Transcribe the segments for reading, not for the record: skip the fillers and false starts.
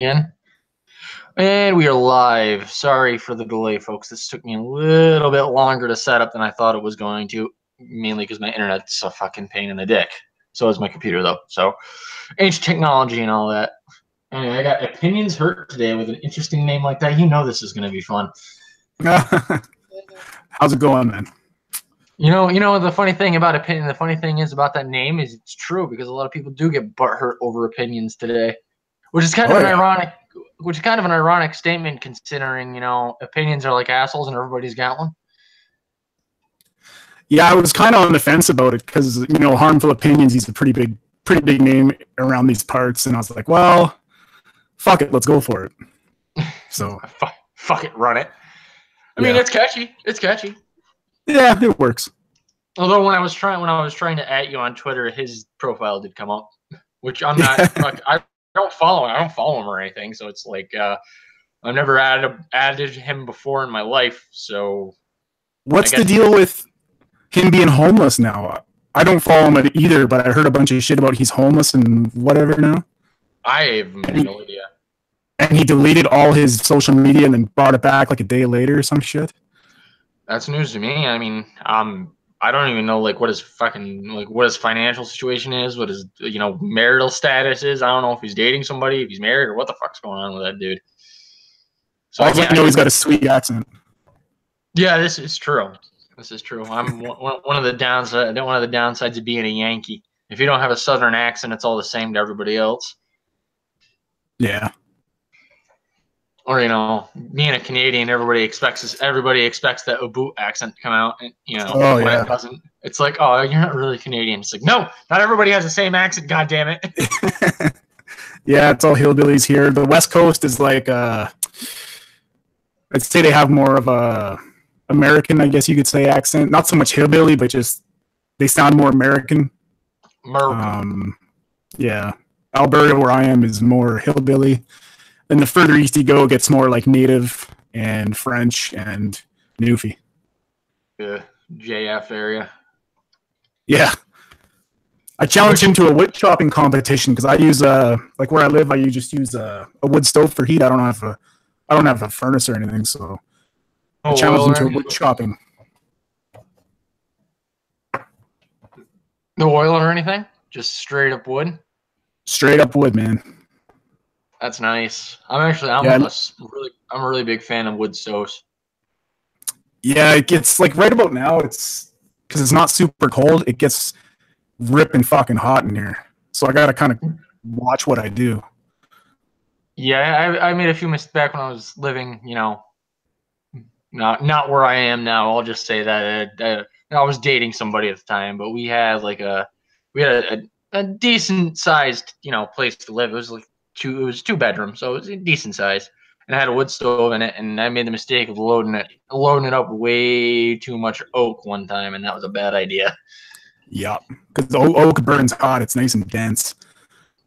Again. And we are live. Sorry for the delay, folks. This took me a little bit longer to set up than I thought it was going to, mainly because my internet's a fucking pain in the dick. So is my computer, though. So, ancient technology and all that. Anyway, I got Opinions Hurt today with an interesting name like that. You know this is going to be fun. How's it going, man? You know the funny thing about opinion. The funny thing is about that name is it's true because a lot of people do get butthurt over opinions today, which is kind of an ironic statement considering opinions are like assholes and everybody's got one. Yeah, I was kind of on the fence about it because Harmful Opinions. He's a pretty big name around these parts, and I was like, well, fuck it, let's go for it. So fuck it, run it. I mean, it's catchy. It's catchy. Yeah, it works. Although when I was trying to at you on Twitter, his profile did come up, which I'm not. Like, I don't follow him or anything, so it's like I've never added him before in my life. So what's the deal with him being homeless now? I don't follow him either, but I heard a bunch of shit about he's homeless and whatever now. I have no idea. And he deleted all his social media and then brought it back like a day later or some shit. That's news to me. I mean, I don't even know what his financial situation is, what his marital status is. I don't know if he's dating somebody, if he's married, or what the fuck's going on with that dude. So I know he's got a sweet accent. Yeah, this is true. This is true. I'm one of the downsides of being a Yankee. If you don't have a Southern accent, it's all the same to everybody else. Yeah. Or being a Canadian, everybody expects that Oboot accent to come out, and when it doesn't, it's like, oh, you're not really Canadian. It's like, no, not everybody has the same accent. God damn it. Yeah, it's all hillbillies here. The West Coast is like, I'd say they have more of a American, I guess you could say, accent. Not so much hillbilly, but just they sound more American. Yeah, Alberta, where I am, is more hillbilly. And the further east you go, it gets more like Native and French and Newfie. The JF area. Yeah. I challenged him to a wood chopping competition because I use like where I live, I just use a wood stove for heat. I don't have a furnace or anything, so I challenged him to a wood chopping. No oil or anything? Just straight up wood? Straight up wood, man. That's nice. I'm a really big fan of wood stoves. Yeah, it gets like right about now. It's because it's not super cold. It gets ripping fucking hot in here, so I gotta kind of watch what I do. Yeah, I made a few mistakes back when I was living. Not where I am now. I'll just say that I was dating somebody at the time, but we had a decent sized place to live. It was like it was 2 bedrooms, so it was a decent size, and I had a wood stove in it, and I made the mistake of loading it up way too much oak one time, and that was a bad idea. Yeah, because the oak burns hot. It's nice and dense.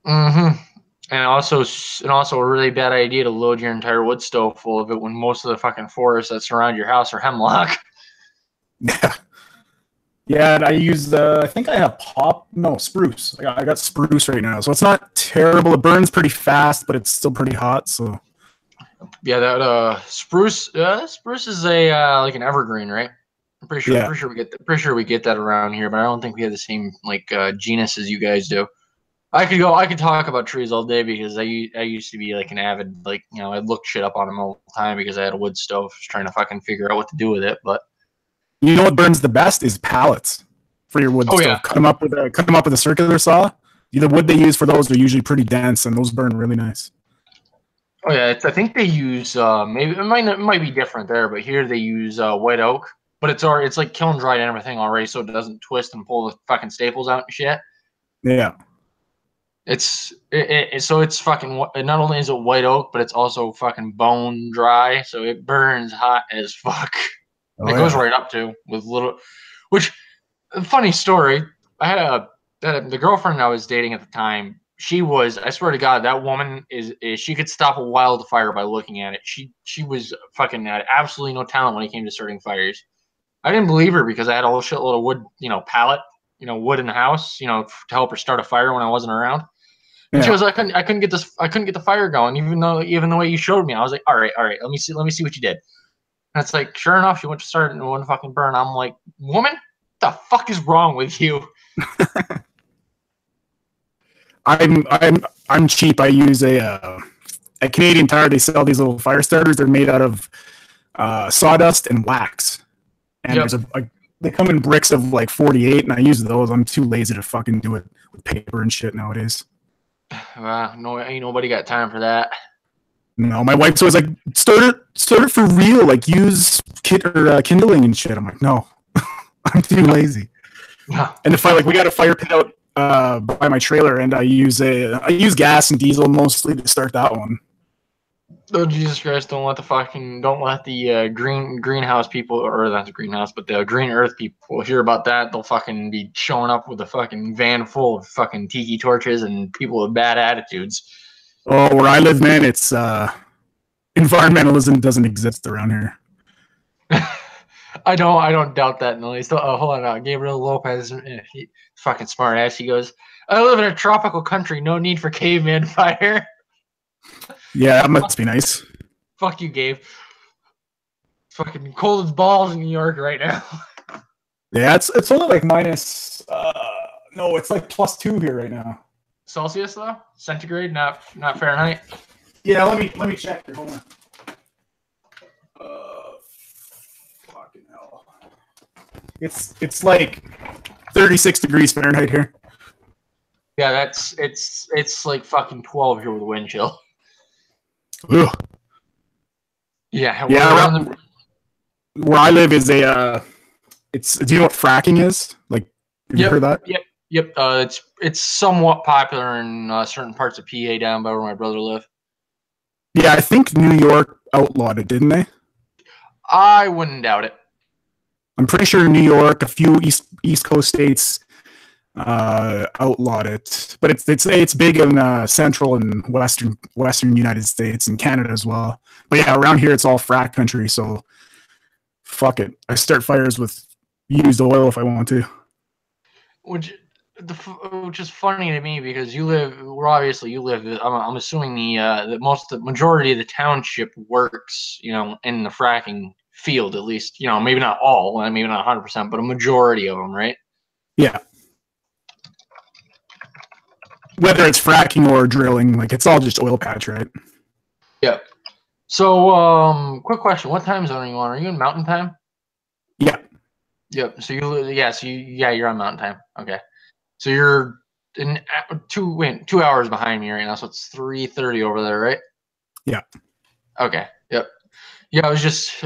Mm-hmm. And also a really bad idea to load your entire wood stove full of it when most of the fucking forests that surround your house are hemlock. Yeah. Yeah, and I use I think I have spruce. I got spruce right now, so it's not terrible. It burns pretty fast, but it's still pretty hot. So yeah, that spruce is a like an evergreen, right? I'm pretty sure we get that around here, but I don't think we have the same genus as you guys do. I could talk about trees all day because I used to be like an avid I looked shit up on them all the time because I had a wood stove, just trying to fucking figure out what to do with it, but. You know what burns the best is pallets for your wood stove. Yeah. Cut them up with a circular saw. The wood they use for those are usually pretty dense, and those burn really nice. Oh yeah, I think they use maybe it might be different there, but here they use white oak, but it's like kiln dried and everything already, so it doesn't twist and pull the fucking staples out and shit. Yeah. So it's fucking. Not only is it white oak, but it's also fucking bone dry, so it burns hot as fuck. It goes right up to with little, which, funny story. I had the girlfriend I was dating at the time. She was, I swear to God, that woman is she could stop a wildfire by looking at it. She was fucking had absolutely no talent when it came to starting fires. I didn't believe her because I had a whole shitload of wood, pallet, wood in the house, to help her start a fire when I wasn't around. And she Yeah. goes, I couldn't get the fire going, even the way you showed me. I was like, all right, let me see what you did. And it's like, sure enough, she went to start and it wouldn't fucking burn. I'm like, woman, what the fuck is wrong with you? I'm cheap. I use at Canadian Tire. They sell these little fire starters. They're made out of sawdust and wax, and Yep. they come in bricks of like 48, and I use those. I'm too lazy to fucking do it with paper and shit nowadays. No, ain't nobody got time for that. No, my wife's always like, start it for real. Like use kindling and shit. I'm like, no, I'm too lazy. No. And if we got a fire pit out by my trailer, and I use gas and diesel mostly to start that one. Oh, Jesus Christ! Don't let the greenhouse people, or not the greenhouse, but the green earth people hear about that. They'll fucking be showing up with a fucking van full of fucking tiki torches and people with bad attitudes. Oh, where I live, man, it's environmentalism doesn't exist around here. I don't doubt that. No, he's still. Hold on, Gabriel Lopez, he, fucking smart ass. He goes, "I live in a tropical country. No need for caveman fire." Yeah, that must be nice. Fuck you, Gabe. It's fucking cold as balls in New York right now. Yeah, it's only like minus. No, it's like +2 here right now. Celsius though, centigrade, not Fahrenheit. Yeah, let me check here. Hold on. Fucking hell. It's like 36 degrees Fahrenheit here. Yeah, it's like fucking 12 here with wind chill. Ugh. Yeah, yeah. Where I live is a. Do you know what fracking is? Like, have you heard of that? Yep. It's somewhat popular in certain parts of PA down by where my brother lives. Yeah, I think New York outlawed it, didn't they? I wouldn't doubt it. I'm pretty sure New York, a few East Coast states outlawed it, but it's big in central and western United States and Canada as well. But yeah, around here it's all frack country, so fuck it. I start fires with used oil if I want to. Which is funny to me because you live. I'm assuming the majority of the township works, in the fracking field at least. Maybe not all, maybe not 100%, but a majority of them, right? Yeah. Whether it's fracking or drilling, like it's all just oil patch, right? Yeah. So, quick question: what time zone are you on? Are you in Mountain Time? Yeah. Yep. So you're on Mountain Time. Okay. So you're in 2 hours behind me right now. So it's 3:30 over there, right? Yeah. Okay. Yep. Yeah, I was just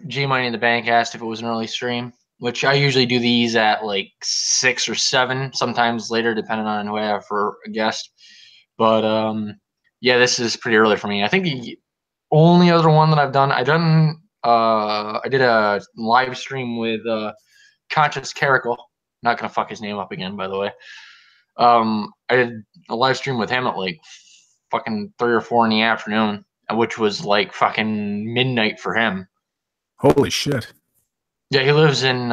G-Money the Bank asked if it was an early stream, which I usually do these at like 6 or 7, sometimes later, depending on who I have for a guest. But yeah, this is pretty early for me. I think the only other one that I did a live stream with Conscious Caracal. Not gonna fuck his name up again, by the way. I did a live stream with him at like fucking 3 or 4 in the afternoon, which was like fucking midnight for him. Holy shit. Yeah, he lives in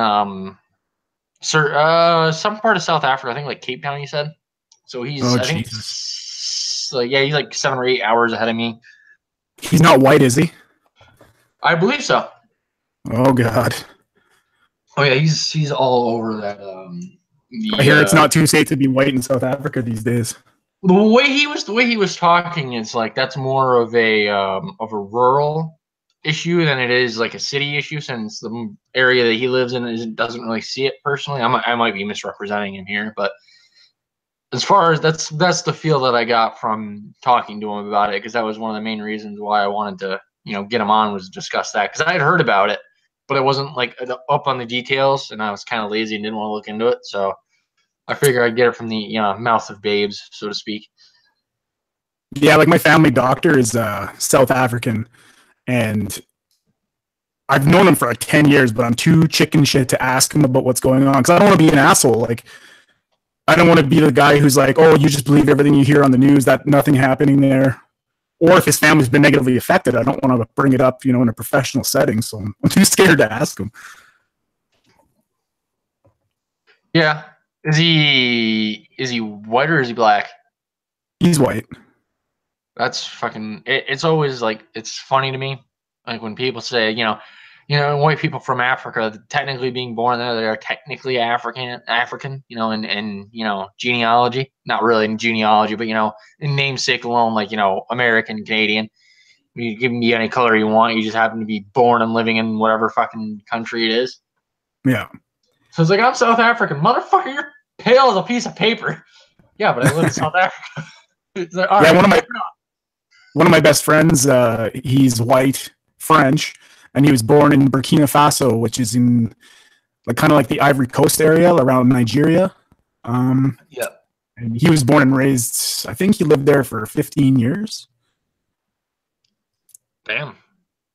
some part of South Africa. I think like Cape Town. He said. So he's he's like 7 or 8 hours ahead of me. He's not white, is he? I believe so. Oh god. Oh yeah, he's all over that. I hear it's not too safe to be white in South Africa these days. The way he was talking is like that's more of a rural issue than it is like a city issue, since the area that he lives in doesn't really see it personally. I might be misrepresenting him here, but as far as that's the feel that I got from talking to him about it, because that was one of the main reasons why I wanted to get him on, was to discuss that, because I had heard about it, but it wasn't like up on the details, and I was kind of lazy and didn't want to look into it. So I figure I'd get it from the mouth of babes, so to speak. Yeah, like my family doctor is South African, and I've known him for like 10 years, but I'm too chicken shit to ask him about what's going on, because I don't want to be an asshole. Like, I don't want to be the guy who's like, oh, you just believe everything you hear on the news, that nothing happening there. Or if his family's been negatively affected, I don't want to bring it up, in a professional setting. So I'm too scared to ask him. Yeah. Is he white or is he black? He's white. That's fucking. It's always like it's funny to me, like when people say, white people from Africa, technically being born there, they are technically African, in genealogy, not really in genealogy, but in namesake alone, like American, Canadian. You can be any color you want. You just happen to be born and living in whatever fucking country it is. Yeah. So it's like, I'm South African, motherfucker. You're pale as a piece of paper. Yeah, but I live in South Africa. It's like, all right, one of my best friends, he's white, French, and he was born in Burkina Faso, which is in like kind of like the Ivory Coast area around Nigeria. Yeah. And he was born and raised, I think he lived there for 15 years. Damn.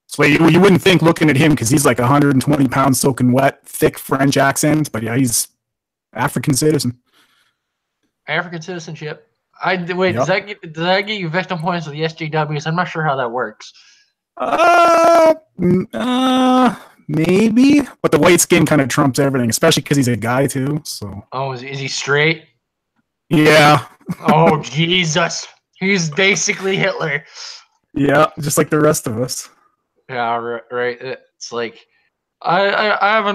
So you wouldn't think looking at him because he's like 120 pounds soaking wet, thick French accent, but yeah, he's African citizen. African citizenship. Yep. Does that get you victim points with the SJWs? I'm not sure how that works. Maybe, but the white skin kind of trumps everything, especially because he's a guy too. So. Oh, is he straight? Yeah. Oh Jesus, he's basically Hitler. Yeah, just like the rest of us. Yeah, right. It's like I've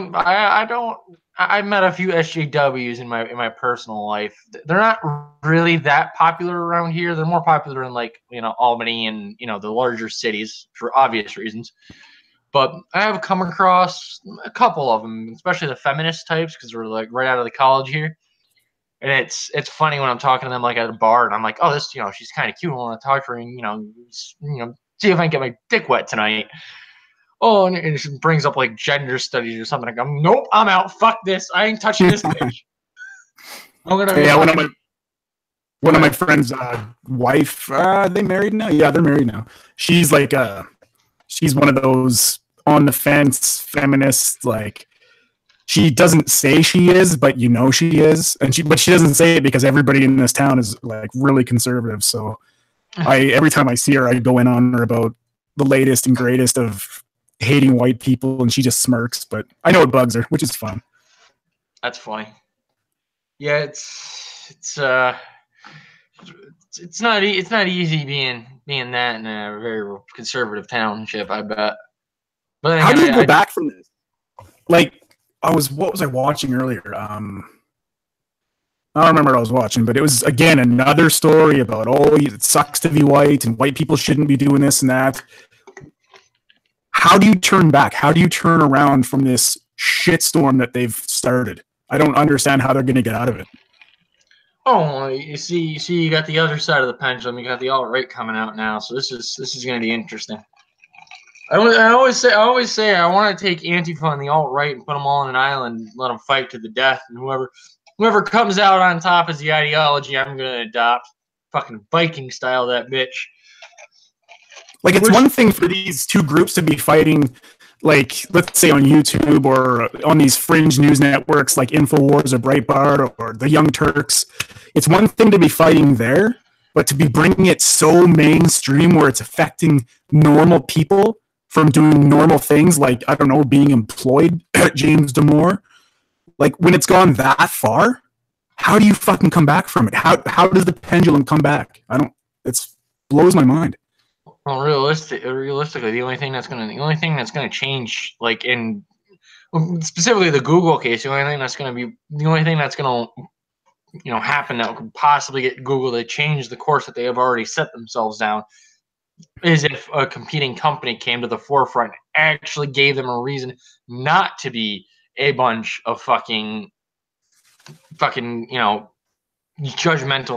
met a few SJWs in my personal life. They're not really that popular around here. They're more popular in like Albany and the larger cities for obvious reasons. But I have come across a couple of them, especially the feminist types, because we're like right out of the college here. And it's funny when I'm talking to them like at a bar, and I'm like, oh, this she's kind of cute. I want to talk to her, and see if I can get my dick wet tonight. Oh, and it brings up like gender studies or something. I'm nope, I'm out. Fuck this. I ain't touching this bitch. I'm gonna. Yeah, one of my friends' wife. They married now? Yeah, they're married now. She's like she's one of those on the fence feminists. Like she doesn't say she is, but she is, but she doesn't say it because everybody in this town is like really conservative. So every time I see her, I go in on her about the latest and greatest of hating white people, and she just smirks, but I know it bugs her, which is fun. That's funny. Yeah, it's not easy being that in a very conservative township, I bet. But how do you go back from this? Like what was I watching earlier? I don't remember what I was watching, but it was again another story about it sucks to be white and white people shouldn't be doing this and that. How do you turn back? How do you turn around from this shitstorm that they've started? I don't understand how they're going to get out of it. Oh, you see, you got the other side of the pendulum. You got the alt-right coming out now, so this is going to be interesting. I always say I want to take Antifa and the alt-right and put them all on an island, and let them fight to the death, and whoever comes out on top as the ideology, I'm going to adopt. Fucking Viking style that bitch. Like, it's one thing for these two groups to be fighting, like, let's say on YouTube or on these fringe news networks like InfoWars or Breitbart or the Young Turks. It's one thing to be fighting there, but to be bringing it so mainstream where it's affecting normal people from doing normal things like, I don't know, being employed at James Damore. Like, when it's gone that far, how do you fucking come back from it? How does the pendulum come back? It blows my mind. Well, realistically, the only thing that's gonna change, like in specifically the Google case, the only thing that's gonna happen that could possibly get Google to change the course that they have already set themselves down is if a competing company came to the forefront, actually gave them a reason not to be a bunch of fucking judgmental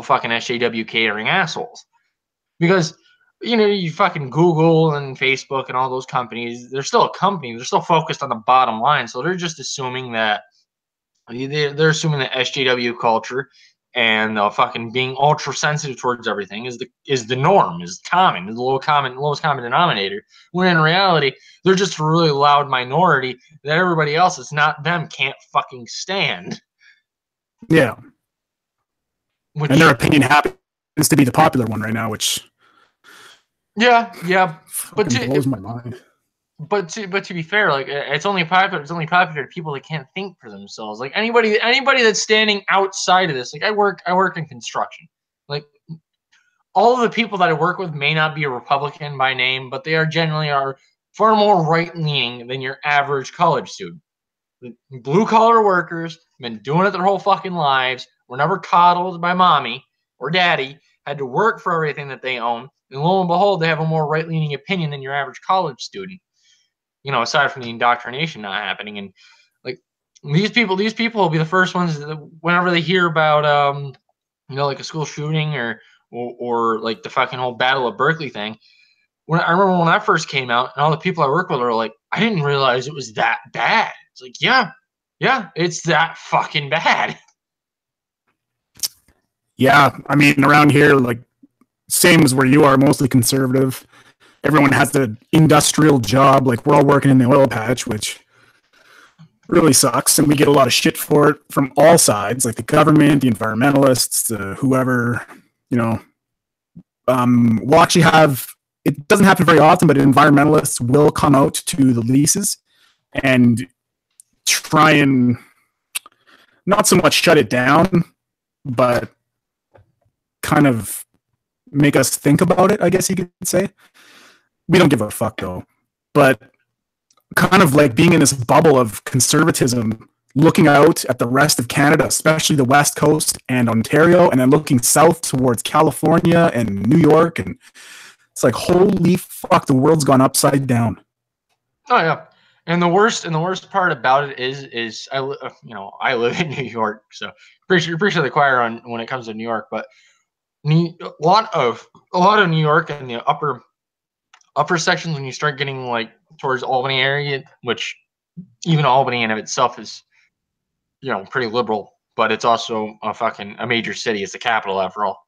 fucking SJW catering assholes, because. You fucking Google and Facebook and all those companies, they're still a company. They're still focused on the bottom line. So they're just assuming that they're assuming that SJW culture and fucking being ultra sensitive towards everything is the norm, is common, is the lowest common denominator. When in reality, they're just a really loud minority that everybody else that's not them can't fucking stand. Yeah. And their opinion happens to be the popular one right now, which... Yeah, but blows my mind. But to be fair, like it's only popular to people that can't think for themselves. Like anybody that's standing outside of this. Like I work in construction. Like all of the people that I work with may not be a Republican by name, but they are generally far more right-leaning than your average college student. Blue-collar workers, been doing it their whole fucking lives, were never coddled by mommy or daddy, had to work for everything that they own, and lo and behold, they have a more right-leaning opinion than your average college student. You know, aside from the indoctrination not happening. And like these people will be the first ones that whenever they hear about you know, like a school shooting or like the fucking whole Battle of Berkeley thing. When I remember when that first came out, and all the people I work with are like, I didn't realize it was that bad. It's like, yeah, it's that fucking bad. Yeah, I mean, around here, like, same as where you are, mostly conservative. Everyone has an industrial job. Like, we're all working in the oil patch, which really sucks. And we get a lot of shit for it from all sides, like the government, the environmentalists, whoever, you know. We'll actually have, it doesn't happen very often, but environmentalists will come out to the leases and try and not so much shut it down, but kind of make us think about it, I guess you could say. We don't give a fuck though. But kind of like being in this bubble of conservatism, looking out at the rest of Canada, especially the West Coast and Ontario, and then looking south towards California and New York, and it's like, holy fuck, the world's gone upside down. Oh yeah. And the worst part about it is I live in New York, so pretty sure the choir on when it comes to New York, but a lot of New York and the upper sections, when you start getting like towards Albany area, which even Albany in of itself is, you know, pretty liberal, but it's also a major city. It's the capital after all.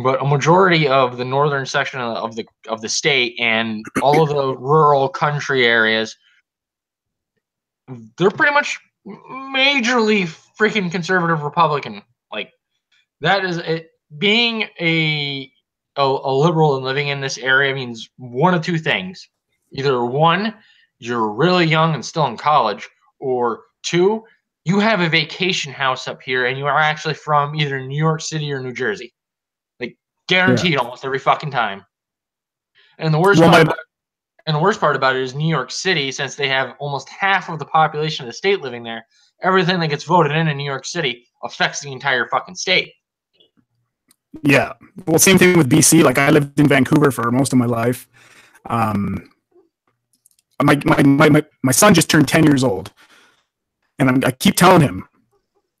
But a majority of the northern section of the state and all of the rural country areas, they're pretty much majorly freaking conservative Republican. Like, that is it. Being a liberal and living in this area means one of two things. Either one, you're really young and still in college, or two, you have a vacation house up here and you are actually from either New York City or New Jersey. Like, guaranteed almost every fucking time. And the worst part about it is New York City, since they have almost half of the population of the state living there, everything that gets voted in New York City affects the entire fucking state. Yeah. Well, same thing with BC. Like, I lived in Vancouver for most of my life. My son just turned 10 years old. And I keep telling him,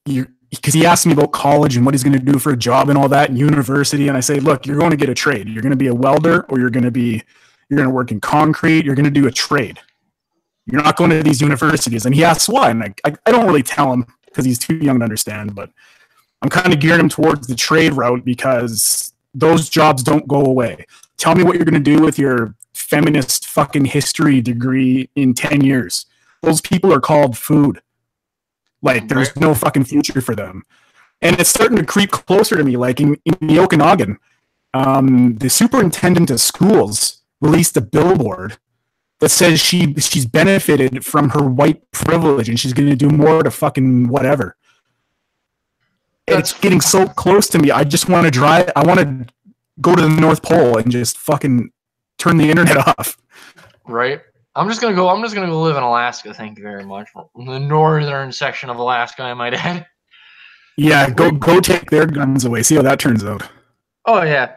because he asked me about college and what he's going to do for a job and all that, and university. And I say, look, you're going to get a trade. You're going to be a welder, or you're going to work in concrete. You're going to do a trade. You're not going to these universities. And he asks why. And I don't really tell him because he's too young to understand, but I'm kind of gearing him towards the trade route because those jobs don't go away. Tell me what you're going to do with your feminist fucking history degree in 10 years. Those people are called food. Like, there's no fucking future for them. And it's starting to creep closer to me. Like, in the Okanagan, the superintendent of schools released a billboard that says she's benefited from her white privilege and she's going to do more to fucking whatever. It's getting so close to me. I just want to drive. I want to go to the North Pole and just fucking turn the internet off. Right. I'm just gonna go live in Alaska. Thank you very much. The northern section of Alaska, I might add. Yeah, go take their guns away. See how that turns out. Oh yeah.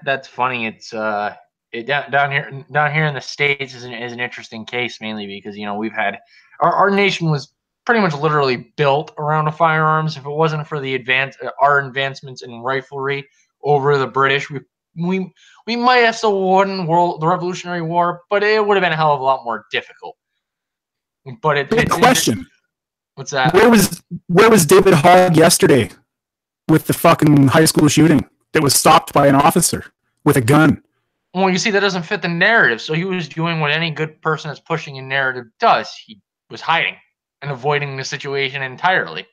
That's funny. It's down here in the States is an interesting case, mainly because, you know, we've had our nation was pretty much literally built around the firearms. If it wasn't for our advancements in riflery over the British, we might have still won the Revolutionary War, but it would have been a hell of a lot more difficult. But question. What's that? Where was David Hogg yesterday with the fucking high school shooting that was stopped by an officer with a gun? Well, you see, that doesn't fit the narrative. So he was doing what any good person that's pushing a narrative does. He was hiding and avoiding the situation entirely.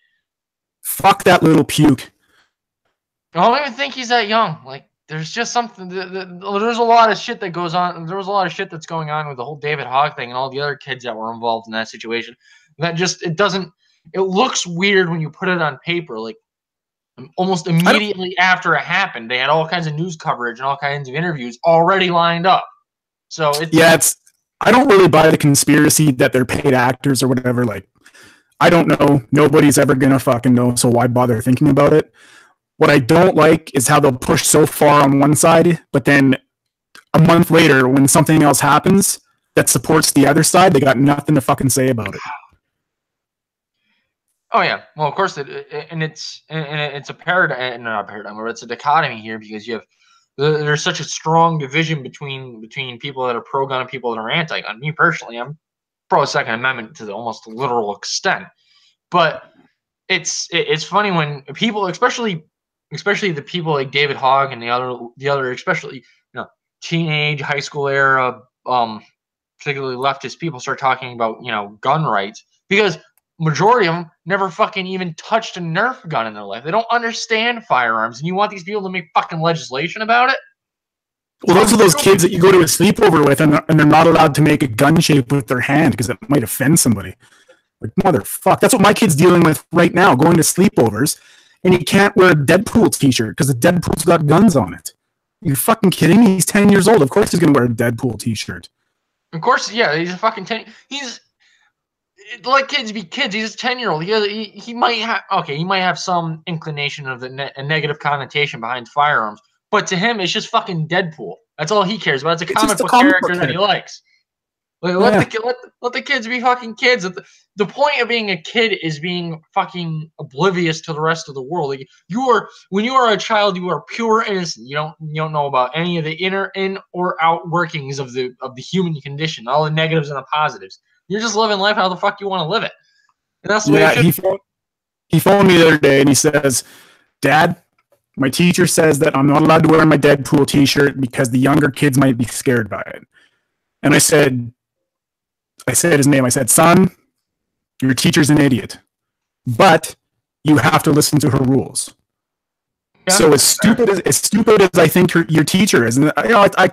Fuck that little puke. I don't even think he's that young. Like, there's just something. There's a lot of shit that goes on. There was a lot of shit that's going on with the whole David Hogg thing and all the other kids that were involved in that situation. That just, it looks weird when you put it on paper. Like, Almost immediately after it happened, they had all kinds of news coverage and all kinds of interviews already lined up. So I don't really buy the conspiracy that they're paid actors or whatever. Like, I don't know. Nobody's ever gonna fucking know. So why bother thinking about it? What I don't like is how they'll push so far on one side, but then a month later, when something else happens that supports the other side, they got nothing to fucking say about it. Oh yeah, well of course it's a paradigm, not a paradigm, but it's a dichotomy here because you have there's such a strong division between people that are pro gun and people that are anti gun. Me personally, I'm pro Second Amendment to the almost literal extent, but it's funny when people, especially the people like David Hogg and the other especially teenage high school era particularly leftist people start talking about gun rights, because majority of them never fucking even touched a Nerf gun in their life. They don't understand firearms, and you want these people to make fucking legislation about it? Well, those are those kids that you go to a sleepover with, and they're not allowed to make a gun shape with their hand because it might offend somebody. Like, motherfuck. That's what my kid's dealing with right now, going to sleepovers, and he can't wear a Deadpool t-shirt because the Deadpool's got guns on it. You're fucking kidding me? He's 10 years old. Of course he's going to wear a Deadpool t-shirt. Of course, yeah. He's a fucking 10. He's... Let kids be kids. He's a 10-year-old. He might have some inclination of a negative connotation behind firearms, but to him, it's just fucking Deadpool. That's all he cares about. It's a comic book character that he likes. Like, let the kids be fucking kids. The point of being a kid is being fucking oblivious to the rest of the world. Like, when you are a child, you are pure innocent. You don't know about any of the in or out workings of the human condition, all the negatives and the positives. You're just living life how the fuck you want to live it. And that's the way it should. He phoned me the other day and he says, "Dad, my teacher says that I'm not allowed to wear my Deadpool t-shirt because the younger kids might be scared by it." And I said his name. I said, "Son, your teacher's an idiot, but you have to listen to her rules." Yeah. So as stupid as I think your teacher is, and I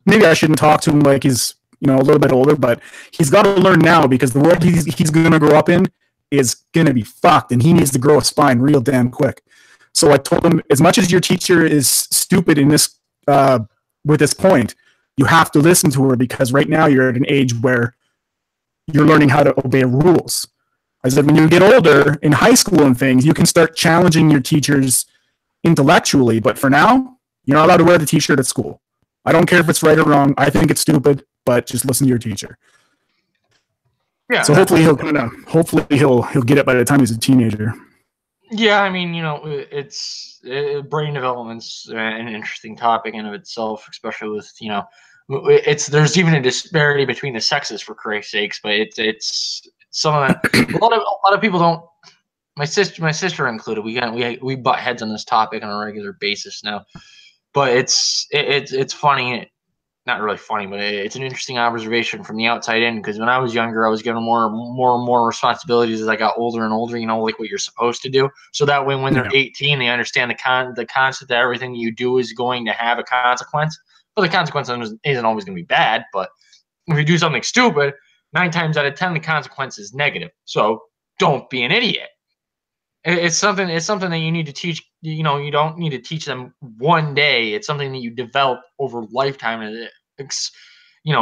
maybe I shouldn't talk to him like he's a little bit older, but he's got to learn now because the world he's going to grow up in is going to be fucked, and he needs to grow a spine real damn quick. So I told him, as much as your teacher is stupid in this with this point, you have to listen to her because right now you're at an age where you're learning how to obey rules. I said, when you get older in high school and things, you can start challenging your teachers intellectually, but for now, you're not allowed to wear the t-shirt at school. I don't care if it's right or wrong. I think it's stupid, but just listen to your teacher. Yeah. So hopefully he'll get it by the time he's a teenager. Yeah, I mean, brain development's an interesting topic in of itself, especially with there's even a disparity between the sexes, for Christ's sakes. But it's some of that. a lot of people don't. My sister included. We butt heads on this topic on a regular basis now. But it's funny. Not really funny, but it's an interesting observation from the outside in, because when I was younger, I was given more and more responsibilities as I got older and older, like what you're supposed to do. So that way, when they're 18, they understand the concept that everything you do is going to have a consequence. But the consequence isn't always going to be bad. But if you do something stupid, 9 times out of 10, the consequence is negative. So don't be an idiot. It's something that you need to teach. You don't need to teach them one day. It's something that you develop over lifetime, and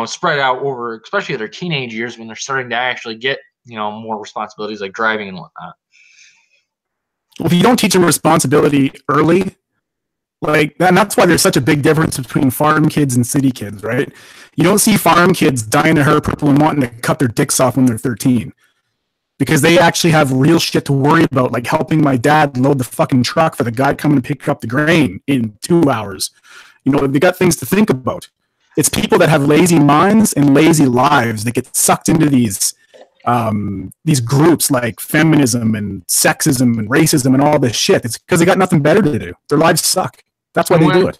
spread out over, especially their teenage years when they're starting to actually get more responsibilities like driving and whatnot. Well, if you don't teach them responsibility early, and that's why there's such a big difference between farm kids and city kids, right? You don't see farm kids dying to hair purple and wanting to cut their dicks off when they're 13. Because they actually have real shit to worry about, like helping my dad load the fucking truck for the guy coming to pick up the grain in 2 hours. They got things to think about. It's people that have lazy minds and lazy lives that get sucked into these groups like feminism and sexism and racism and all this shit. It's because they got nothing better to do. Their lives suck. That's why they do it.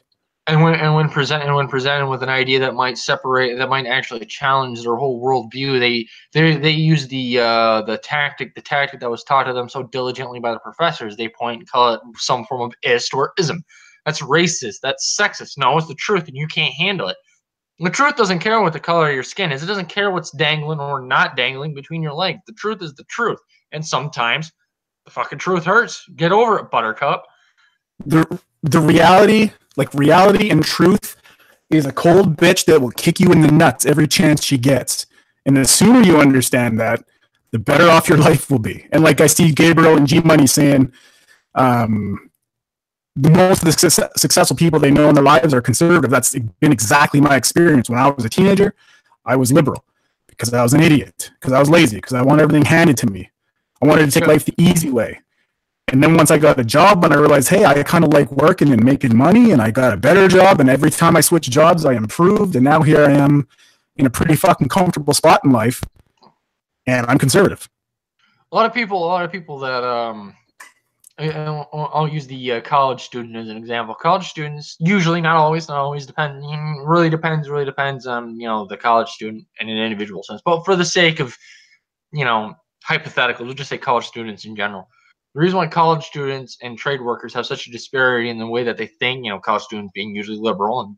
And when presented with an idea that might actually challenge their whole worldview, they use the tactic that was taught to them so diligently by the professors. They point and call it some form of ist or ism. That's racist. That's sexist. No, it's the truth, and you can't handle it. The truth doesn't care what the color of your skin is. It doesn't care what's dangling or not dangling between your legs. The truth is the truth, and sometimes the fucking truth hurts. Get over it, Buttercup. The reality, like reality and truth, is a cold bitch that will kick you in the nuts every chance she gets. And the sooner you understand that, the better off your life will be. And like I see Gabriel and G Money saying, most of the successful people they know in their lives are conservative. That's been exactly my experience. When I was a teenager, I was liberal because I was an idiot, because I was lazy, because I wanted everything handed to me. I wanted to take life the easy way. And then once I got a job and I realized, hey, I kind of like working and making money, and I got a better job, and every time I switched jobs, I improved, and now here I am in a pretty fucking comfortable spot in life, and I'm conservative. A lot of people that I'll use the college student as an example. College students usually, not always, depend. Really depends on the college student in an individual sense. But for the sake of hypothetical, we'll just say college students in general. The reason why college students and trade workers have such a disparity in the way that they think, college students being usually liberal and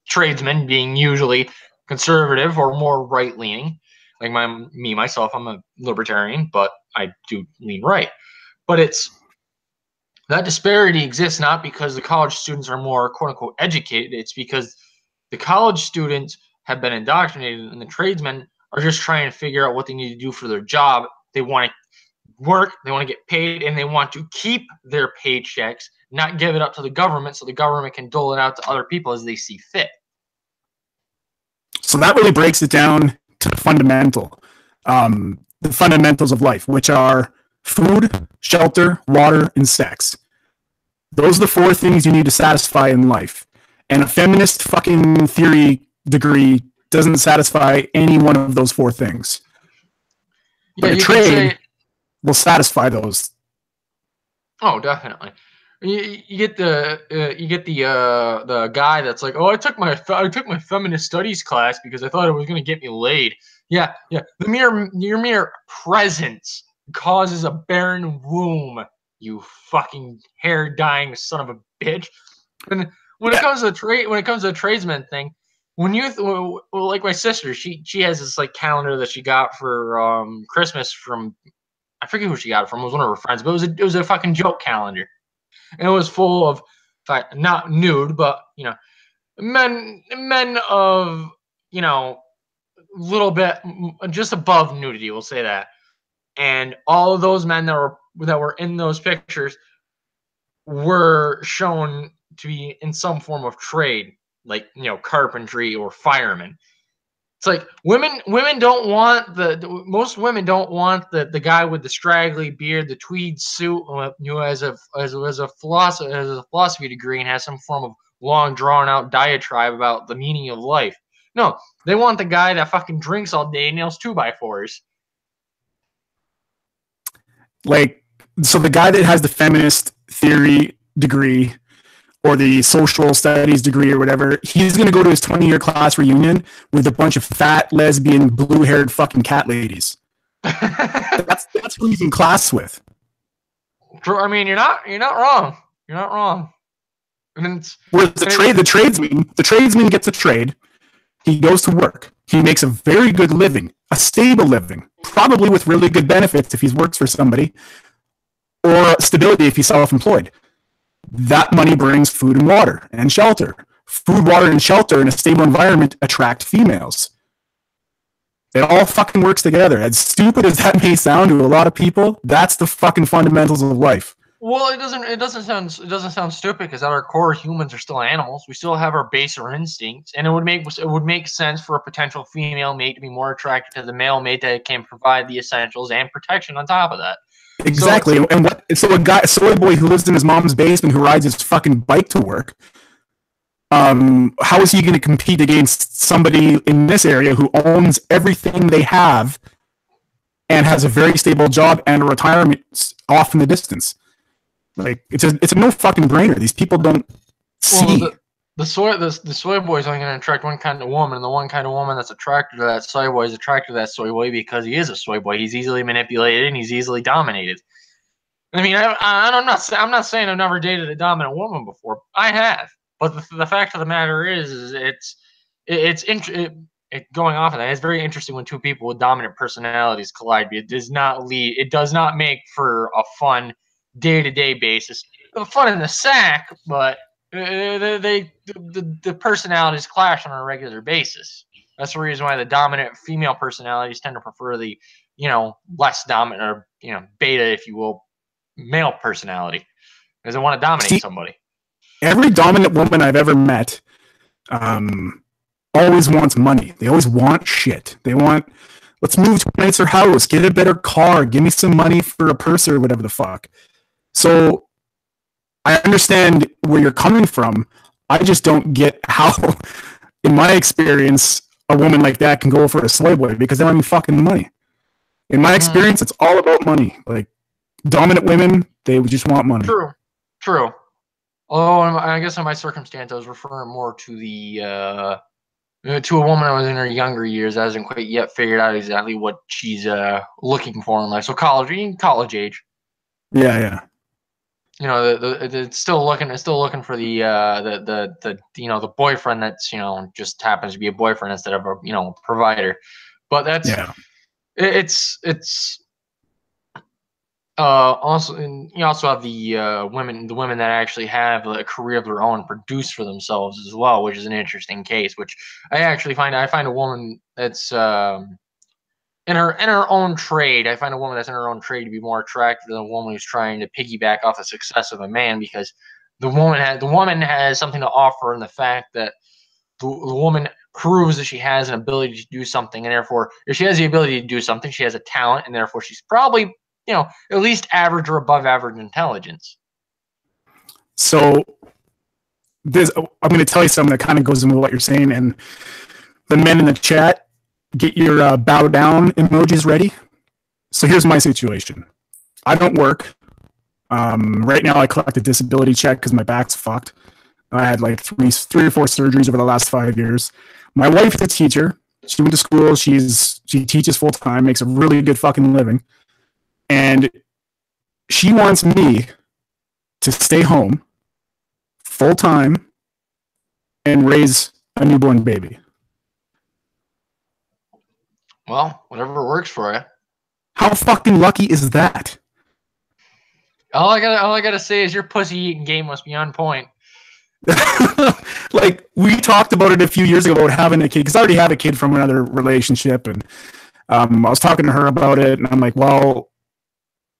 tradesmen being usually conservative or more right leaning. Like myself, I'm a libertarian, but I do lean right. But that disparity exists not because the college students are more quote unquote educated. It's because the college students have been indoctrinated and the tradesmen are just trying to figure out what they need to do for their job. They want to work, they want to get paid, and they want to keep their paychecks, not give it up to the government so the government can dole it out to other people as they see fit. So that really breaks it down to the fundamentals of life, which are food, shelter, water, and sex. Those are the 4 things you need to satisfy in life. And a feminist fucking theory degree doesn't satisfy any one of those 4 things. Yeah, but a trade will satisfy those. Oh, definitely. You get the guy that's like, oh, I took my feminist studies class because I thought it was going to get me laid. Yeah. Your mere presence causes a barren womb. You fucking hair dyeing son of a bitch. And when it comes to the tradesman thing, when like my sister, she has this like calendar that she got for Christmas from, I forget who she got it from. It was one of her friends, but it was a fucking joke calendar, and it was full of not nude, but men of little bit just above nudity. We'll say that. And all of those men that were in those pictures were shown to be in some form of trade, like carpentry or firemen. It's like women don't want most women don't want the guy with the straggly beard, the tweed suit, who has a philosophy degree and has some form of long drawn out diatribe about the meaning of life. No, they want the guy that fucking drinks all day and nails 2x4s. Like, so the guy that has the feminist theory degree or the social studies degree or whatever, he's going to go to his 20-year class reunion with a bunch of fat, lesbian, blue-haired fucking cat ladies. That's who he's in class with. I mean, you're not wrong. You're not wrong. Whereas the tradesman gets a trade. He goes to work. He makes a very good living, a stable living, probably with really good benefits if he works for somebody, or stability if he's self-employed. That money brings food and water and shelter. Food, water, and shelter in a stable environment attract females. It all fucking works together. As stupid as that may sound to a lot of people, that's the fucking fundamentals of life. Well, it doesn't sound stupid because at our core, humans are still animals. We still have our baser instincts, and it would make sense for a potential female mate to be more attracted to the male mate that can provide the essentials and protection on top of that. Exactly. So a soy boy who lives in his mom's basement who rides his fucking bike to work, how is he going to compete against somebody in this area who owns everything they have and has a very stable job and a retirement off in the distance? Like, it's a no fucking brainer. These people don't see. Well, the soy boy is only going to attract one kind of woman, and the one kind of woman that's attracted to that soy boy is attracted to that soy boy because he is a soy boy. He's easily manipulated and he's easily dominated. I mean, I'm not saying I've never dated a dominant woman before. I have, but the fact of the matter is it's going off of that. It's very interesting when two people with dominant personalities collide. It does not make for a fun day-to-day basis. fun in the sack, but the personalities clash on a regular basis. That's the reason why the dominant female personalities tend to prefer the, less dominant or, beta, if you will, male personality, because they want to dominate somebody. Every dominant woman I've ever met always wants money. They always want shit. They want, let's move to a nicer house, get a better car, give me some money for a purse or whatever the fuck. So I understand where you're coming from. I just don't get how, in my experience, a woman like that can go for a soy boy because they don't have any fucking money. In my experience, it's all about money. Like, dominant women, they just want money. True. Oh, I guess in my circumstance, I was referring more to the to a woman that was in her younger years that hasn't quite yet figured out exactly what she's looking for in life. So college age. Yeah. It's still looking for the boyfriend that's just happens to be a boyfriend instead of a provider. But that's it's also, and you also have the women that actually have a career of their own, produce for themselves as well, which is an interesting case. Which I find a woman that's in her own trade. I find a woman that's in her own trade to be more attractive than a woman who's trying to piggyback off the success of a man, because the woman has something to offer in the fact that the woman proves that she has an ability to do something, and therefore, if she has the ability to do something, she has a talent, and therefore she's probably at least average or above average intelligence. So I'm going to tell you something that kind of goes into what you're saying, and the men in the chat, get your bow down emojis ready. So here's my situation. I don't work. Right now I collect a disability check because my back's fucked. I had like three or four surgeries over the last 5 years. My wife is a teacher. She went to school. She teaches full time, makes a really good fucking living. And she wants me to stay home full time and raise a newborn baby. Well, whatever works for you. How fucking lucky is that? All I gotta say is your pussy eating game must be on point. Like, we talked about it a few years ago about having a kid, because I already have a kid from another relationship, and I was talking to her about it, and I'm like, well,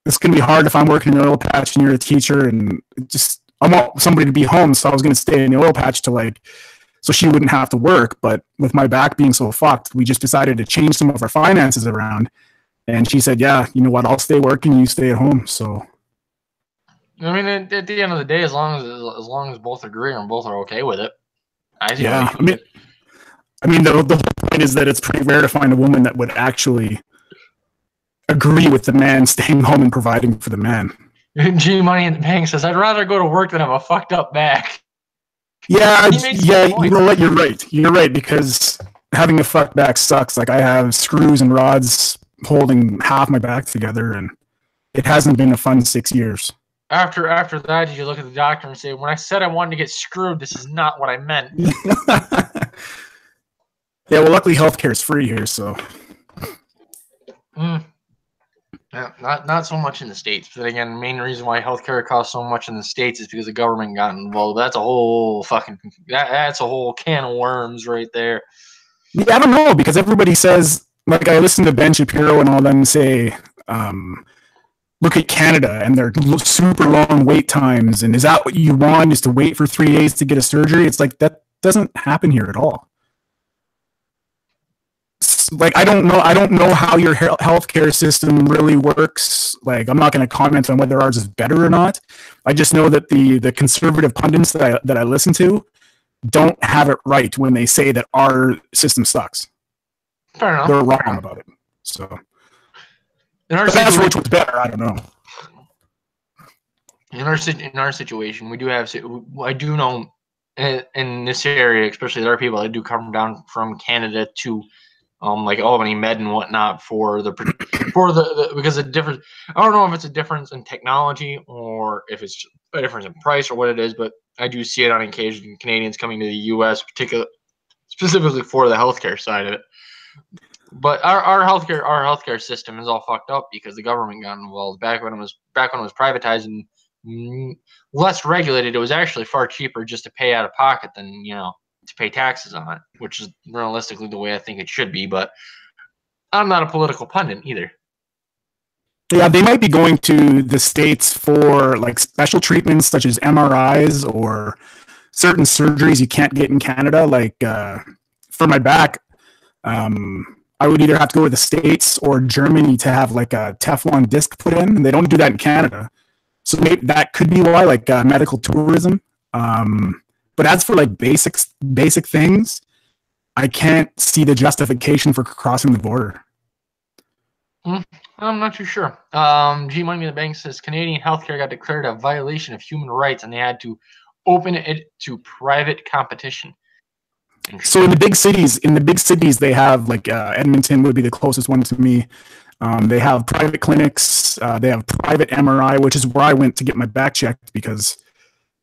it's going to be hard if I'm working in the oil patch and you're a teacher, and I want somebody to be home, so I was going to stay in the oil patch so she wouldn't have to work. But with my back being so fucked, we just decided to change some of our finances around, and she said, yeah, you know what, I'll stay working, you stay at home. So I mean, at the end of the day, as long as both agree and both are okay with it, I mean, the whole point is that it's pretty rare to find a woman that would actually agree with the man staying home and providing for the man. G Money in the Bank says, I'd rather go to work than have a fucked up back. Yeah, you know what? You're right, because having a fucked back sucks. Like, I have screws and rods holding half my back together, and it hasn't been a fun 6 years. After that, did you look at the doctor and say, when I said I wanted to get screwed, this is not what I meant? Yeah, well, luckily healthcare is free here, so. Yeah, not so much in the States. But again, the main reason why healthcare costs so much in the States is because the government got involved. That's a whole that's a whole can of worms right there. Yeah, I don't know, because everybody says, like, I listen to Ben Shapiro and all them say, look at Canada and their super long wait times, and is that what you want, is to wait for 3 days to get a surgery? It's like, that doesn't happen here at all. Like, I don't know how your healthcare system really works. Like, I'm not going to comment on whether ours is better or not. I just know that the conservative pundits that I listen to don't have it right when they say that our system sucks. Fair enough. They're wrong about it. So, but that's which one's better. I don't know. In our situation, we do have. I do know in this area, especially there are people that do come down from Canada to. Like Albany Med and whatnot for the because the difference. I don't know if it's a difference in technology or if it's a difference in price or what it is, but I do see it on occasion. Canadians coming to the U.S. specifically for the healthcare side of it. But our healthcare system is all fucked up because the government got involved back when it was privatized in less regulated, it was actually far cheaper just to pay out of pocket than, to pay taxes on it, which is realistically the way I think it should be. But I'm not a political pundit either. Yeah, they might be going to the States for like special treatments such as MRIs or certain surgeries you can't get in Canada. Like for my back, I would either have to go to the States or Germany to have like a Teflon disc put in. And they don't do that in Canada. So maybe that could be why, like medical tourism. But as for like basic things, I can't see the justification for crossing the border. I'm not too sure. G Money in the Bank says Canadian healthcare got declared a violation of human rights, and they had to open it to private competition. So in the big cities, they have like Edmonton would be the closest one to me. They have private clinics. They have private MRI, which is where I went to get my back checked, because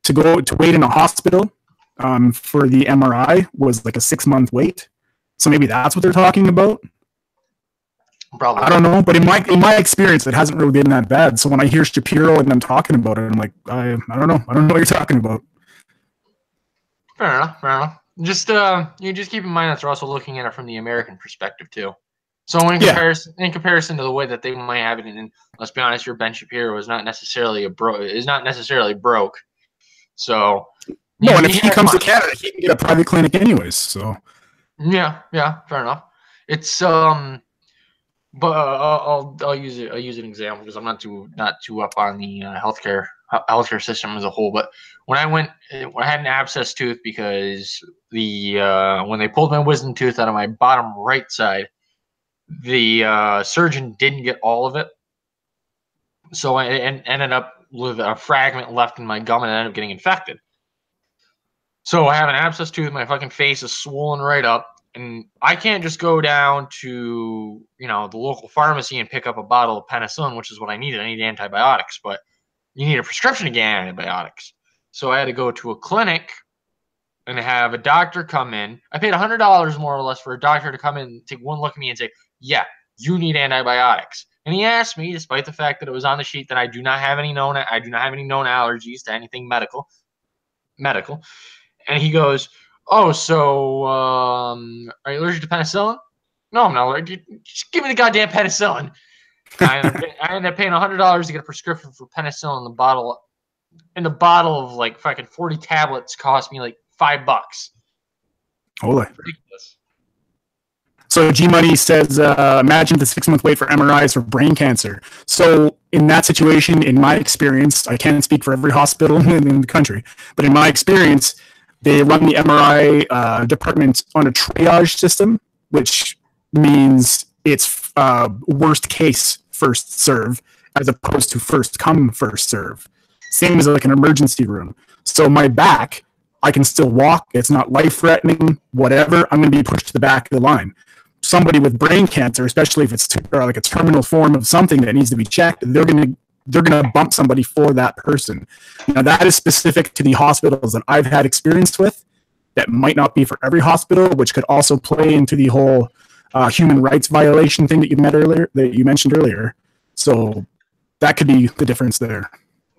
to wait in a hospital for the MRI was like a 6-month wait. So maybe that's what they're talking about. Probably. I don't know, but in my experience, it hasn't really been that bad. So when I hear Shapiro and them talking about it, I'm like, I don't know. I don't know what you're talking about. Fair enough. Just you just keep in mind that they're also looking at it from the American perspective too. So in comparison to the way that they might have it, and let's be honest, your Ben Shapiro is not necessarily broke. So no, and if he comes to Canada, he can get a private clinic anyways. So yeah, fair enough. It's but I'll use an example because I'm not too up on the healthcare system as a whole. But when I had an abscess tooth because when they pulled my wisdom tooth out of my bottom right side, the surgeon didn't get all of it, so I ended up with a fragment left in my gum and I ended up getting infected. So I have an abscess tooth. My fucking face is swollen right up. And I can't just go down to, the local pharmacy and pick up a bottle of penicillin, which is what I needed. I need antibiotics, but you need a prescription to get antibiotics. So I had to go to a clinic and have a doctor come in. I paid $100 more or less for a doctor to come in, take one look at me and say, yeah, you need antibiotics. And he asked me, despite the fact that it was on the sheet that I do not have any known allergies to anything medical. And he goes, oh, so are you allergic to penicillin? No, I'm not allergic. Just give me the goddamn penicillin. I ended up paying $100 to get a prescription for penicillin. The bottle of like fucking 40 tablets cost me like $5. Holy. Ridiculous. So G Money says, imagine the 6-month wait for MRIs for brain cancer. So in that situation, in my experience, I can't speak for every hospital in the country, but in my experience, they run the MRI department on a triage system, which means it's worst case first serve as opposed to first come first serve. Same as like an emergency room. So my back, I can still walk. It's not life threatening. Whatever. I'm going to be pushed to the back of the line. Somebody with brain cancer, especially if it's like a terminal form of something that needs to be checked, they're going to bump somebody for that person. Now, that is specific to the hospitals that I've had experience with. That might not be for every hospital, which could also play into the whole human rights violation thing that you mentioned earlier. So that could be the difference there.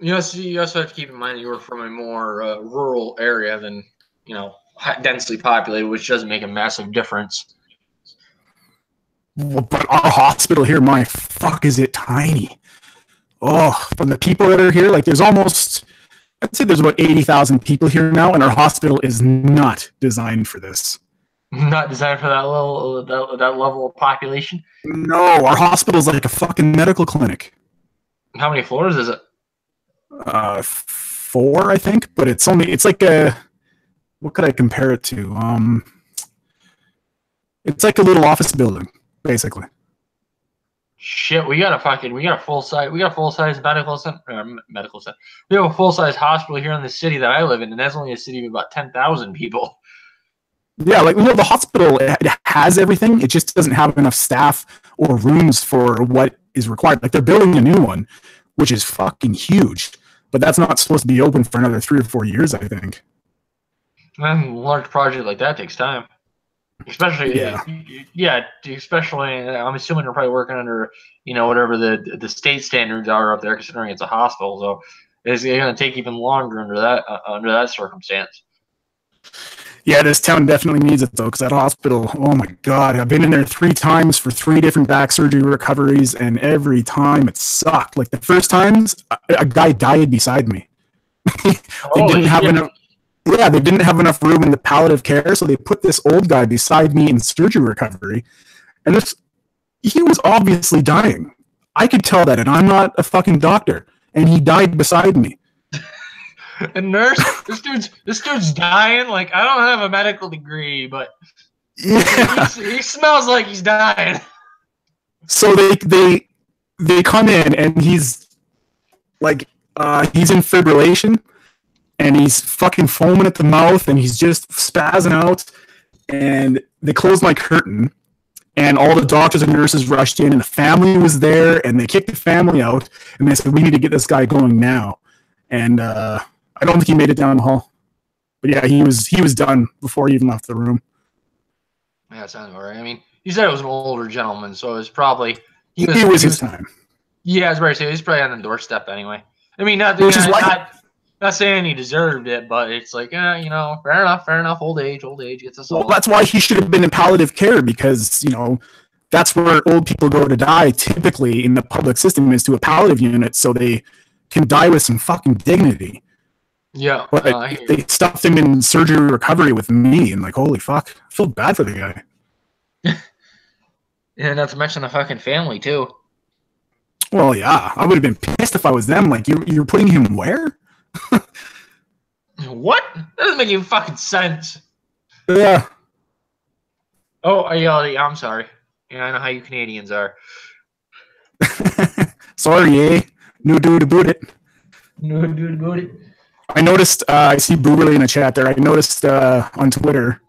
Yes, you also have to keep in mind that you were from a more rural area than, densely populated, which doesn't make a massive difference. Well, but our hospital here, my fuck, is it tiny. Oh, from the people that are here, like there's I'd say there's about 80,000 people here now, and our hospital is not designed for this. Not designed for that level of population? No, our hospital is like a fucking medical clinic. How many floors is it? 4, I think, but it's like what could I compare it to? It's like a little office building, basically. Shit, we got a full size medical center. We have a full size hospital here in the city that I live in, and that's only a city of about 10,000 people. Yeah, the hospital, it has everything. It just doesn't have enough staff or rooms for what is required. Like they're building a new one, which is fucking huge, but that's not supposed to be open for another 3 or 4 years, I think. A large project like that takes time. Especially, especially, I'm assuming they're probably working under, whatever the state standards are up there, considering it's a hospital. So It's going to take even longer under that circumstance. Yeah, this town definitely needs it though, because that hospital, oh my god, I've been in there 3 times for 3 different back surgery recoveries, and every time it sucked. Like the first times, a guy died beside me. They didn't have enough. Yeah, they didn't have enough room in the palliative care, so they put this old guy beside me in surgery recovery, and he was obviously dying. I could tell that, and I'm not a fucking doctor, and he died beside me. A nurse, this dude's dying. Like, I don't have a medical degree, but yeah, he smells like he's dying. So they come in, and he's like he's in fibrillation, and he's fucking foaming at the mouth, and he's just spazzing out. And they closed my curtain, and all the doctors and nurses rushed in, and the family was there, and they kicked the family out, and they said, "We need to get this guy going now." And I don't think he made it down the hall, but yeah, he was done before he even left the room. Yeah, that sounds all right. I mean, he said it was an older gentleman, so it was probably it was his time. Yeah, I was about to say he's probably on the doorstep anyway. I mean, not saying he deserved it, but it's like, fair enough. Old age gets us all. Well, that's why he should have been in palliative care, because that's where old people go to die typically in the public system, is to a palliative unit, so they can die with some fucking dignity. Yeah, but they stuffed him in surgery recovery with me, and like, holy fuck, I feel bad for the guy. Yeah, not to mention the fucking family too. Well, yeah, I would have been pissed if I was them. Like, you're putting him where? What? That doesn't make any fucking sense. Yeah. Oh, I'm sorry. Yeah, I know how you Canadians are. Sorry, eh? No dude about it. No dude about it. I noticed, I see Booberly in the chat there. I noticed on Twitter,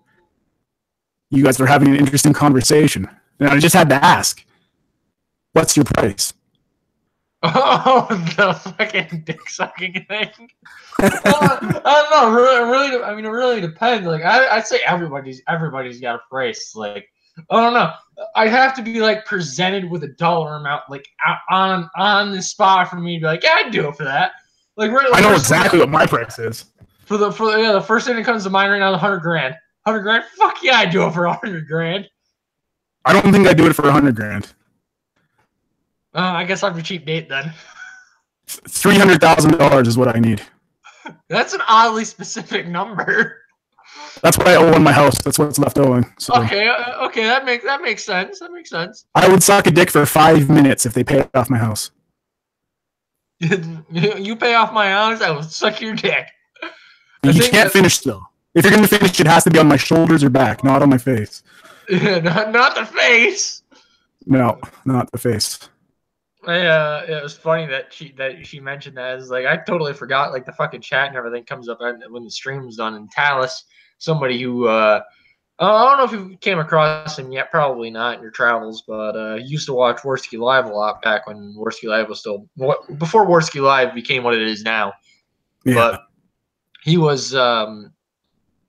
you guys were having an interesting conversation. And I just had to ask, what's your price? Oh, the fucking dick sucking thing. I don't know. It really depends. Like, I'd say everybody's got a price. Like, I don't know. I'd have to be like presented with a dollar amount, like on the spot for me to be like, yeah, I'd do it for that. Like, I know exactly what my price is. The first thing that comes to mind right now is $100 grand. $100 grand? Fuck yeah, I'd do it for $100 grand. I don't think I'd do it for $100 grand. I guess I'm a cheap date then. $300,000 is what I need. That's an oddly specific number. That's what I owe on my house. That's what's left owing. So. Okay, that makes sense. That makes sense. I would suck a dick for 5 minutes if they pay off my house. You pay off my house, I will suck your dick. You can't finish though. If you're gonna finish, it has to be on my shoulders or back, not on my face. Not the face. No, not the face. It was funny that she mentioned that. It's like, I totally forgot. Like, the fucking chat and everything comes up when the stream's done. And Talus, somebody who I don't know if you came across him yet, probably not in your travels, but he used to watch Worski Live a lot back when Worski Live was still before Worski Live became what it is now. Yeah. But he was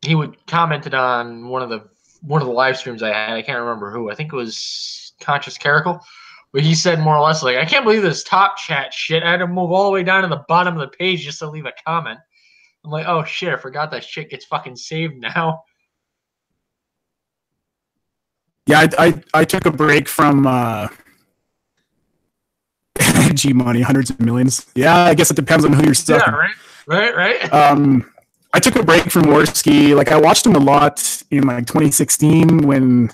he would commented on one of the live streams I had. I can't remember who. I think it was Conscious Caracal. But he said more or less, like, I can't believe this top chat shit. I had to move all the way down to the bottom of the page just to leave a comment. I'm like, oh shit, I forgot that shit gets fucking saved now. Yeah, I took a break from G Money, hundreds of millions. Yeah, I guess it depends on who you're stuck. Yeah, right. I took a break from Worski. Like, I watched him a lot in like 2016 when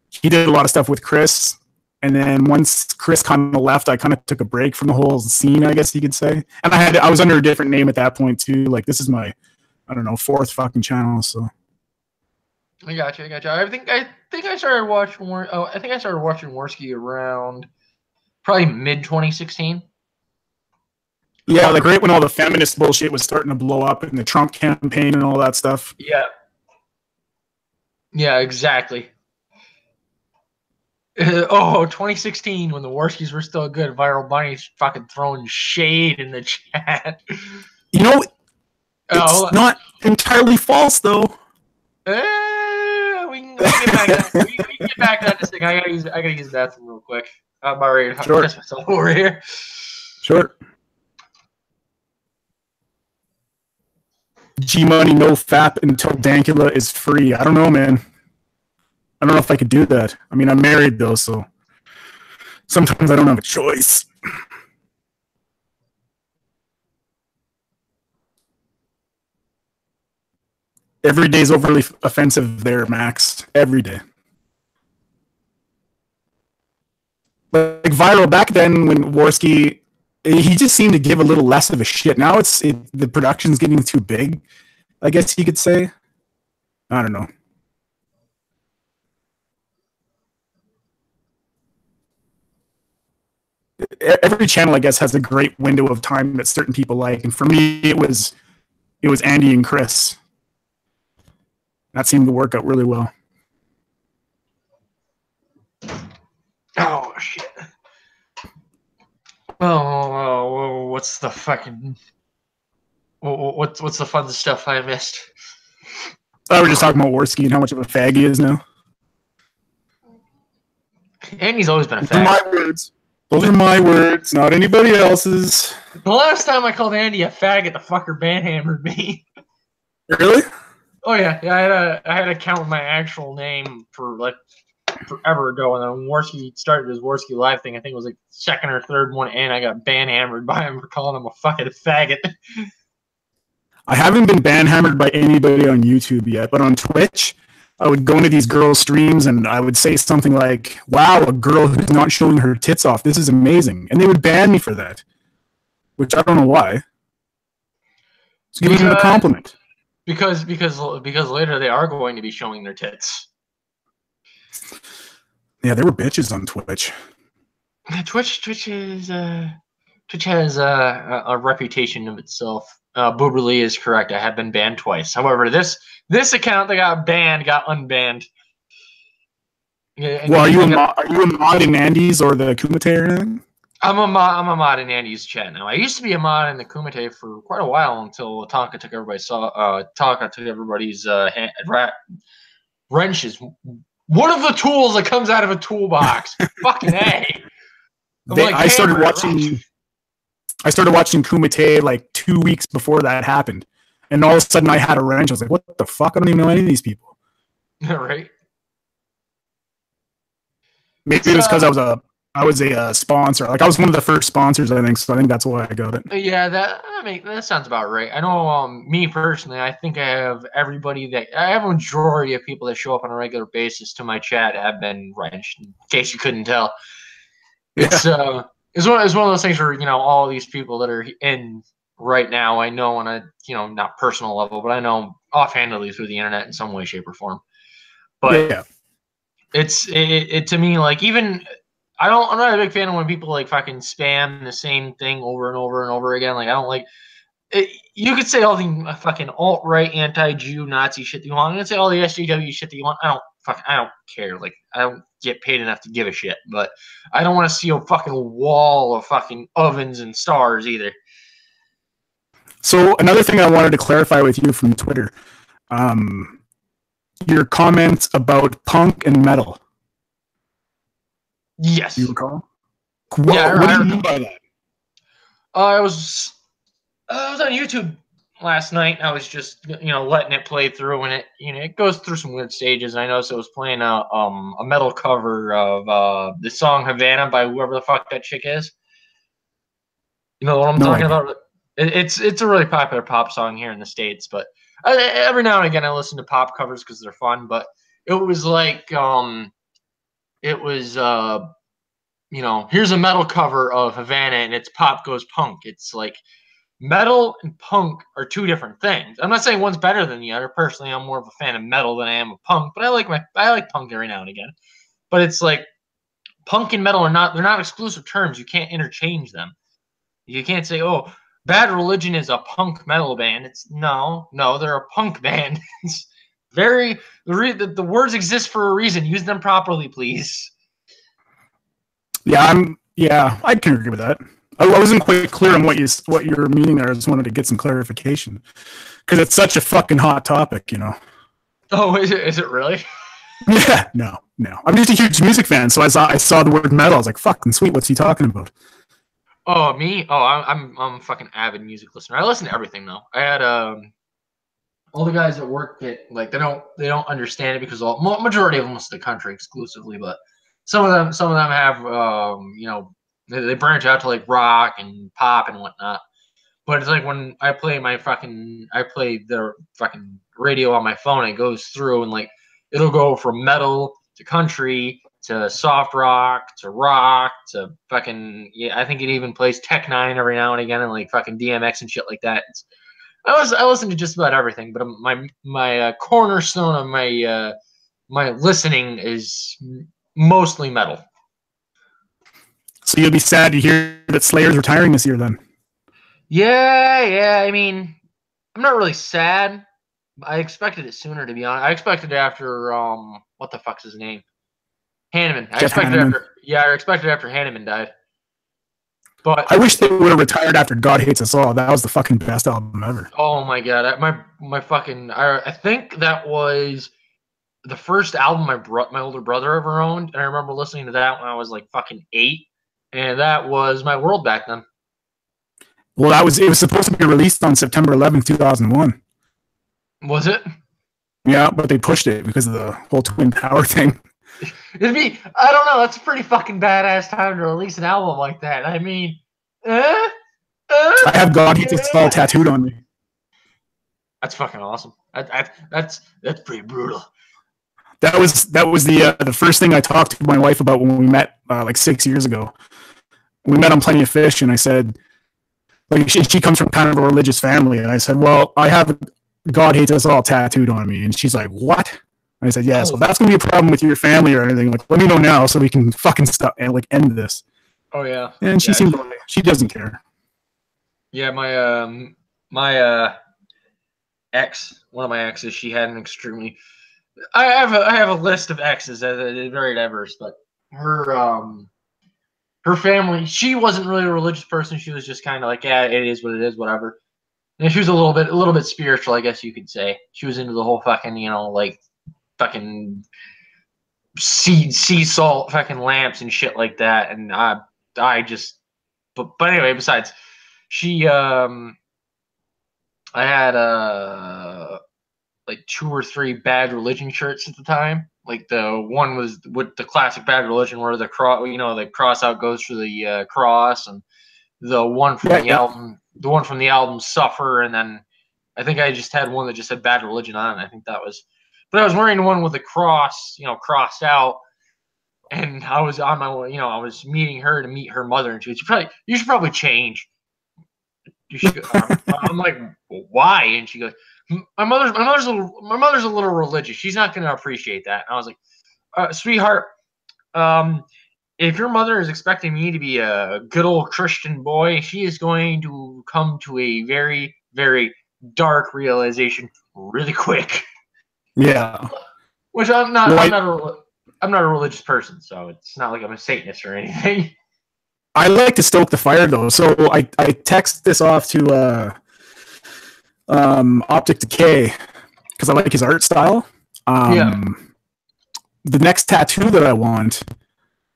he did a lot of stuff with Chris. And then once Chris kind of left, I kind of took a break from the whole scene, I guess you could say. And I was under a different name at that point too. Like, this is my, I don't know, 4th fucking channel. So I got you. I think I started watching Worski around probably mid 2016. Yeah, like right when all the feminist bullshit was starting to blow up in the Trump campaign and all that stuff. Yeah. Yeah, exactly. 2016 when the Worskies were still good. Viral Bunny's fucking throwing shade in the chat. It's not entirely false though. We can get back to that in a second. I gotta use the bathroom real quick. I'm about ready to piss myself over here. Sure. G Money no fap until Dankula is free. I don't know, man. I don't know if I could do that. I mean, I'm married though, so sometimes I don't have a choice. Every day's overly offensive there, Max. Every day. Like viral back then when Worski, he just seemed to give a little less of a shit. Now the production's getting too big, I guess you could say. I don't know. Every channel, I guess, has a great window of time that certain people like, and for me, it was Andy and Chris. That seemed to work out really well. Oh shit! Oh, what's the fucking? What's the fun stuff I missed? I was just talking about Worski and how much of a fag he is now. Andy's always been a fag. Those are my words. Those are my words, not anybody else's. The last time I called Andy a faggot, the fucker banhammered me. Really? Oh yeah. I had an account with my actual name for like forever ago, and then Worski started his Worski Live thing. I think it was like second or third one, and I got banhammered by him for calling him a fucking faggot. I haven't been banhammered by anybody on YouTube yet, but on Twitch, I would go into these girls' streams and I would say something like, wow, a girl who's not showing her tits off. This is amazing. And they would ban me for that, which I don't know why. It's giving them a compliment. Because later they are going to be showing their tits. Yeah, there were bitches on Twitch. Twitch has a reputation of itself. Booberly is correct. I have been banned twice. However, this account that got banned got unbanned. Well, are you a mod in Andy's or the Kumite or anything? I'm a mod in Andy's chat now. I used to be a mod in the Kumite for quite a while until Tonka took everybody's wrenches. One of the tools that comes out of a toolbox. Fucking A. I started watching Kumite like 2 weeks before that happened. And all of a sudden I had a wrench. I was like, what the fuck? I don't even know any of these people. Right. Maybe it was because I was a sponsor. Like I was one of the first sponsors, I think. So I think that's why I got it. Yeah, that sounds about right. I know me personally, I think I have a majority of people that show up on a regular basis to my chat have been wrenched, in case you couldn't tell. It's one of those things where, all these people that are in right now, I know on a, not personal level, but I know offhandedly through the internet in some way, shape, or form. But yeah. It to me, like, even I'm not a big fan of when people like fucking spam the same thing over and over and over again. Like, I don't like it. You could say all the fucking alt-right, anti-Jew, Nazi shit that you want. You could say all the SJW shit that you want. I don't care. Like, I don't get paid enough to give a shit. But I don't want to see a fucking wall of fucking ovens and stars either. So another thing I wanted to clarify with you from Twitter, your comments about punk and metal. Yes. Do you recall? What do you mean by that? I was on YouTube last night. I was just letting it play through, and it goes through some weird stages. And I noticed it was playing a metal cover of the song Havana by whoever the fuck that chick is. You know what I'm talking about? It's a really popular pop song here in the States, but every now and again I listen to pop covers because they're fun. But it was like here's a metal cover of Havana and it's Pop Goes Punk. It's like metal and punk are two different things. I'm not saying one's better than the other. Personally, I'm more of a fan of metal than I am of punk, but I like punk every now and again. But it's like punk and metal they're not exclusive terms. You can't interchange them. You can't say, oh, Bad Religion is a punk metal band. No, they're a punk band. It's the words exist for a reason. Use them properly, please. Yeah, I can agree with that. I wasn't quite clear on what you're meaning there. I just wanted to get some clarification because it's such a fucking hot topic, Oh, is it really? Yeah, no. I'm just a huge music fan, so I saw the word metal. I was like, fucking sweet. What's he talking about? Oh, me? Oh, I'm a fucking avid music listener. I listen to everything though. I had all the guys at work get like they don't understand it because majority of them listen to country exclusively, but some of them have they branch out to like rock and pop and whatnot. But it's like when I play the fucking radio on my phone, it goes through and like it'll go from metal to country to soft rock to fucking yeah. I think it even plays Tech Nine every now and again and like fucking DMX and shit like that. I listen to just about everything, but my cornerstone of my listening is mostly metal. So you'll be sad to hear that Slayer's retiring this year, then. Yeah. I mean, I'm not really sad. I expected it sooner, to be honest. I expected it after what the fuck's his name? Hanneman. Jeff Hanneman. I expected it after Hanneman died. But I wish they would have retired after God Hates Us All. That was the fucking best album ever. Oh my god, I think that was the first album my older brother ever owned, and I remember listening to that when I was like fucking 8, and that was my world back then. Well, it was supposed to be released on September 11th, 2001. Was it? Yeah, but they pushed it because of the whole Twin Tower thing. I don't know, that's a pretty fucking badass time to release an album like that. I mean, I have God Hates Us All tattooed on me. That's fucking awesome. That's pretty brutal. That was the first thing I talked to my wife about when we met like 6 years ago. We met on Plenty of Fish, and I said, like, she comes from kind of a religious family, and I said, well, I have God Hates Us All tattooed on me, and she's like, what? And I said, yeah, so that's gonna be a problem with your family or anything. Like, let me know now so we can fucking stop and like end this. Oh yeah. And she seemed like she doesn't care. Yeah, my ex, one of my exes, she had an extremely. I have a list of exes that are very diverse, but her family, she wasn't really a religious person. She was just kind of like, yeah, it is what it is, whatever. And she was a little bit spiritual, I guess you could say. She was into the whole fucking, like fucking sea salt fucking lamps and shit like that. And I just, but anyway, besides, she I had like 2 or 3 Bad Religion shirts at the time. Like the one was with the classic Bad Religion where the cross, the cross out goes through the cross, and the one from the album Suffer, and then I think I just had one that just said Bad Religion on it. I think that was, but I was wearing the one with the cross, crossed out, and I was on my way, I was meeting her to meet her mother, and she was, you should probably change. You should. I'm like, why? And she goes, my mother's a little religious. She's not going to appreciate that. And I was like, sweetheart, if your mother is expecting me to be a good old Christian boy, she is going to come to a very, very dark realization really quick. Yeah. Which I'm not. Well, I'm not a religious person, so it's not like I'm a Satanist or anything. I like to stoke the fire though, so I text this off to Optic Decay because I like his art style. The next tattoo that I want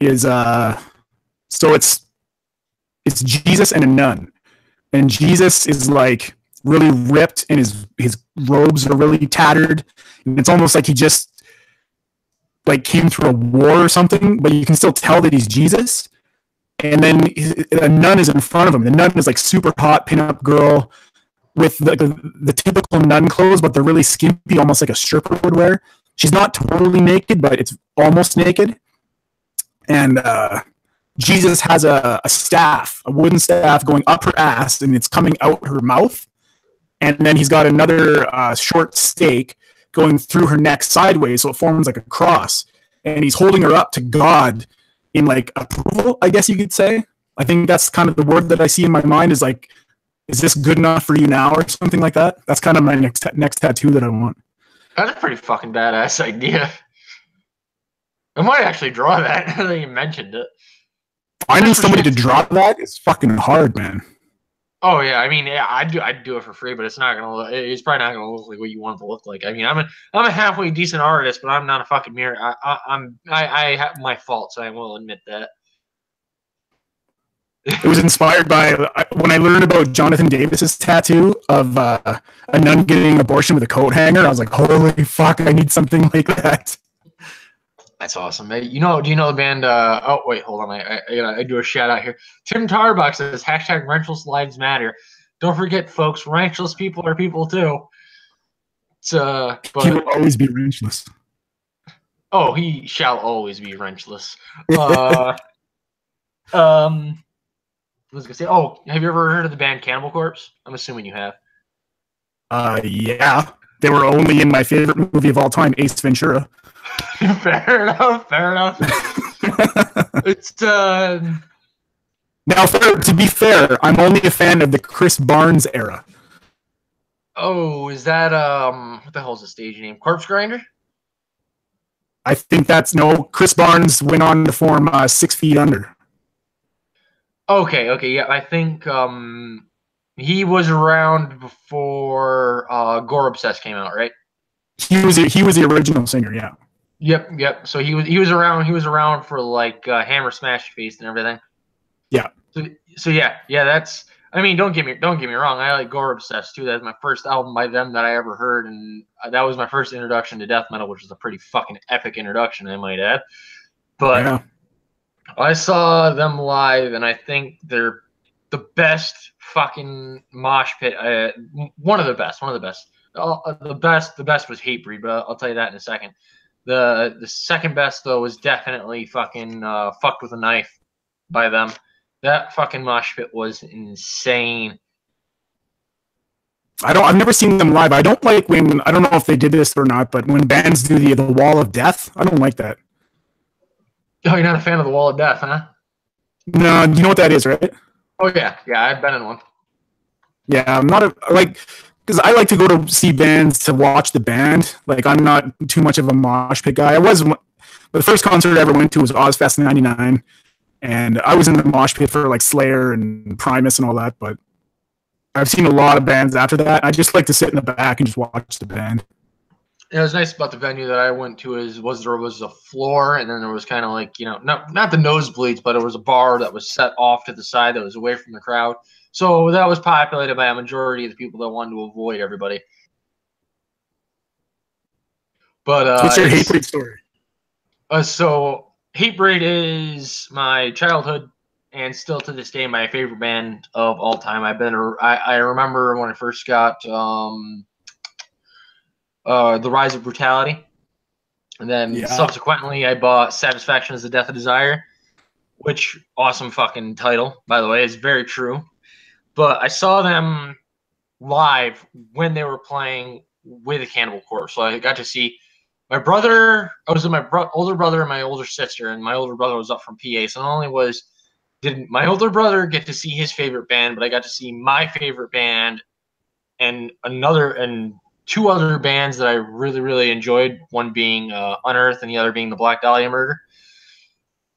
is so it's Jesus and a nun, and Jesus is like really ripped and his robes are really tattered, and it's almost like he just like came through a war or something, but you can still tell that he's Jesus. And then a nun is in front of him. The nun is like super hot pinup girl with the typical nun clothes, but they're really skimpy, almost like a stripper would wear. She's not totally naked, but it's almost naked. And Jesus has a staff, a wooden staff going up her ass, and it's coming out her mouth. And then he's got another short stake going through her neck sideways, so it forms like a cross. And he's holding her up to God in like approval, I guess you could say. I think that's kind of the word that I see in my mind is like, is this good enough for you now or something like that? That's kind of my next tattoo that I want. That's a pretty fucking badass idea. I might actually draw that now that you mentioned it. Finding somebody to draw that is fucking hard, man. Oh yeah, I mean, yeah, I'd do it for free, but it's probably not gonna look like what you want it to look like. I mean, I'm a halfway decent artist, but I'm not a fucking mirror. I have my faults, so I will admit that. It was inspired by when I learned about Jonathan Davis's tattoo of a nun getting an abortion with a coat hanger. I was like, holy fuck, I need something like that. That's awesome. You know, do you know the band? Oh wait, hold on. I do a shout out here. Tim Tarbuck says hashtag Wrenchless Lives Matter. Don't forget, folks, wrenchless people are people too. It's but he will always be wrenchless. Oh, he shall always be wrenchless. I was gonna say, oh, have you ever heard of the band Cannibal Corpse? I'm assuming you have. Yeah. They were only in my favorite movie of all time, Ace Ventura. Fair enough. Fair enough. It's now, to be fair, I'm only a fan of the Chris Barnes era. Oh, is that what the hell's the stage name? Corpse Grinder? I think that's no. Chris Barnes went on to form 6 Feet Under. Okay, yeah. I think he was around before Gore Obsessed came out, right? He was the original singer, yeah. Yep. So he was around for like Hammer Smash Feast and everything. Yeah. So yeah. That's. I mean, don't get me wrong. I like Gore Obsessed too. That's my first album by them that I ever heard, and that was my first introduction to death metal, which was a pretty fucking epic introduction, I might add. But yeah. I saw them live, and I think they're the best fucking mosh pit. One of the best. The best was Hatebreed, but I'll tell you that in a second. The second best though was definitely fucking Fucked with a Knife by them. That fucking mosh pit was insane. I've never seen them live. I don't like when, I don't know if they did this or not, but when bands do the Wall of Death, I don't like that. Oh, you're not a fan of the Wall of Death, huh? No, you know what that is, right? Oh yeah, I've been in one. Yeah, I'm not because I like to go to see bands to watch the band. Like, I'm not too much of a mosh pit guy. But the first concert I ever went to was Ozfest in '99. And I was in the mosh pit for like Slayer and Primus and all that, but I've seen a lot of bands after that. I just like to sit in the back and just watch the band. It was nice about the venue that I went to there was a floor, and then there was kind of like, you know, not the nosebleeds, but it was a bar that was set off to the side that was away from the crowd. So that was populated by a majority of the people that wanted to avoid everybody. But what's your Hatebreed story? So Hatebreed is my childhood and still to this day my favorite band of all time. I remember when I first got The Rise of Brutality, and then subsequently I bought Satisfaction is the Death of Desire, which awesome fucking title, by the way, is very true. But I saw them live when they were playing with a Cannibal Corpse, so I got to see my brother. I was with my older brother and my older sister, and my older brother was up from PA. So not only did my older brother get to see his favorite band, but I got to see my favorite band and two other bands that I really, really enjoyed. One being Unearth, and the other being the Black Dahlia Murder.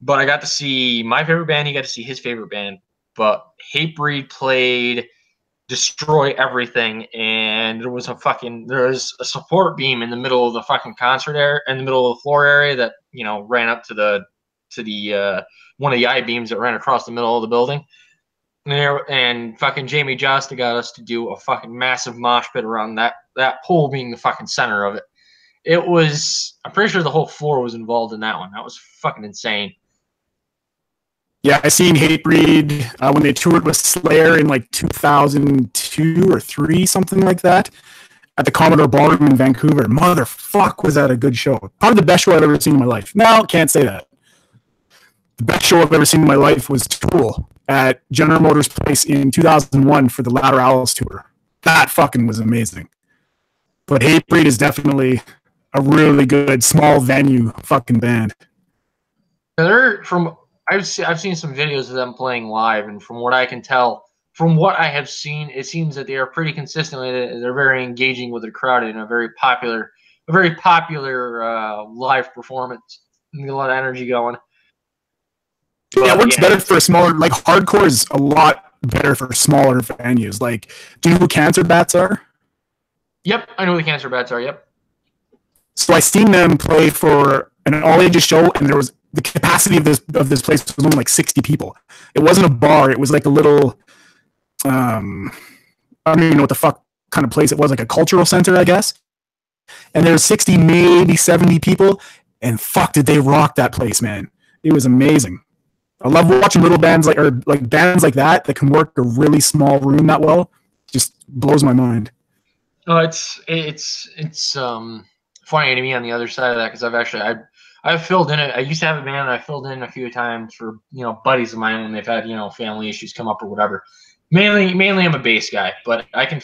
But I got to see my favorite band. He got to see his favorite band. But Hatebreed played Destroy Everything, and there was a support beam in the middle of the fucking concert area, in the middle of the floor area that, you know, ran up to the one of the I-beams that ran across the middle of the building. And fucking Jamie Josta got us to do a fucking massive mosh pit around that pole being the fucking center of it. I'm pretty sure the whole floor was involved in that one. That was fucking insane. Yeah, I seen Hatebreed when they toured with Slayer in like 2002 or 3, something like that, at the Commodore Ballroom in Vancouver. Motherfuck, was that a good show. Probably the best show I've ever seen in my life. No, can't say that. The best show I've ever seen in my life was Tool at General Motors Place in 2001 for the Lateralis tour. That fucking was amazing. But Hatebreed is definitely a really good small venue fucking band. I've seen some videos of them playing live, and from what I can tell, from what I have seen, it seems that they are pretty consistently. They're very engaging with the crowd in a very popular live performance. And a lot of energy going. Yeah, it works better for smaller. Like, hardcore is a lot better for smaller venues. Like, do you know who Cancer Bats are? Yep, I know who the Cancer Bats are. Yep. So I seen them play for an all ages show, and the capacity of this place was only like 60 people. It wasn't a bar. It was like a little, I don't even know what the fuck kind of place it was, like a cultural center, I guess. And there's 60, maybe 70 people, and fuck, did they rock that place, man. It was amazing. I love watching little bands like bands like that can work a really small room that well. Just blows my mind. Oh, it's funny to me on the other side of that, because I've filled in it. I used to have a band, and I filled in a few times for buddies of mine when they've had family issues come up or whatever. Mainly I'm a bass guy, but I can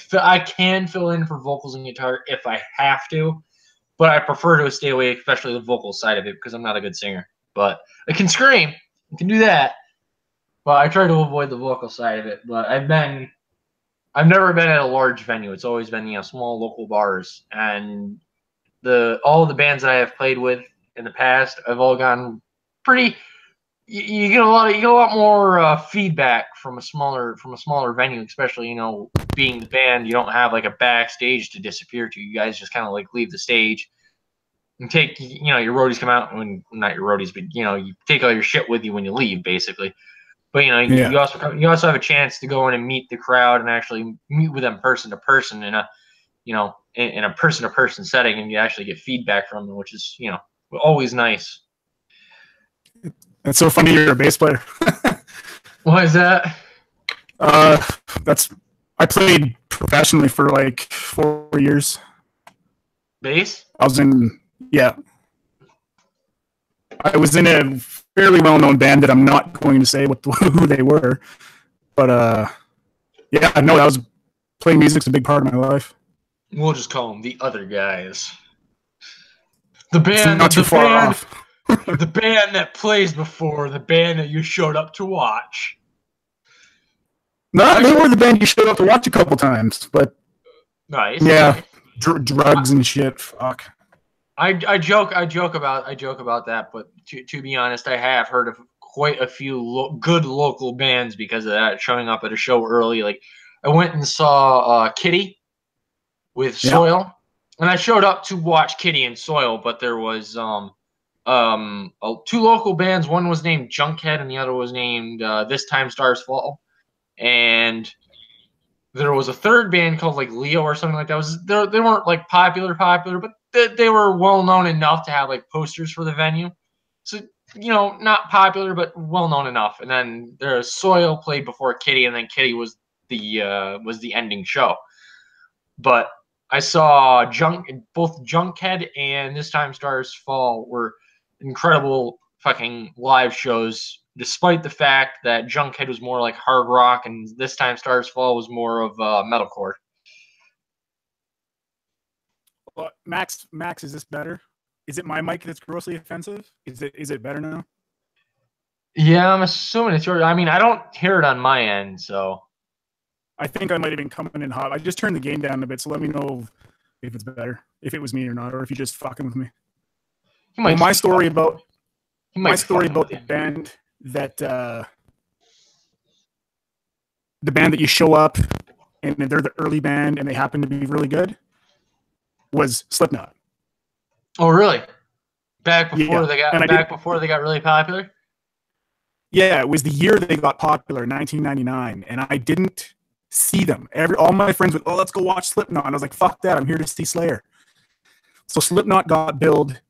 fill in for vocals and guitar if I have to, but I prefer to stay away, especially the vocal side of it, because I'm not a good singer. But I can scream, I can do that, but I try to avoid the vocal side of it. But I've never been at a large venue. It's always been small local bars, and all of the bands that I have played with in the past have all gone pretty. You get a lot more feedback from a smaller venue, especially being the band. You don't have like a backstage to disappear to. You guys just kind of like leave the stage and take your roadies come out, when not your roadies, but you take all your shit with you when you leave, basically. But you also have a chance to go in and meet the crowd and actually meet with them person to person in a in a person to person setting, and you actually get feedback from them, which is always nice. It's so funny you're a bass player. Why is that? I played professionally for like 4 years. Bass? I was in a fairly well-known band that I'm not going to say who they were, but playing music's a big part of my life. We'll just call them the other guys. The band, it's not too far off. The band that plays before the band that you showed up to watch. No, they were the band you showed up to watch a couple times, but nice. Yeah, drugs and shit. Fuck. I joke about that, but to be honest, I have heard of quite a few good local bands because of that, showing up at a show early. Like I went and saw Kitty with Soil, and I showed up to watch Kitty and Soil, but there was two local bands. One was named Junkhead, and the other was named This Time Stars Fall. And there was a third band called like Leo or something like that. They weren't like popular, but they were well known enough to have like posters for the venue. So not popular, but well known enough. And then there's Soil played before Kitty, and then Kitty was the ending show. But I saw both Junkhead and This Time Stars Fall were incredible fucking live shows, despite the fact that Junkhead was more like hard rock and This Time Stars Fall was more of metalcore. Well, Max, is this better? Is it my mic that's grossly offensive? Is it better now? Yeah, I'm assuming it's yours. I mean, I don't hear it on my end, so. I think I might have been coming in hot. I just turned the gain down a bit, so let me know if it's better, if it was me or not, or if you're just fucking with me. Well, my story about the band that the band that you show up and they're the early band and they happen to be really good was Slipknot. Oh, really? Back before they got really popular? Yeah, it was the year they got popular, 1999, and I didn't see them. All my friends went, "Oh, let's go watch Slipknot." And I was like, "Fuck that! I'm here to see Slayer." So Slipknot got billed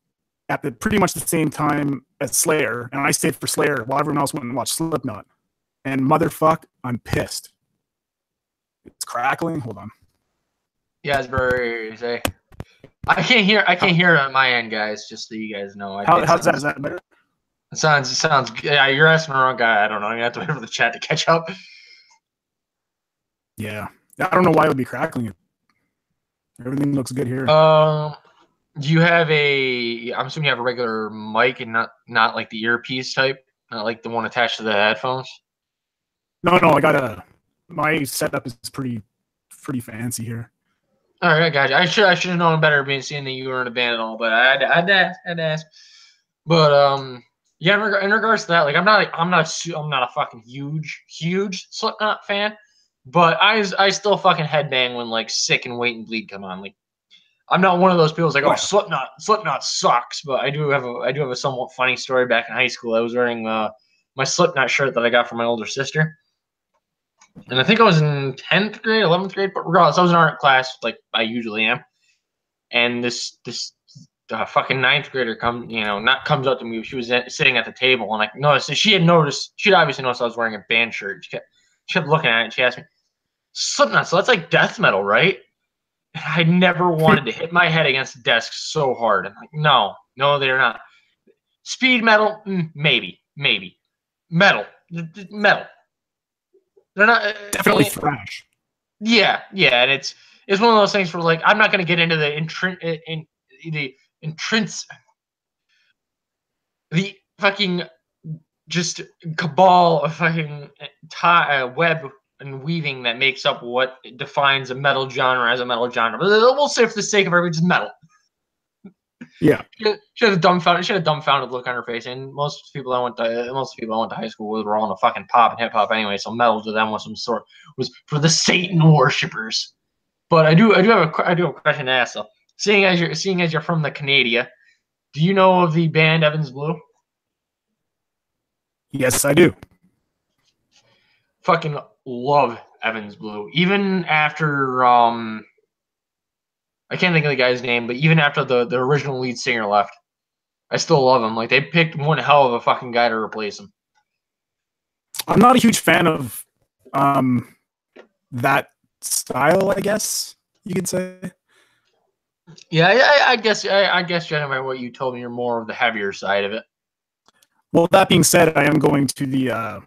at pretty much the same time as Slayer, and I stayed for Slayer while everyone else went and watched Slipknot. And motherfuck, I'm pissed. It's crackling. Hold on. Yeah, it's very say. I can't hear it on my end, guys. Just so you guys know. How's that? Is that better? It sounds. Yeah, you're asking the wrong guy. I don't know. You have to wait for the chat to catch up. Yeah, I don't know why it would be crackling. Everything looks good here. Do you have I'm assuming you have a regular mic and not like the earpiece type, not like the one attached to the headphones? No, I my setup is pretty fancy here. All right, I got you. I should have known better, being seeing that you were in a band and all, but I'd ask. But yeah, in regards to that, like I'm not a fucking huge Slipknot fan, but I still fucking headbang when like Sick and Wait and Bleed come on. Like I'm not one of those people who's like, oh, Slipknot sucks. But I do have a somewhat funny story back in high school. I was wearing my Slipknot shirt that I got from my older sister, and I think I was in 10th grade, 11th grade. But regardless, I was in art class like I usually am, and this fucking ninth grader comes up to me. She was sitting at the table, and I noticed she'd obviously noticed I was wearing a band shirt. She kept looking at it, and she asked me, Slipknot, so that's like death metal, right? And I never wanted to hit my head against the desk so hard. I'm like, no, they're not. Speed metal, maybe. Metal. They're not definitely thrash. Yeah, and it's one of those things where like I'm not going to get into the fucking just cabal of fucking web and weaving that makes up what defines a metal genre as a metal genre. But we'll say for the sake of everything, it's metal. Yeah. She had a dumbfounded look on her face, and most people I went to high school with were all into fucking pop and hip hop anyway. So metal to them was for the Satan worshippers. But I do have a question to ask though. Seeing as you're from the Canada, do you know of the band Evans Blue? Yes, I do. Fucking love Evans Blue. Even after I can't think of the guy's name, but even after the original lead singer left, I still love him. Like they picked one hell of a fucking guy to replace him. I'm not a huge fan of that style, I guess you could say. Yeah, I guess judging by what you told me, you're more of the heavier side of it. Well, that being said, I'm going to the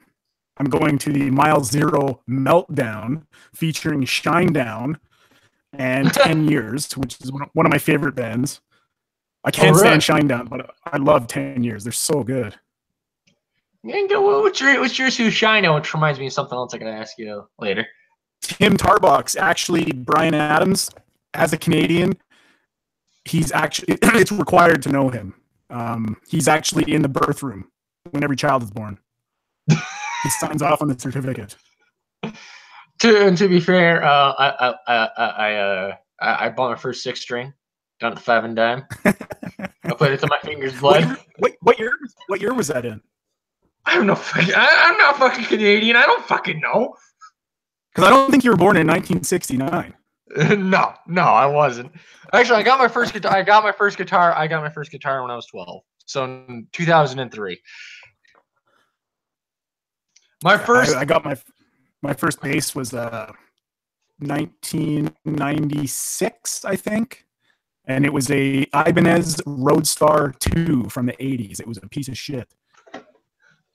Mile Zero Meltdown featuring Shinedown and 10 Years, which is one of my favorite bands. I can't stand Shinedown, but I love 10 Years. They're so good. What's yours who Shinedown, which reminds me of something else I gotta ask you later. Tim Tarbox, actually, Bryan Adams, as a Canadian, he's actually it's required to know him. He's actually in the birth room when every child is born. He signs off on the certificate. To be fair, I bought my first 6-string down at the 5 and Dime. I played it till my fingers bled. What year was that in? I don't know. I'm not fucking Canadian. I don't fucking know. Because I don't think you were born in 1969. No, I wasn't. Actually, I got my first guitar. I got my first guitar when I was 12. So in 2003. I got my first bass was 1996, I think, and it was a Ibanez Roadstar 2 from the 80s. It was a piece of shit.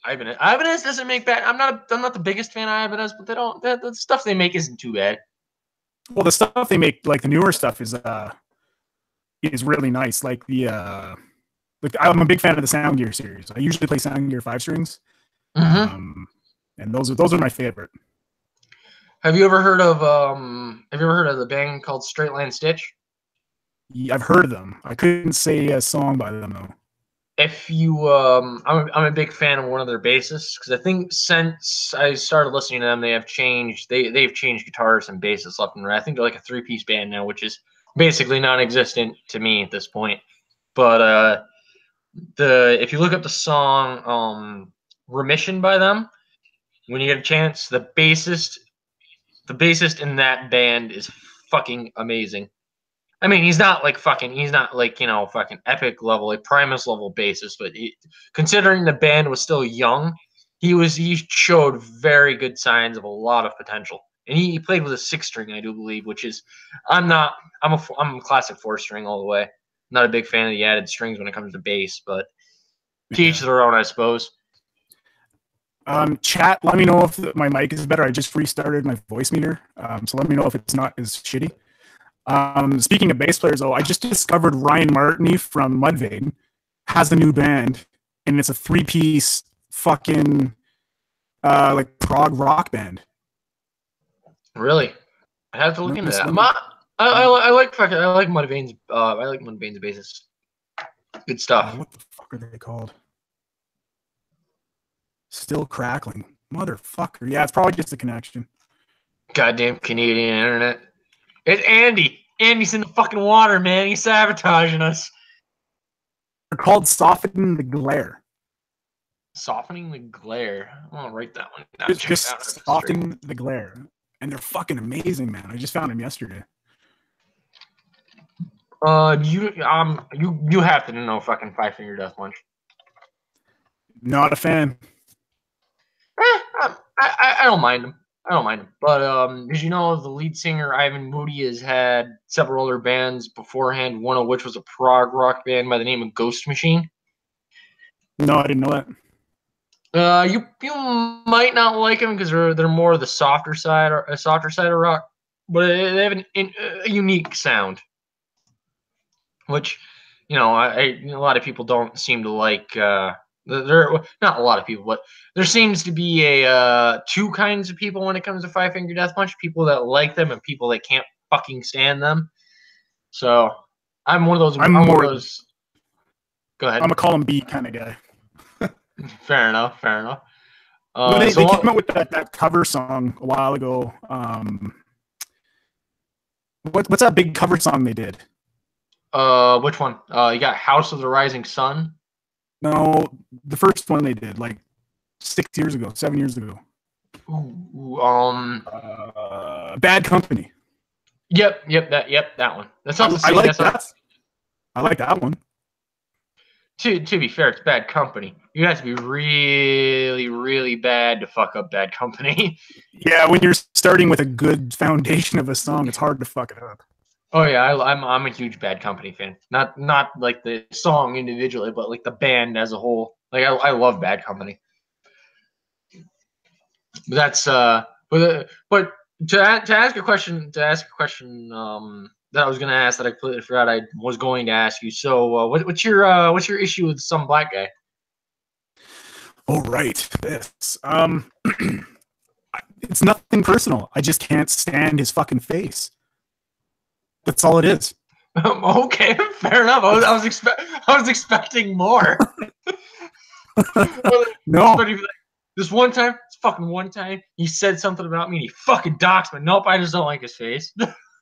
Ibanez doesn't make bad. I'm not the biggest fan of Ibanez, but the stuff they make isn't too bad. Well, the stuff they make, like the newer stuff, is really nice. Like I'm a big fan of the Sound Gear series. I usually play Sound Gear 5 strings. Mm-hmm. And those are my favorite. Have you ever heard of the band called Straight Line Stitch? Yeah, I've heard of them. I couldn't say a song by them though. If you, I'm a big fan of one of their bassists because I think since I started listening to them, they've changed guitarists and bassists left and right. I think they're like a 3-piece band now, which is basically non-existent to me at this point. But if you look up the song "Remission" by them, when you get a chance, the bassist in that band is fucking amazing. I mean, he's not like fucking epic level, like Primus level bassist, but considering the band was still young, he showed very good signs of a lot of potential. And he played with a 6-string, I do believe, which is I'm a classic 4-string all the way. Not a big fan of the added strings when it comes to bass, but to each their own, I suppose. Chat, let me know if my mic is better. I just restarted my voice meter, so let me know if it's not as shitty. Speaking of bass players, though, I just discovered Ryan Martini from Mudvayne has a new band, and it's a 3-piece fucking like prog rock band. Really, I have to look into that. I like Mudvayne's. I like Mudvayne's bassist. Good stuff. What the fuck are they called? Still crackling, motherfucker. Yeah, it's probably just a connection. Goddamn Canadian internet. It's Andy. Andy's in the fucking water, man. He's sabotaging us. They're called Softening the Glare. Softening the Glare. I'm gonna write that one down. Just Softening the Glare. And they're fucking amazing, man. I just found them yesterday. You have to know fucking Five Finger Death Punch. Not a fan. I don't mind him. I don't mind him. But as you know, the lead singer Ivan Moody has had several other bands beforehand. One of which was a prog rock band by the name of Ghost Machine. No, I didn't know that. You might not like them because they're more the softer side or a softer side of rock, but they have a unique sound, which a lot of people don't seem to like. There not a lot of people, but there seems to be two kinds of people when it comes to Five Finger Death Punch: people that like them and people that can't fucking stand them. So I'm one of those. I'm one of those. Go ahead. I'm a column B kind of guy. Fair enough. They came out with that cover song a while ago. What's that big cover song they did? Which one? You got House of the Rising Sun? No, the first one they did, like 7 years ago. Bad Company. Yep, that one. That's not I like that. I like that one. To be fair, it's Bad Company. You have to be really, really bad to fuck up Bad Company. Yeah, when you're starting with a good foundation of a song, it's hard to fuck it up. Oh yeah, I'm a huge Bad Company fan. Not like the song individually, but like the band as a whole. Like I love Bad Company. But that's but to ask a question that I was gonna ask that I completely forgot I was going to ask you. So what's your issue with Some Black Guy? Oh right, this it's nothing personal. I just can't stand his fucking face. That's all it is. Okay, fair enough. I was expecting more. No. This one time, he said something about me and he fucking doxed me. Nope, I just don't like his face.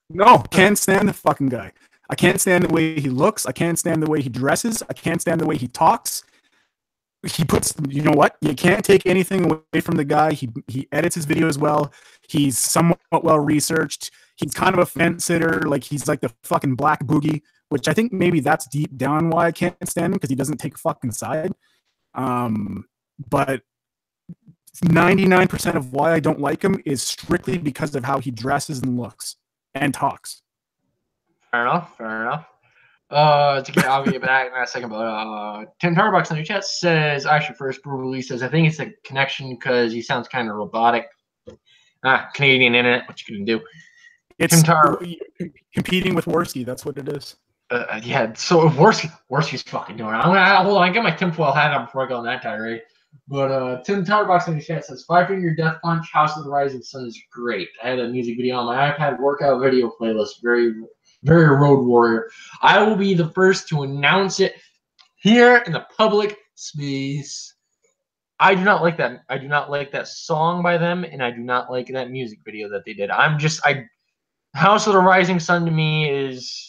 No, can't stand the fucking guy. I can't stand the way he looks. I can't stand the way he dresses. I can't stand the way he talks. He puts, you know what? You can't take anything away from the guy. He edits his videos well. He's somewhat well researched. He's kind of a fence sitter. Like he's like the fucking Black Boogie, which I think maybe that's deep down why I can't stand him, because he doesn't take a fucking side. But 99% of why I don't like him is strictly because of how he dresses and looks and talks. Fair enough. I'll get back in a second, but Tim Tarbucks in the chat says I should first Brew says I think it's a connection because he sounds kind of robotic. Canadian internet, what you can do. It's competing with Worski, that's what it is. Yeah, so Worski's fucking doing it. I'm gonna hold on, I get my tinfoil hat on before I go on that tirade. But Tim Tarbucks in the chat says Five Finger Death Punch, House of the Rising Sun is great. I had a music video on my iPad workout video playlist, very Road Warrior. I will be the first to announce it here in the public space. I do not like that. I do not like that song by them, and I do not like that music video that they did. House of the Rising Sun to me is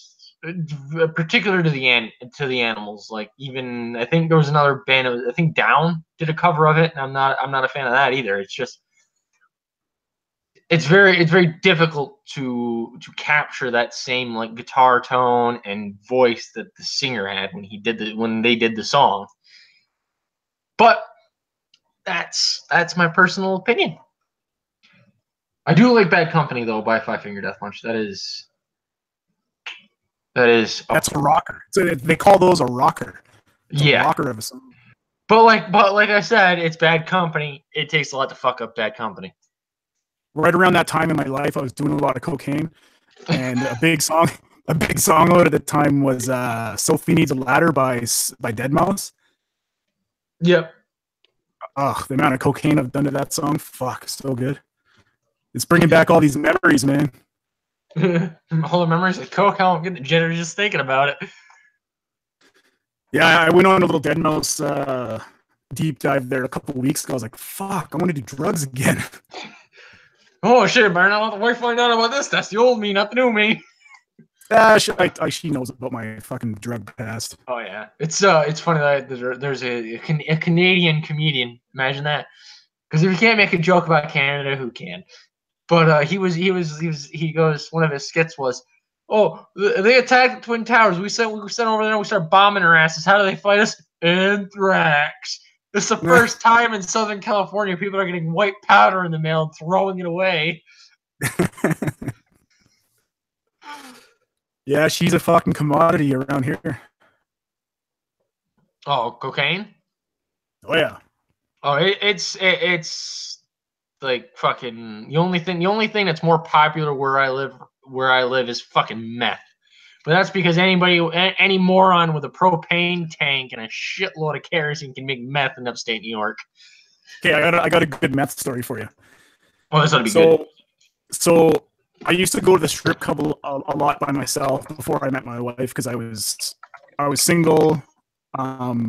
particular to the Animals. Like even I think there was another band. I think Down did a cover of it, and I'm not a fan of that either. It's just it's very difficult to capture that same like guitar tone and voice that the singer had when they did the song. But that's my personal opinion. I do like Bad Company though by Five Finger Death Punch. That's a rocker. So they call those a rocker. It's a rocker of a song. But like I said, it's Bad Company. It takes a lot to fuck up Bad Company. Right around that time in my life, I was doing a lot of cocaine, and a big song out at the time was "Sophie Needs a Ladder" by Deadmau5. Yep. Ugh, the amount of cocaine I've done to that song, fuck, so good. It's bringing back all these memories, man. All the memories of coke. I'm getting jitters just thinking about it. Yeah, I went on a little Deadmau5 deep dive there a couple of weeks ago. I was like, fuck, I want to do drugs again. Oh shit, Byron! I want the wife find out about this. That's the old me, not the new me. She knows about my fucking drug past. Oh yeah, it's funny that there's a Canadian comedian. Imagine that. Because if you can't make a joke about Canada, who can? But he goes. One of his skits was, "Oh, they attacked the Twin Towers. We sent over there. And we start bombing their asses. How do they fight us? Anthrax. This is the first time in Southern California people are getting white powder in the mail and throwing it away." Yeah, she's a fucking commodity around here. Oh, cocaine? Oh yeah. Oh, it's like fucking the only thing that's more popular where I live is fucking meth. But that's because any moron with a propane tank and a shitload of kerosene can make meth in upstate New York. Okay, I got a good meth story for you. Oh, this ought to be good. So I used to go to the strip club a lot by myself before I met my wife because I was single. I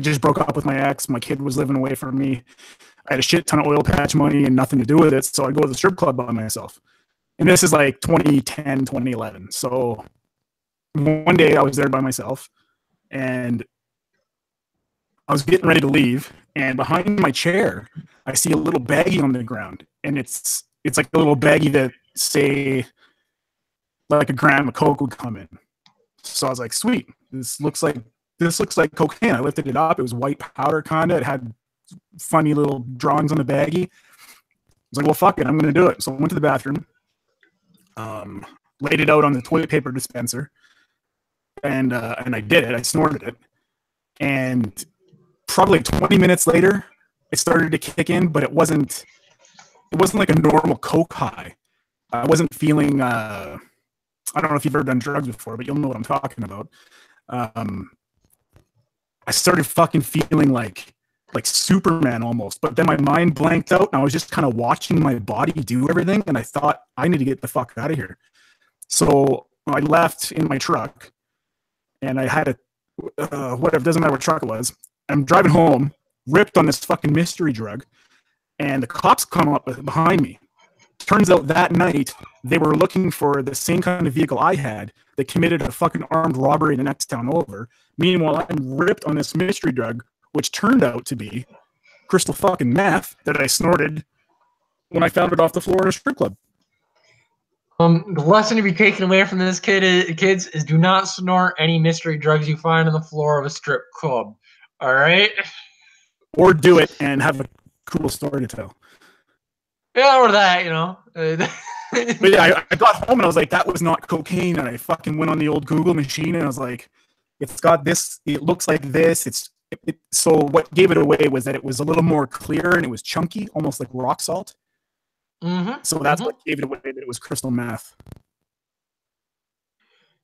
just broke up with my ex. My kid was living away from me. I had a shit ton of oil patch money and nothing to do with it. So I go to the strip club by myself. And this is like 2010, 2011. So one day I was there by myself and I was getting ready to leave. And behind my chair, I see a little baggie on the ground. And it's like a little baggie that, say, like a gram of coke would come in. So I was like, sweet. This looks like cocaine. I lifted it up. It was white powder kind of. It had funny little drawings on the baggie. I was like, well, fuck it. I'm going to do it. So I went to the bathroom, laid it out on the toilet paper dispenser, and I did it. I snorted it. And probably 20 minutes later, it started to kick in, but it wasn't like a normal coke high. I wasn't feeling, I don't know if you've ever done drugs before, but you'll know what I'm talking about. I started fucking feeling like Superman almost, but then my mind blanked out and I was just kind of watching my body do everything. And I thought, I need to get the fuck out of here. So I left in my truck and I had whatever, doesn't matter what truck it was. I'm driving home, ripped on this fucking mystery drug, and the cops come up behind me. Turns out that night they were looking for the same kind of vehicle I had that committed a fucking armed robbery in the next town over. Meanwhile, I'm ripped on this mystery drug, which turned out to be crystal fucking meth that I snorted when I found it off the floor in a strip club. The lesson to be taken away from this kids is do not snort any mystery drugs you find on the floor of a strip club. All right? Or do it and have a cool story to tell. Yeah, or that, you know. But yeah, I got home and I was like, that was not cocaine. And I fucking went on the old Google machine and I was like, it's got this, it looks like this. So what gave it away was that it was a little more clear and it was chunky, almost like rock salt. Mm-hmm. So that's what gave it away, that it was crystal meth.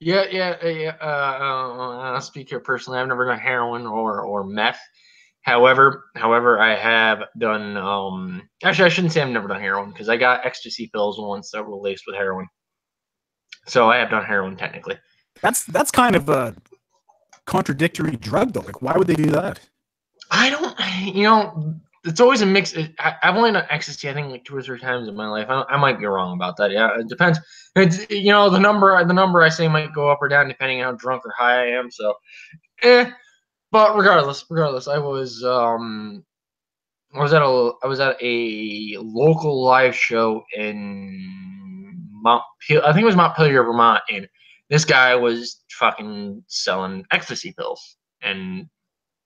Yeah. I'll speak here personally. I've never done heroin or meth. However, I have done. Actually, I shouldn't say I've never done heroin because I got ecstasy pills once that were laced with heroin. So I have done heroin technically. That's kind of a contradictory drug, though. Like, why would they do that? I don't. It's always a mix. I've only done ecstasy, I think, like 2 or 3 times in my life. I might be wrong about that. Yeah, it depends. It's, the number I say might go up or down depending on how drunk or high I am. So, But regardless, I was at a local live show in I think it was Montpelier, Vermont, and this guy was fucking selling ecstasy pills, and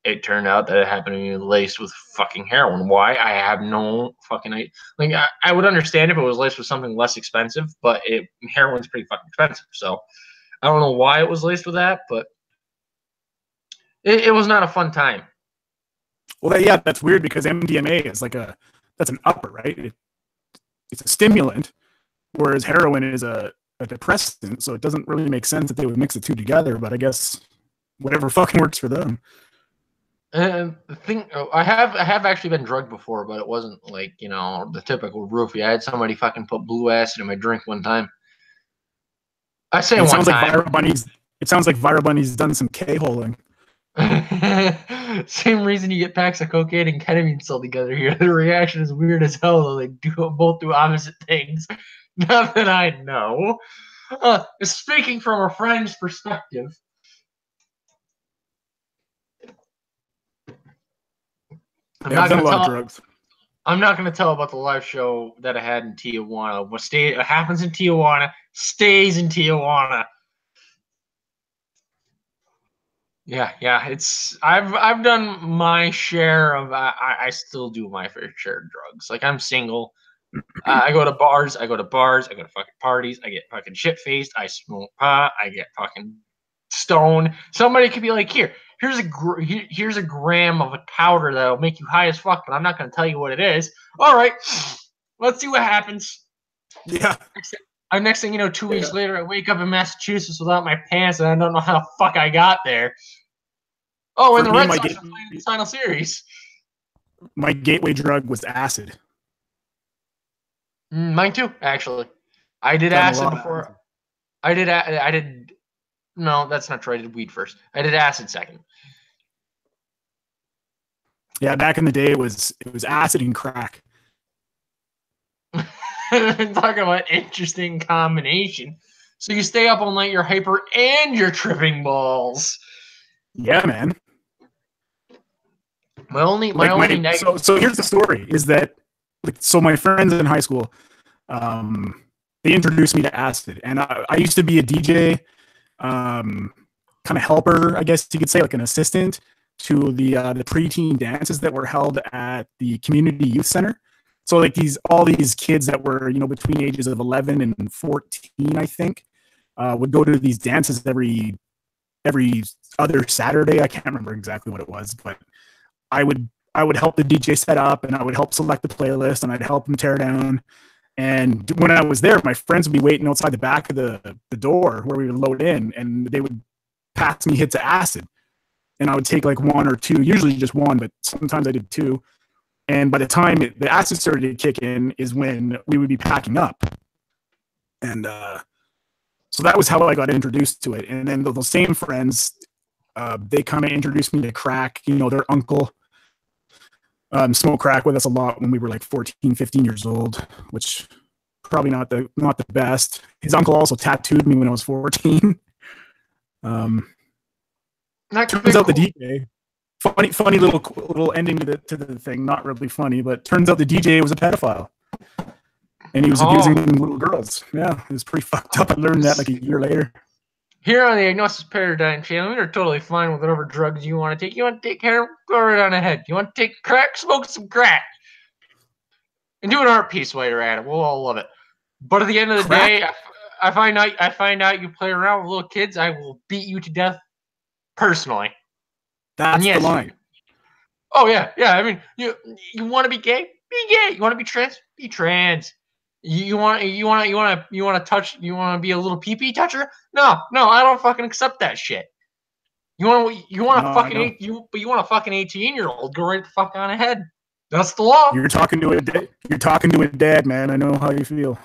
it turned out that it happened to be laced with fucking heroin. Why? I have no fucking idea. Like, I would understand if it was laced with something less expensive, but heroin's pretty fucking expensive. So I don't know why it was laced with that, but it was not a fun time. Well, yeah, that's weird because MDMA is that's an upper, right? It's a stimulant, whereas heroin is a depressant. So it doesn't really make sense that they would mix the two together. But I guess whatever fucking works for them. The thing, I have actually been drugged before, but it wasn't like the typical roofie. I had somebody fucking put blue acid in my drink one time. I say one time. It sounds like Vira Bunny's done some K-holing. Same reason you get packs of cocaine and ketamine sold together here. The reaction is weird as hell, though. They both do opposite things. Not that I know. Speaking from a friend's perspective, I'm Yeah, not I've done going a to lot of tell. drugs. I'm not going to tell about the live show that I had in Tijuana. What happens in Tijuana stays in Tijuana. Yeah. I've done my share of. I still do my fair share of drugs. Like I'm single. I go to bars. I go to fucking parties. I get fucking shit faced. I smoke pot. I get fucking stoned. Somebody could be like, here's a gram of a powder that'll make you high as fuck, but I'm not going to tell you what it is. All right, let's see what happens. Yeah. Next thing you know, 2 weeks later, I wake up in Massachusetts without my pants, and I don't know how the fuck I got there. Oh, and the Red Sox are playing the final series. My gateway drug was acid. Mine too, actually. I did acid before. I did. No, that's not true. I did weed first. I did acid second. Yeah, back in the day, it was acid and crack. Talking about interesting combination. So you stay up all night, you're hyper, and you're tripping balls. Yeah, man. My only negative. So here's the story: is that so my friends in high school, they introduced me to acid, and I used to be a DJ, kind of helper, I guess you could say, like an assistant to the preteen dances that were held at the community youth center. So like all these kids that were between ages of 11 and 14, I think, would go to these dances every other Saturday. I can't remember exactly what it was, but I would help the DJ set up, and I would help select the playlist, and I'd help them tear down. And when I was there, my friends would be waiting outside the back of the door where we would load in, and they would pass me hits of acid. And I would take like one or two, usually just one, but sometimes I did two. And by the time the acid started to kick in is when we would be packing up. And so that was how I got introduced to it. And then those same friends, they kind of introduced me to crack. Their uncle smoked crack with us a lot when we were like 14, 15 years old, which probably not the best. His uncle also tattooed me when I was 14. Turns out the DJ, funny little ending to the thing. Not really funny, but turns out the DJ was a pedophile, and he was abusing little girls. Yeah, it was pretty fucked up. I learned that like a year later. Here on the Agnosis Paradigm channel, we are totally fine with whatever drugs you want to take. You want to take heroin? Go right on ahead. You want to take crack? Smoke some crack. And do an art piece while you're at it. We'll all love it. But at the end of the day, I find out you play around with little kids, I will beat you to death personally. That's the line. Oh yeah. I mean, you want to be gay? Be gay. You want to be trans? Be trans. You want to touch? You want to be a little pee-pee toucher? No, I don't fucking accept that shit. You want a fucking 18-year-old? Go right the fuck on ahead. That's the law. You're talking to a dad, man. I know how you feel.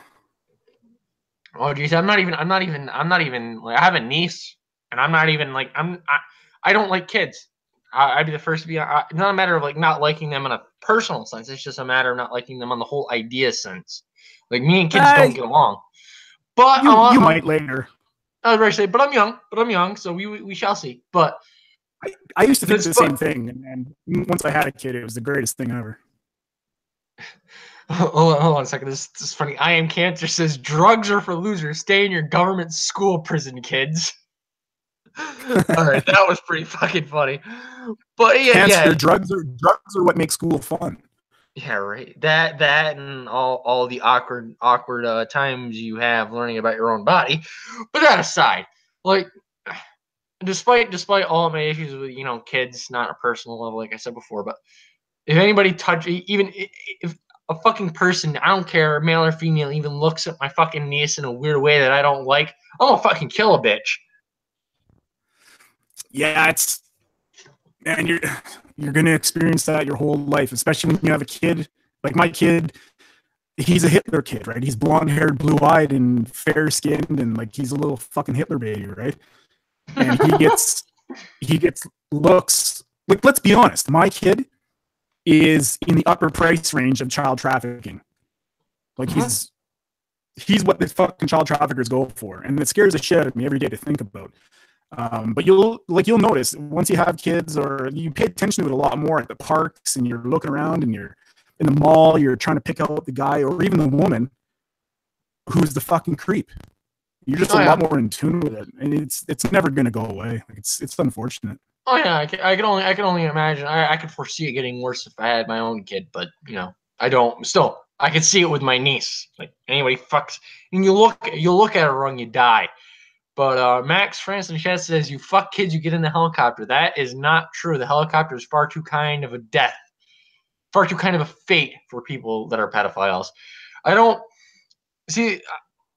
Oh geez, I'm not even like, I have a niece, and I'm not even like I don't like kids. I'd be the first to be. It's not a matter of like not liking them in a personal sense. It's just a matter of not liking them on the whole idea sense. Like me and kids don't get along. But you might later. I was ready to say, but I'm young, so we shall see. But I used to think the same thing, and once I had a kid, it was the greatest thing ever. Hold on a second. This is funny. I Am Cancer says drugs are for losers. Stay in your government school prison, kids. All right, that was pretty fucking funny. But yeah, drugs are what make school fun. Yeah, right. That and all the awkward times you have learning about your own body. But that aside, like despite all my issues with kids, not a personal level, like I said before, but if anybody even if a fucking person, I don't care, male or female, even looks at my fucking niece in a weird way that I don't like, I'm gonna fucking kill a bitch. Yeah, and you're gonna experience that your whole life, especially when you have a kid. Like my kid, he's a Hitler kid, right? He's blonde-haired, blue-eyed, and fair-skinned, and like he's a little fucking Hitler baby, right? And he gets looks. Like, let's be honest, my kid is in the upper price range of child trafficking. Like he's what the fucking child traffickers go for, and it scares the shit out of me every day to think about. But you'll notice once you have kids, or you pay attention to it a lot more at the parks, and you're looking around, and you're in the mall, you're trying to pick out the guy or even the woman who's the fucking creep. You're just a lot more in tune with it, and it's never gonna go away. Like, it's unfortunate. Oh yeah, I can only imagine. I could foresee it getting worse if I had my own kid, but you know, I don't. Still, I can see it with my niece. Like, anybody fucks, and you look at her wrong, you die. But Max France in the chat says, "You fuck kids, you get in the helicopter." That is not true. The helicopter is far too kind of a death, far too kind of a fate for people that are pedophiles. I don't see.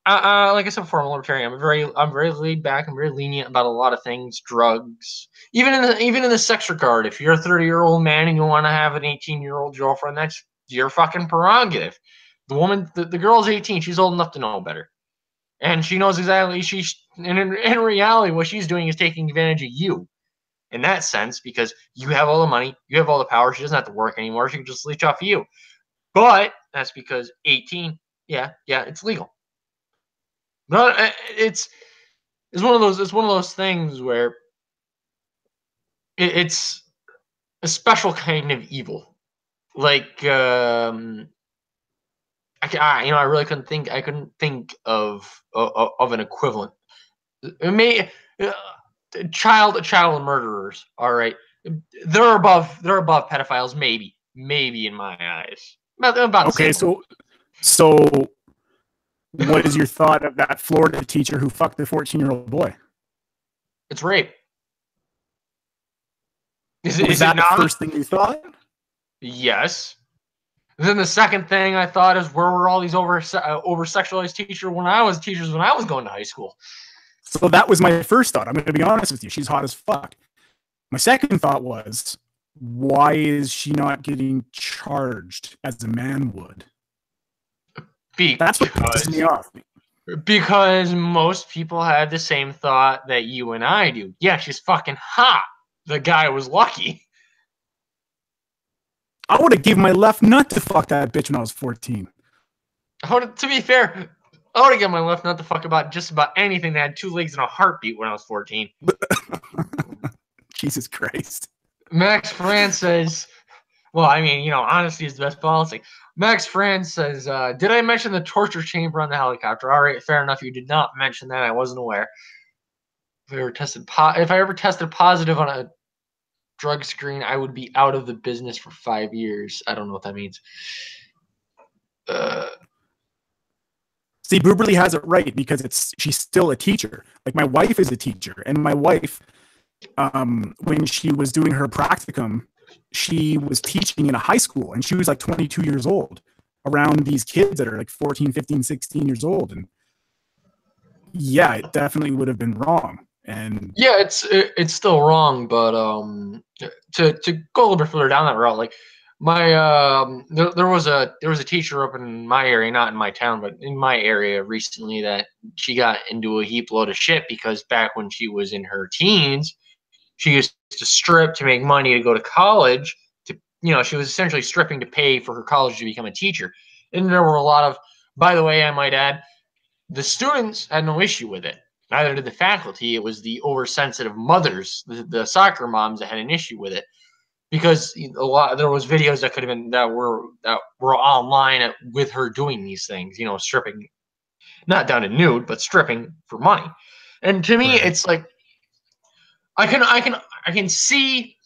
Like I said before, I'm a libertarian. I'm very laid back. I'm very lenient about a lot of things, drugs, even in the sex regard. If you're a 30-year-old man and you want to have an 18-year-old girlfriend, that's your fucking prerogative. The woman, the girl's 18. She's old enough to know better, and she knows exactly. In reality, what she's doing is taking advantage of you, in that sense, because you have all the money, you have all the power. She doesn't have to work anymore. She can just leech off of you. But that's because 18. Yeah, it's legal. But it's one of those things where it's a special kind of evil. Like I really couldn't think of an equivalent. It may child murderers. All right, they're above pedophiles. Maybe in my eyes. About okay, so. What is your thought of that Florida teacher who fucked the 14-year-old boy? It's rape. Is that the first thing you thought? Yes. Then the second thing I thought is, where were all these over sexualized teachers when I was going to high school? So that was my first thought. I'm going to be honest with you. She's hot as fuck. My second thought was, why is she not getting charged as a man would? That's what pisses me off. Because most people have the same thought that you and I do. Yeah, she's fucking hot. The guy was lucky. I would have given my left nut to fuck that bitch when I was 14. To be fair, I would have given my left nut to fuck about just about anything that had two legs and a heartbeat when I was 14. Jesus Christ. Max France says, well, I mean, honesty is the best policy. Max France says, did I mention the torture chamber on the helicopter? All right, fair enough. You did not mention that. I wasn't aware. If I ever tested positive on a drug screen, I would be out of the business for 5 years. I don't know what that means. See, Booberly has it right, because she's still a teacher. Like, my wife is a teacher, and my wife, when she was doing her practicum, she was teaching in a high school, and she was like 22 years old around these kids that are like 14, 15, 16 years old. And yeah, it definitely would have been wrong. And yeah, it's still wrong, but to go a little bit further down that route, like my there was a teacher up in my area, not in my town, but in my area recently, that she got into a heap load of shit because back when she was in her teens, she used to strip to make money to go to college. She was essentially stripping to pay for her college to become a teacher. And there were a lot of, by the way, I might add, the students had no issue with it. Neither did the faculty. It was the oversensitive mothers, the soccer moms, that had an issue with it, because there was videos that could have been that were online with her doing these things. Stripping, not down to nude, but stripping for money. And to me, it's like, I can see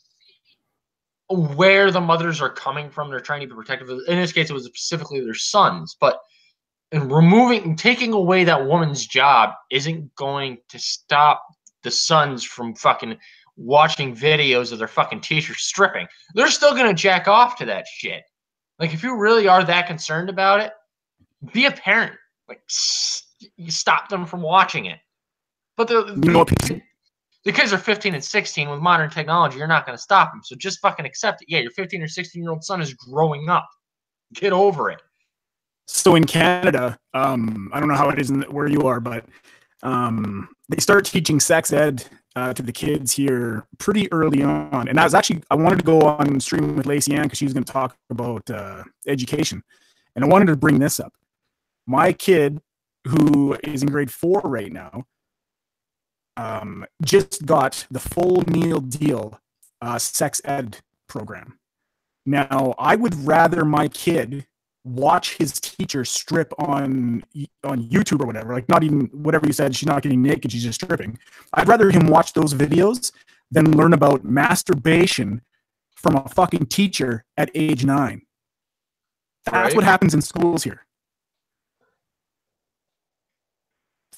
where the mothers are coming from. They're trying to be protective. In this case, it was specifically their sons. But taking away that woman's job isn't going to stop the sons from fucking watching videos of their fucking teachers stripping. They're still going to jack off to that shit. Like, if you really are that concerned about it, be a parent. Like, you stop them from watching it. But the kids are 15 and 16. With modern technology, you're not going to stop them. So just fucking accept it. Yeah, your 15 or 16-year-old son is growing up. Get over it. So in Canada, I don't know how it is where you are, but they start teaching sex ed to the kids here pretty early on. And I wanted to go on stream with Lacey Ann because she was going to talk about education. And I wanted to bring this up. My kid who is in grade 4 right now, just got the full meal deal sex ed program. Now, I would rather my kid watch his teacher strip on YouTube or whatever, like not even whatever you said, she's not getting naked, she's just stripping. I'd rather him watch those videos than learn about masturbation from a fucking teacher at age 9. That's what happens in schools here.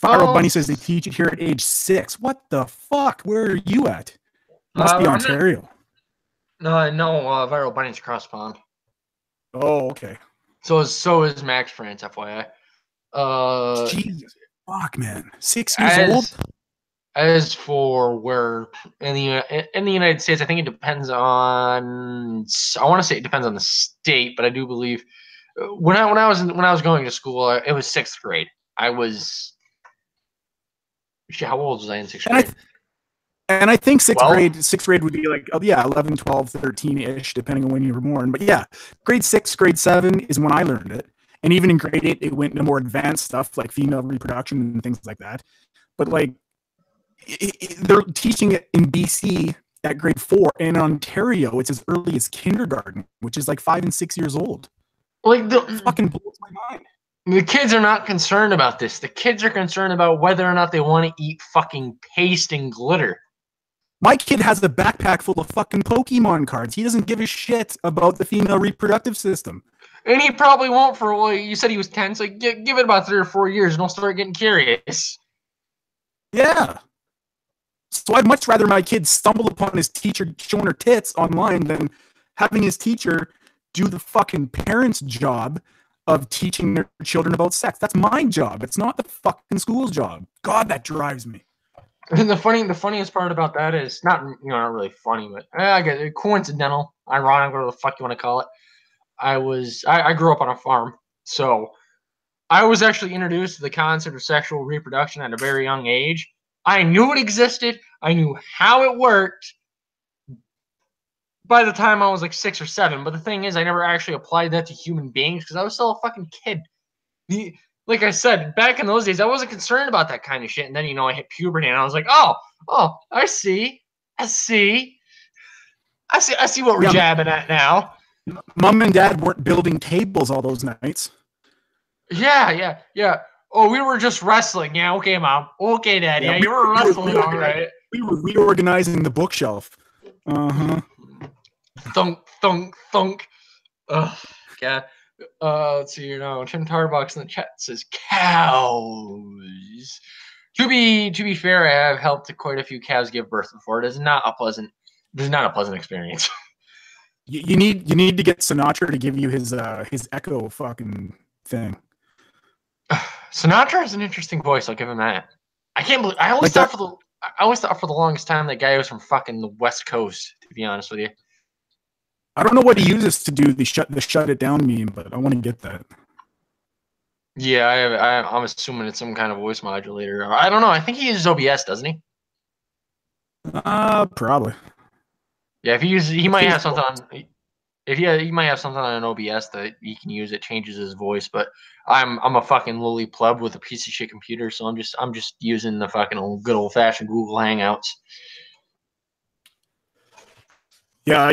Viral Bunny says they teach it here at age 6. What the fuck? Where are you at? Must be Ontario. No, Viral Bunny's across the pond. Oh, okay. So is Max France, FYI. Jesus, fuck, man. 6 years old? As for where in the United States, I think it depends on. I want to say it depends on the state, but I do believe when I was going to school, it was 6th grade. I was. How old was I in 6th grade? And I think sixth grade would be like, 11, 12, 13-ish, depending on when you were born. But yeah, grade 6, grade 7 is when I learned it. And even in grade 8, it went into more advanced stuff like female reproduction and things like that. But like, they're teaching it in BC at grade 4. And in Ontario, it's as early as kindergarten, which is like 5 and 6 years old. Like, it fucking blows my mind. The kids are not concerned about this. The kids are concerned about whether or not they want to eat fucking paste and glitter. My kid has a backpack full of fucking Pokemon cards. He doesn't give a shit about the female reproductive system. And he probably won't for, well, you said he was 10, so give it about 3 or 4 years and he'll start getting curious. Yeah. So I'd much rather my kid stumble upon his teacher showing her tits online than having his teacher do the fucking parent's job of teaching their children about sex. That's my job. It's not the fucking school's job. God, that drives me. And the funniest part about that is not really funny, but I guess coincidental, ironic, whatever the fuck you want to call it. I grew up on a farm, so I was actually introduced to the concept of sexual reproduction at a very young age. I knew it existed. I knew how it worked by the time I was like 6 or 7. But the thing is, I never actually applied that to human beings because I was still a fucking kid. Like I said, back in those days, I wasn't concerned about that kind of shit. And then, I hit puberty and I was like, oh, I see what we're jabbing at now. Mom and Dad weren't building tables all those nights. Yeah. Oh, we were just wrestling. Yeah, okay, Mom. Okay, Dad. Yeah, you were wrestling, all right. We were reorganizing the bookshelf. Thunk, thunk, thunk. Ugh, God. Let's see here now. Tim Tarbox in the chat says cows. To be fair, I have helped quite a few cows give birth before. It is not a pleasant experience. You need to get Sinatra to give you his echo fucking thing. Sinatra has an interesting voice. I'll give him that. I can't believe. I always thought for the longest time that guy was from fucking the West Coast. To be honest with you. I don't know what he uses to do the shut it down meme, but I want to get that. Yeah, I'm assuming it's some kind of voice modulator. I don't know. I think he uses OBS, doesn't he? Probably. Yeah, if he uses, he might have something on. He might have something on an OBS that he can use. It changes his voice, but I'm a fucking lowly pleb with a piece of shit computer, so I'm just using the fucking good old fashioned Google Hangouts. Yeah,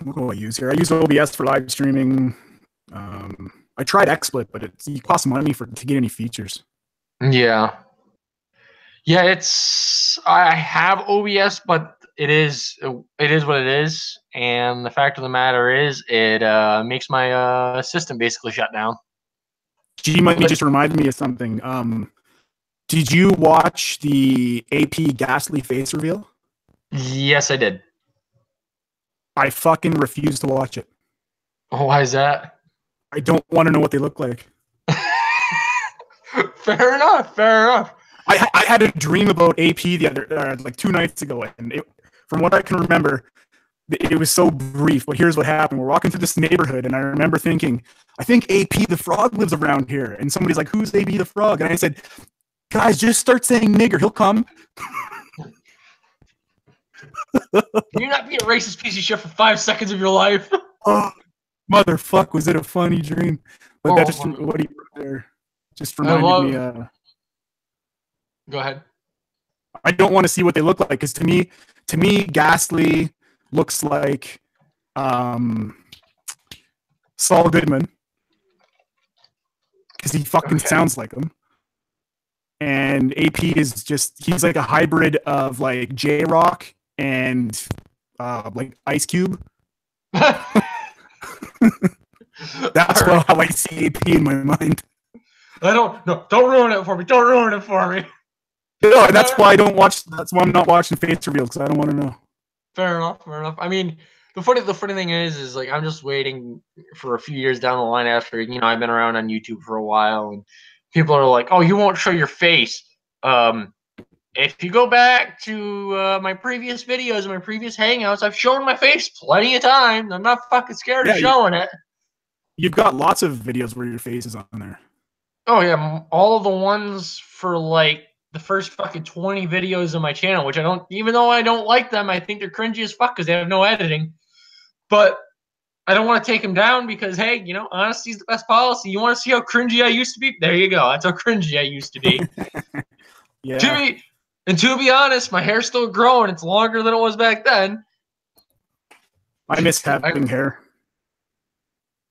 what do I use here? I use OBS for live streaming. I tried XSplit, but it costs money to get any features. Yeah, I have OBS, but it is what it is, and the fact of the matter is, it makes my system basically shut down. G Money just reminded me of something. Did you watch the AP Ghastly face reveal? Yes, I did. I fucking refuse to watch it. Oh, why is that? I don't want to know what they look like. Fair enough. I had a dream about AP the other like 2 nights ago, and from what I can remember, it was so brief. But here's what happened: we're walking through this neighborhood, and I remember thinking, I think AP the Frog lives around here. And somebody's like, "Who's AP the Frog?" And I said, "Guys, just start saying nigger. He'll come." Can you not be a racist piece of shit for 5 seconds of your life? Oh, motherfuck, was it a funny dream? But that's just what he wrote there. Just reminded me. Go ahead. I don't want to see what they look like because to me, Ghastly looks like Saul Goodman because he fucking sounds like him. And AP is he's like a hybrid of like J-Rock and like Ice Cube. That's how I see AP in my mind. Don't ruin it for me. Don't ruin it for me. No, that's why I don't watch. That's why I'm not watching face reveals because I don't want to know. Fair enough. I mean, the funny thing is like I'm just waiting for a few years down the line after I've been around on YouTube for a while, and people are like, "Oh, you won't show your face." If you go back to my previous videos and my previous hangouts, I've shown my face plenty of times. I'm not fucking scared of showing it. You've got lots of videos where your face is on there. Oh yeah, all of the ones for like the first fucking 20 videos on my channel, which even though I don't like them, I think they're cringy as fuck because they have no editing. But I don't want to take them down because, hey, honesty is the best policy. You want to see how cringy I used to be? There you go. That's how cringy I used to be. Yeah. To be honest, my hair's still growing. It's longer than it was back then. I miss having hair.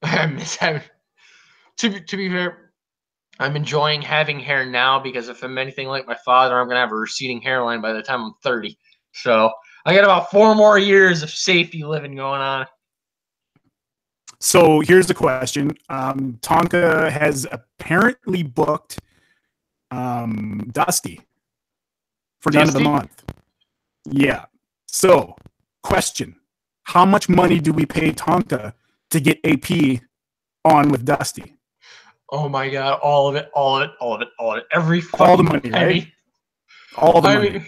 I miss having. To be fair, I'm enjoying having hair now because if I'm anything like my father, I'm gonna have a receding hairline by the time I'm 30. So I got about 4 more years of safety living going on. So here's the question: Tonka has apparently booked Dusty for the end of the month. Yeah. So, question: how much money do we pay Tonka to get AP on with Dusty? Oh my god, all of it. Every fucking all the money, penny. Right? All the money. Mean,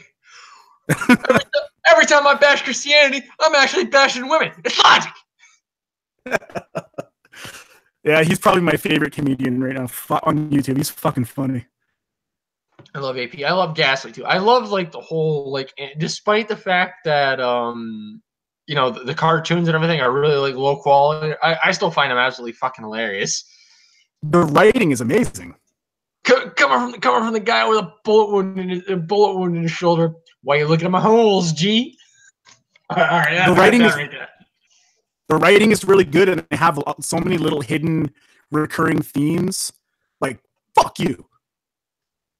every time I bash Christianity, I'm actually bashing women. It's logic. Yeah, he's probably my favorite comedian right now on YouTube. He's fucking funny. I love AP. I love Ghastly too. I love like the whole despite the fact that the cartoons and everything are really like low quality. I still find them absolutely fucking hilarious. The writing is amazing. Coming from the guy with a bullet wound in his shoulder. Why are you looking at my holes, G? All right, the writing is really good, and they have so many little hidden recurring themes. Like fuck you.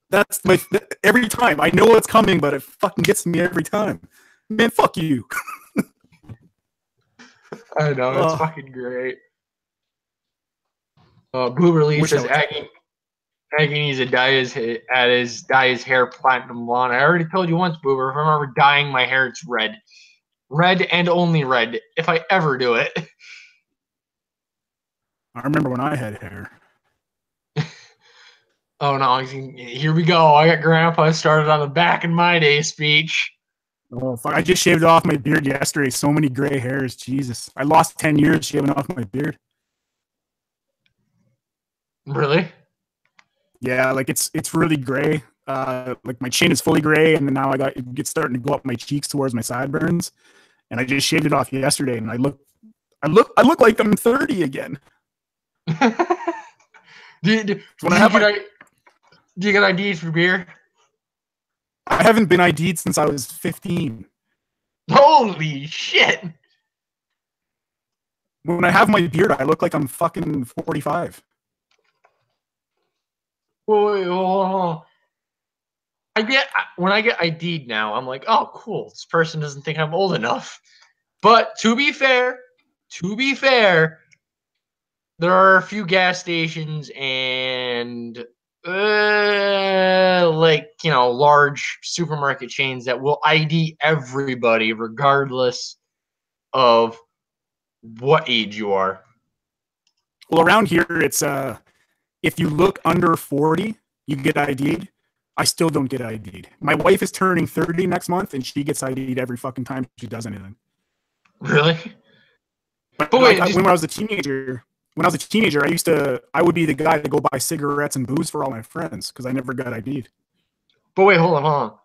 That's every time. I know what's coming, but it fucking gets me every time. Man, fuck you. I know, it's fucking great. Boober Lee says Aggie needs to dye his hair platinum blonde. I already told you once, Boober. If I remember dyeing my hair, it's red. Red and only red, if I ever do it. I remember when I had hair. Oh no, here we go. I got Grandpa started on the back in my day speech. Oh, fuck. I just shaved off my beard yesterday. So many gray hairs. Jesus. I lost 10 years shaving off my beard. Really? Yeah, like it's really gray. Like my chin is fully gray, and then now it's starting to go up my cheeks towards my sideburns. And I just shaved it off yesterday, and I look like I'm 30 again. Do you get IDs for beer? I haven't been ID'd since I was 15. Holy shit! When I have my beard, I look like I'm fucking 45. Whoa. When I get ID'd now, I'm like, oh, cool. This person doesn't think I'm old enough. But to be fair, there are a few gas stations and large supermarket chains that will ID everybody regardless of what age you are. Well, around here, it's if you look under 40, you get ID'd. I still don't get ID'd. My wife is turning 30 next month, and she gets ID'd every fucking time she does anything. Really? But wait, when I was a teenager, I would be the guy to go buy cigarettes and booze for all my friends because I never got ID'd. But wait, hold on.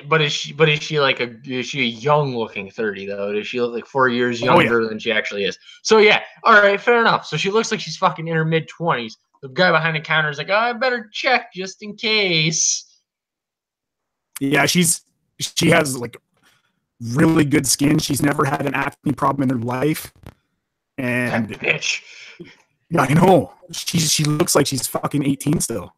But is she a young looking 30 though? Does she look like 4 years younger than she actually is? So yeah, all right, fair enough. So she looks like she's fucking in her mid 20s. the guy behind the counter is like, oh, I better check just in case. Yeah, she has like really good skin. She's never had an acne problem in her life. And that bitch. Yeah, I know. She looks like she's fucking 18 still.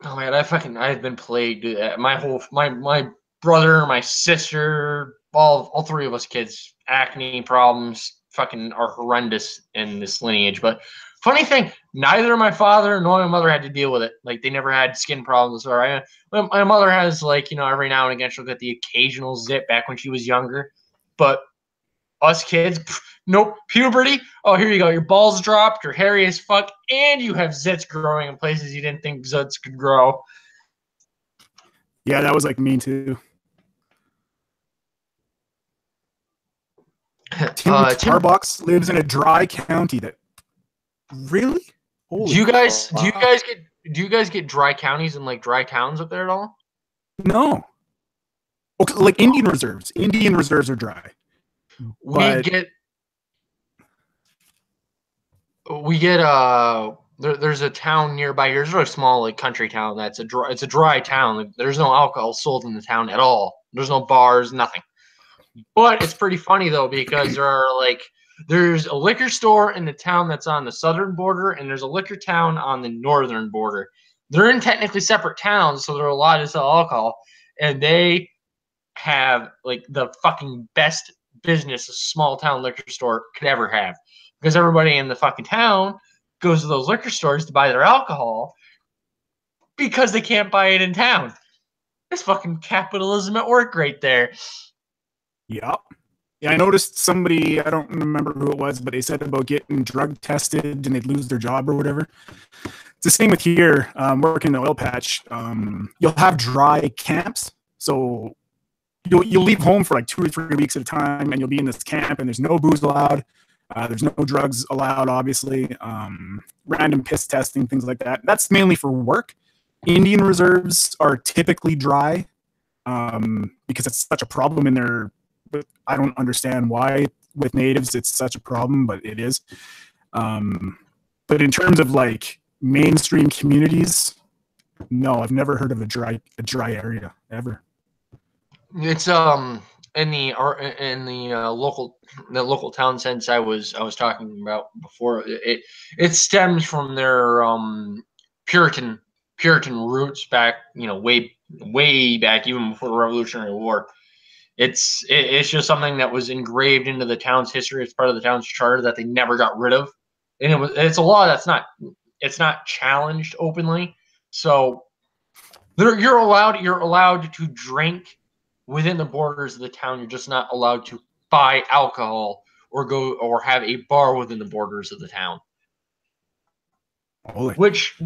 Oh man, I've been plagued. My brother, my sister, all three of us kids, acne problems fucking are horrendous in this lineage. But funny thing, neither my father nor my mother had to deal with it. Like they never had skin problems. Or my mother has like, you know, every now and again she'll get the occasional zit back when she was younger. But us kids, nope. Puberty, oh, here you go. Your balls dropped, you're hairy as fuck, and you have zits growing in places you didn't think zits could grow. Yeah, that was like me too. Tim Tarbox lives in a dry county. That really? Holy do you guys get dry counties and like dry towns up there at all? No. Okay, like Indian reserves. Indian reserves are dry. There's a town nearby here. It's a really small like country town it's a dry town. Like, there's no alcohol sold in the town at all. There's no bars, nothing. But it's pretty funny though because there's a liquor store in the town that's on the southern border and there's a liquor town on the northern border. They're in technically separate towns, so they're allowed to sell alcohol, and they have like the fucking best business a small town liquor store could ever have, because everybody in the fucking town goes to those liquor stores to buy their alcohol because they can't buy it in town. It's fucking capitalism at work right there. Yep. Yeah, I noticed somebody, I don't remember who it was, but they said about getting drug tested and they'd lose their job or whatever. It's the same with here, working the oil patch. You'll have dry camps. So you'll leave home for like 2 or 3 weeks at a time and you'll be in this camp and there's no booze allowed. There's no drugs allowed, obviously. Random piss testing, things like that. That's mainly for work. Indian reserves are typically dry because it's such a problem in their. I don't understand why with natives it's such a problem, but it is. But in terms of like mainstream communities, no, I've never heard of a dry area ever. It's in the local town sense I was talking about before. It stems from their Puritan roots back, you know, way back, even before the Revolutionary War. It's just something that was engraved into the town's history. It's part of the town's charter that they never got rid of, and it's a law that's not challenged openly. So you're allowed to drink within the borders of the town. You're just not allowed to buy alcohol or have a bar within the borders of the town. Holy. Which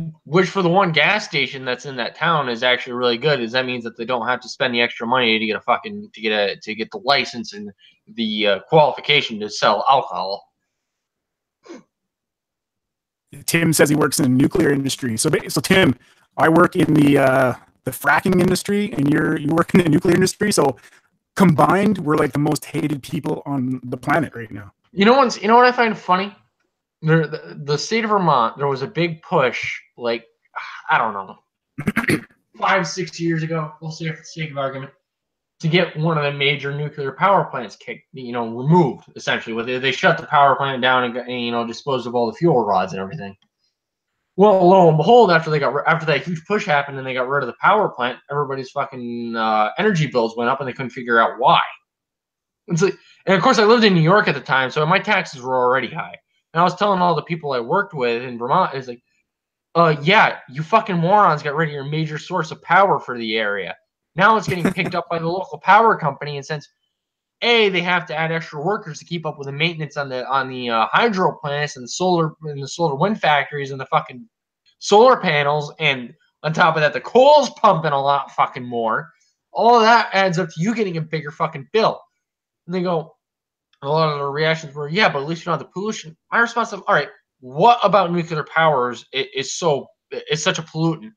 for the one gas station that's in that town is actually really good. Is that means that they don't have to spend the extra money to get the license and the qualification to sell alcohol. Tim says he works in the nuclear industry. So Tim, I work in the fracking industry, and you work in the nuclear industry. So combined, we're like the most hated people on the planet right now. You know what I find funny? The state of Vermont, there was a big push, like, I don't know, 5-6 years ago, we'll say for the sake of argument, to get one of the major nuclear power plants removed, essentially. They shut the power plant down and disposed of all the fuel rods and everything. Well, lo and behold, after that huge push happened and they got rid of the power plant, everybody's fucking energy bills went up and they couldn't figure out why. And of course, I lived in New York at the time, so my taxes were already high. And I was telling all the people I worked with in Vermont, is like, yeah, you fucking morons got rid of your major source of power for the area. Now it's getting picked up by the local power company, and since they have to add extra workers to keep up with the maintenance on the hydro plants and the solar wind factories and the fucking solar panels, and on top of that, the coal's pumping a lot fucking more. All of that adds up to you getting a bigger fucking bill. And they go, a lot of the reactions were, yeah, but at least you don't have the pollution. My response is, all right, what about nuclear powers is such a pollutant?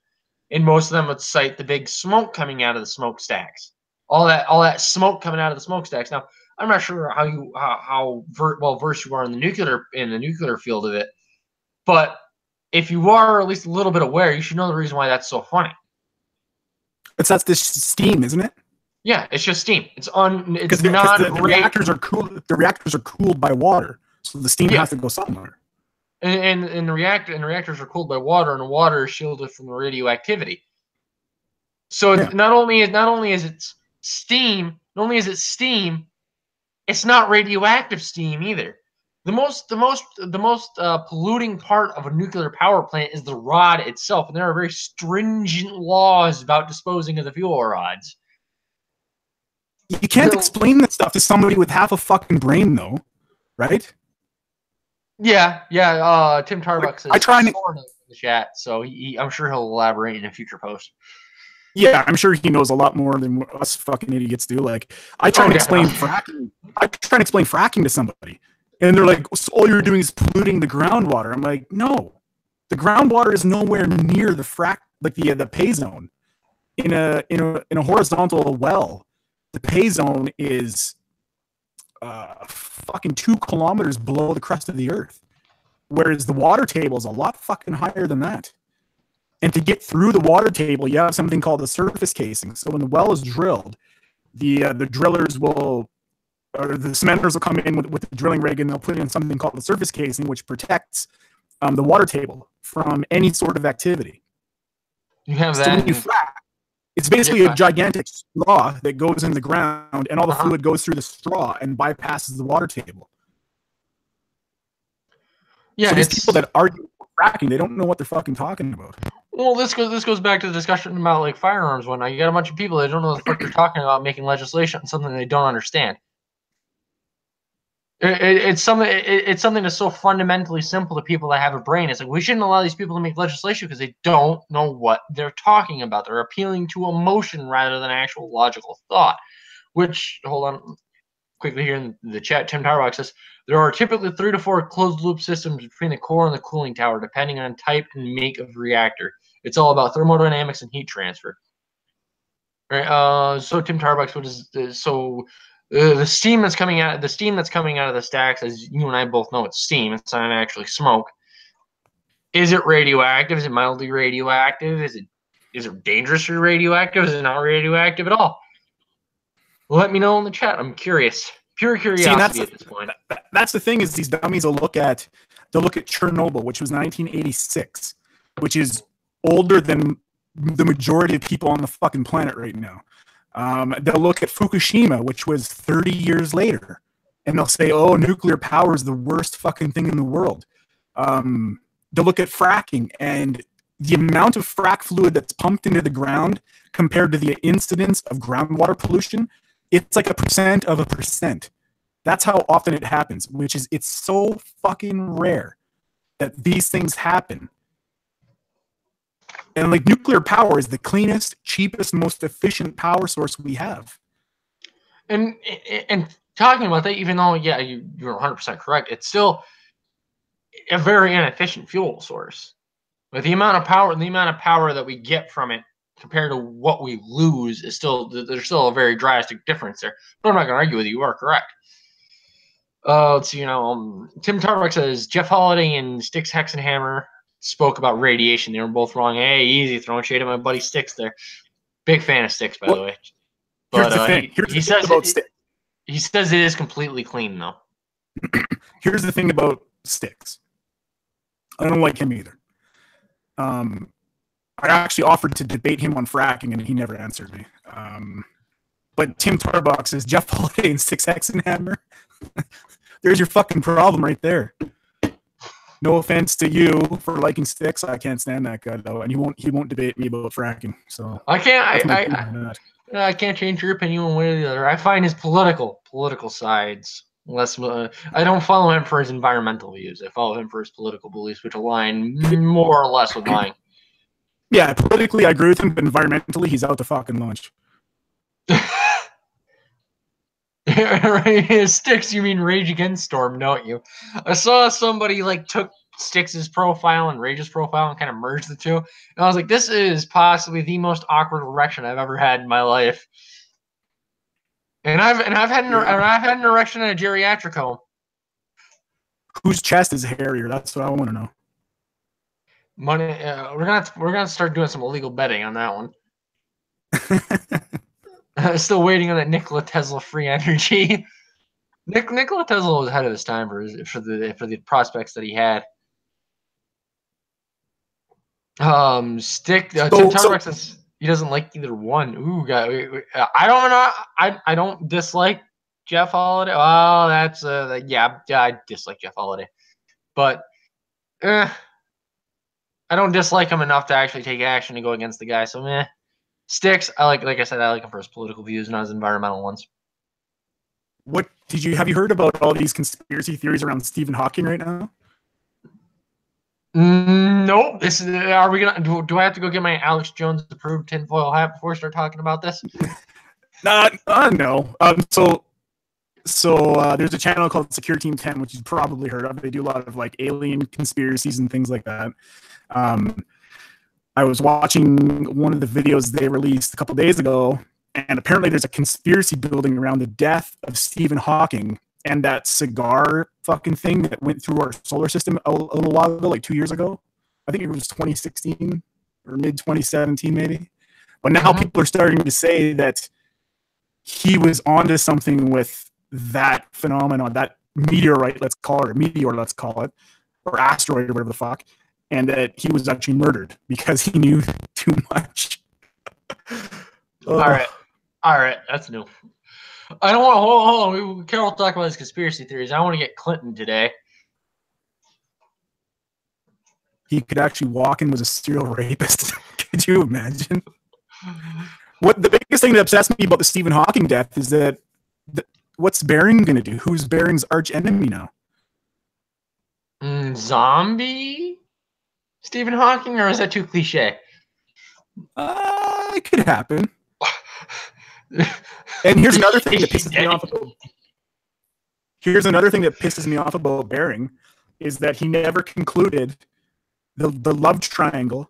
And most of them would cite the big smoke coming out of the smokestacks. All that smoke coming out of the smokestacks. Now, I'm not sure how well versed you are in the nuclear field of it, but if you are at least a little bit aware, you should know the reason why that's so funny. That's this steam, isn't it? Yeah, it's just steam. It's not the reactors are cooled. The reactors are cooled by water, so the steam has to go somewhere. And the reactors are cooled by water, and the water is shielded from the radioactivity. So not only is it steam, it's not radioactive steam either. The most polluting part of a nuclear power plant is the rod itself, and there are very stringent laws about disposing of the fuel rods. You can't explain that stuff to somebody with half a fucking brain, though, right? Yeah. Tim Tarbuck says sort of in the chat, so I'm sure he'll elaborate in a future post. Yeah, I'm sure he knows a lot more than us fucking idiots do. Like, I try to explain fracking. I try to explain fracking to somebody, and they're like, so "All you're doing is polluting the groundwater." I'm like, "No, the groundwater is nowhere near the the pay zone. In a horizontal well, the pay zone is fucking 2 kilometers below the crust of the earth, whereas the water table is a lot fucking higher than that. And to get through the water table, you have something called the surface casing. So when the well is drilled, the drillers will, or the cementers will come in with the drilling rig, and they'll put in something called the surface casing, which protects the water table from any sort of activity. You have that. When you frack, it's basically a gigantic straw that goes in the ground, and all the fluid goes through the straw and bypasses the water table. Yeah, so these people that argue fracking, they don't know what they're fucking talking about. Well, this goes back to the discussion about like firearms. Whatnot. You got a bunch of people that don't know what the fuck they're talking about, making legislation on something they don't understand. It's something that's so fundamentally simple to people that have a brain. It's like we shouldn't allow these people to make legislation because they don't know what they're talking about. They're appealing to emotion rather than actual logical thought. Which, hold on, quickly here in the chat, Tim Tarbox says there are typically 3 to 4 closed loop systems between the core and the cooling tower, depending on type and make of reactor. It's all about thermodynamics and heat transfer. All right. So Tim Tarbox, what is so? The steam that's coming out of the stacks, as you and I both know, it's steam. It's not actually smoke. Is it radioactive? Is it mildly radioactive? Is it dangerously radioactive? Is it not radioactive at all? Let me know in the chat. I'm curious. Pure curiosity at this point. That's the thing, is these dummies will look at Chernobyl, which was 1986, which is older than the majority of people on the fucking planet right now. They'll look at Fukushima, which was 30 years later, and they'll say, "Oh, nuclear power is the worst fucking thing in the world." They'll look at fracking, and the amount of frack fluid that's pumped into the ground compared to the incidence of groundwater pollution, it's like 1% of 1%. That's how often it happens, which is, it's so fucking rare that these things happen. And like, nuclear power is the cleanest, cheapest, most efficient power source we have. And talking about that, even though, yeah, you're 100% correct, it's still a very inefficient fuel source. But the amount of power that we get from it compared to what we lose is there's still a very drastic difference there. But I'm not going to argue with you. You are correct. Let's see. Tim Tarbuck says Jeff Holiday and Styx Hexenhammer spoke about radiation. They were both wrong. Hey, easy, throwing shade at my buddy Styx there. Big fan of Styx, by the way. But here's the thing. He says it is completely clean, though. Here's the thing about Styx. I don't like him either. I actually offered to debate him on fracking, and he never answered me. But Tim Tarbuck says Jeff Holiday and Styx Hexenhammer. There's your fucking problem right there. No offense to you for liking Styx. I can't stand that guy though, and he won't debate me about fracking. So I can't change your opinion one way or the other. I find his political sides less. I don't follow him for his environmental views. I follow him for his political beliefs, which align more or less with mine. Yeah, politically I agree with him, but environmentally he's out to fucking lunch. Styx, you mean Rage Against Storm, don't you? I saw somebody like took Styx's profile and Rage's profile and kind of merged the two, and I was like, this is possibly the most awkward erection I've ever had in my life. And I've had an erection in a geriatric home. Whose chest is hairier? That's what I want to know. Money. We're gonna start doing some illegal betting on that one. Still waiting on that Nikola Tesla free energy. Nikola Tesla was ahead of his time for the prospects that he had. Tim Tarbuck says he doesn't like either one. Ooh, God, I don't know. I don't dislike Jeff Holiday. Oh, that's yeah. I dislike Jeff Holiday, but I don't dislike him enough to actually take action to go against the guy. So meh. Sticks. Like I said, I like him for his political views, not his environmental ones. What have you heard about all these conspiracy theories around Stephen Hawking right now? Nope. This is. Are we gonna? Do I have to go get my Alex Jones approved tinfoil hat before we start talking about this? No. There's a channel called Secure Team 10, which you've probably heard of. They do a lot of like alien conspiracies and things like that. I was watching one of the videos they released a couple days ago, and apparently there's a conspiracy building around the death of Stephen Hawking and that cigar fucking thing that went through our solar system a little while ago, like 2 years ago. I think it was 2016 or mid 2017 maybe. But now people are starting to say that he was onto something with that phenomenon, that meteorite, let's call it, or asteroid or whatever the fuck, and that he was actually murdered because he knew too much. All right, that's new. I don't want to hold on. Carol will talk about his conspiracy theories. I want to get Clinton today. He could actually walk in was a serial rapist. Could you imagine? What the biggest thing that obsessed me about the Stephen Hawking death is that what's Bering going to do? Who's Bering's arch enemy now? Zombie Stephen Hawking, or is that too cliche? It could happen. And here's another thing that pisses me off about. Here's another thing that pisses me off about Bering is that he never concluded the love triangle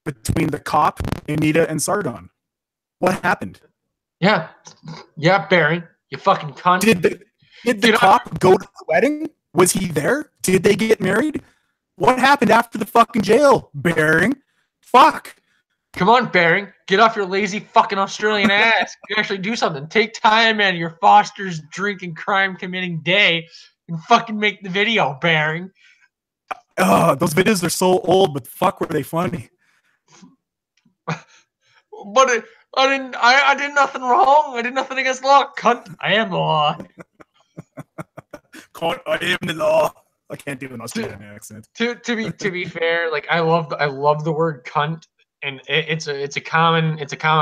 between the cop, Anita, and Sardon. What happened? Yeah, Bering, you fucking cunt. Did the cop go to the wedding? Was he there? Did they get married? What happened after the fucking jail, Bering? Fuck. Come on, Bering. Get off your lazy fucking Australian ass. You actually do something. Take time out of your Foster's drinking, crime committing day and fucking make the video, Bering. Oh, those videos are so old, but fuck, were they funny? But I did nothing wrong. I did nothing against law. Cunt. I am the law. Cunt, I am the law. I can't do an Australian accent. To be fair, like I love the word cunt, and it's a common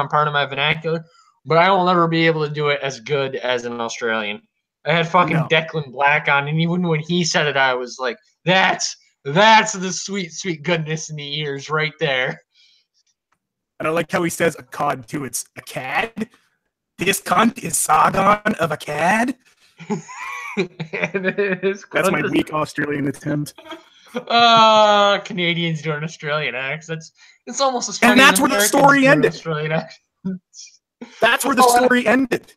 part of my vernacular, but I will never be able to do it as good as an Australian. I had fucking Declan Black on, and even when he said it, I was like, that's the sweet goodness in the ears right there. And I like how he says a cod too. It's a cad. This cunt is Sargon of a cad. That's my weak Australian attempt. Canadians do an Australian accent. It's almost as funny. And that's where the story ended. That's where the story ended.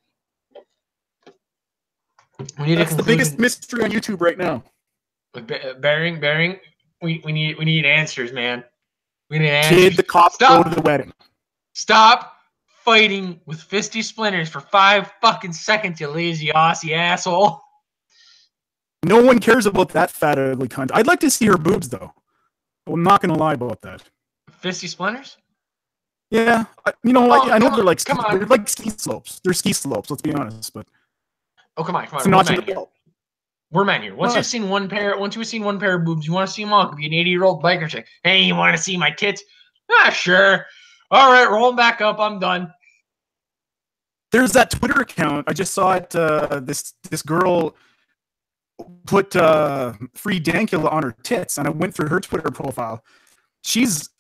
That's the biggest mystery on YouTube right now. Bering, we need answers, man. We need answers. Did the cop go to the wedding? Stop fighting with fisty splinters for 5 fucking seconds, you lazy Aussie asshole. No one cares about that fat ugly cunt. I'd like to see her boobs though. I'm not gonna lie about that. Fisty splinters? Yeah, I know they're like ski slopes. They're ski slopes. Let's be honest, but come on. We're men here. Once you've seen one pair of boobs, you want to see them all. It could be an 80-year-old biker chick. Hey, you want to see my tits? Sure. All right, rolling back up. I'm done. There's that Twitter account. I just saw it. This girl put free Dankula on her tits, and I went through her Twitter profile. She's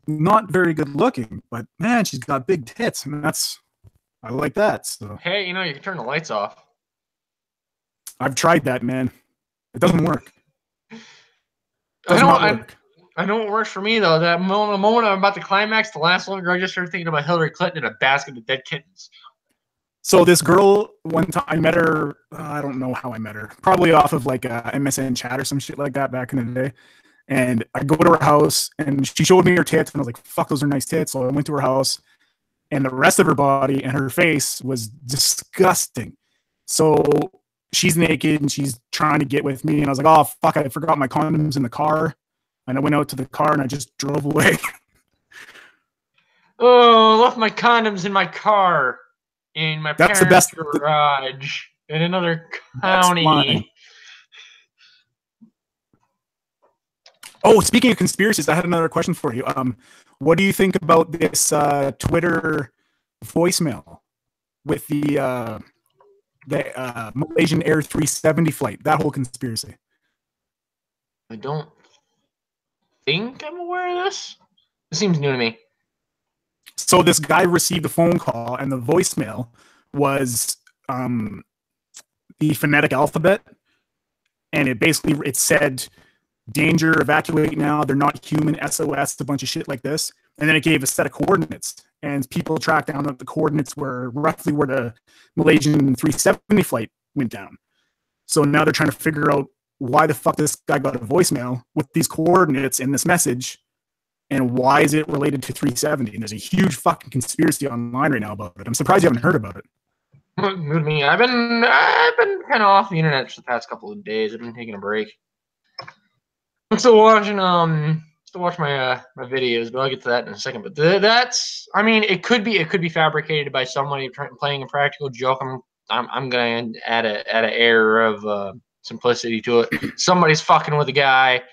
not very good looking, but man, she's got big tits, and I like that. So hey, you can turn the lights off. I've tried that, man. It doesn't work. I know what works for me though. That moment I'm about to climax, the last longer, I just started thinking about Hillary Clinton in a basket of dead kittens. So this girl, one time I met her. I don't know how I met her. Probably off of like MSN chat or some shit like that back in the day. And I go to her house, and she showed me her tits, and I was like, "Fuck, those are nice tits." So I went to her house, and the rest of her body and her face was disgusting. So she's naked and she's trying to get with me, and I was like, "Oh fuck, I forgot my condoms in the car," and I went out to the car and I just drove away. Oh, I left my condoms in my car, in my That's the parents' best. garage, in another That's county. mine. Oh, speaking of conspiracies, I had another question for you. What do you think about this Twitter voicemail with the Malaysian Air 370 flight? That whole conspiracy. I don't think I'm aware of this. It seems new to me. So this guy received a phone call, and the voicemail was the phonetic alphabet, and it said, "Danger, evacuate now, they're not human, SOS," a bunch of shit like this. And then it gave a set of coordinates, and people tracked down that the coordinates were roughly where the Malaysian 370 flight went down. So now they're trying to figure out why the fuck this guy got a voicemail with these coordinates in this message, and why is it related to 370? And there's a huge fucking conspiracy online right now about it. I'm surprised you haven't heard about it. New to me. I've been kind of off the internet for the past couple of days. I've been taking a break. I'm still watching my my videos, but I'll get to that in a second. But that's, I mean, it could be fabricated by somebody playing a practical joke. I'm gonna add an air of simplicity to it. Somebody's fucking with a guy,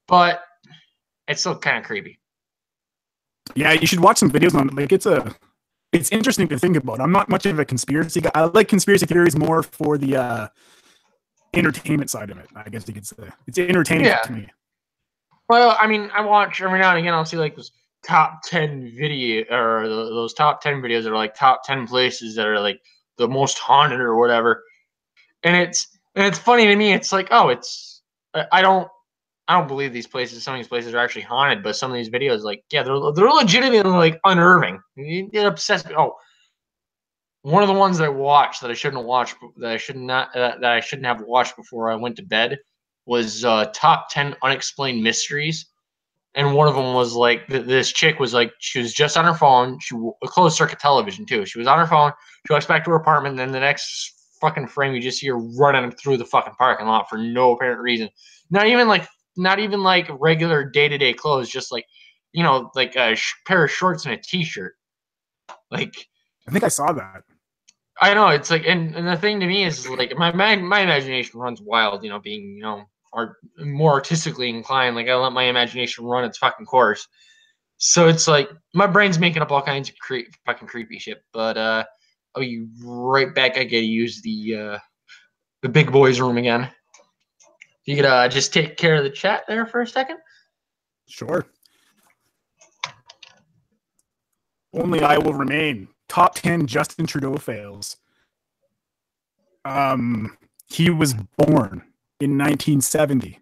but it's still kind of creepy. Yeah, you should watch some videos on it. Like, it's interesting to think about. I'm not much of a conspiracy guy. I like conspiracy theories more for the entertainment side of it, I guess you could say. It's entertaining to me. Well, I mean, I watch every now and again. I'll see like those top 10 video, or those top 10 videos that are like top 10 places that are like the most haunted or whatever. And it's funny to me. It's like, oh, I don't believe these places. Some of these places are actually haunted, but some of these videos, like, yeah, they're legitimately like unnerving. You get obsessed. Oh, one of the ones that I watched that I shouldn't have watched before I went to bed was top 10 unexplained mysteries. And one of them was like, this chick was like, she was just on her phone. A closed circuit television too. She was on her phone. She walks back to her apartment. And then the next fucking frame, you just see her running through the fucking parking lot for no apparent reason. Not even like regular day-to-day clothes. Just like, you know, like a pair of shorts and a t-shirt. Like, I think I saw that. I know, it's like, and the thing to me is like my imagination runs wild, you know, being, you know, more artistically inclined. Like, I let my imagination run its fucking course. So it's like my brain's making up all kinds of fucking creepy shit. But I'll be right back. I gotta use the big boys room again. You could just take care of the chat there for a second. Sure. Only I will remain. Top 10 Justin Trudeau fails. He was born in 1970.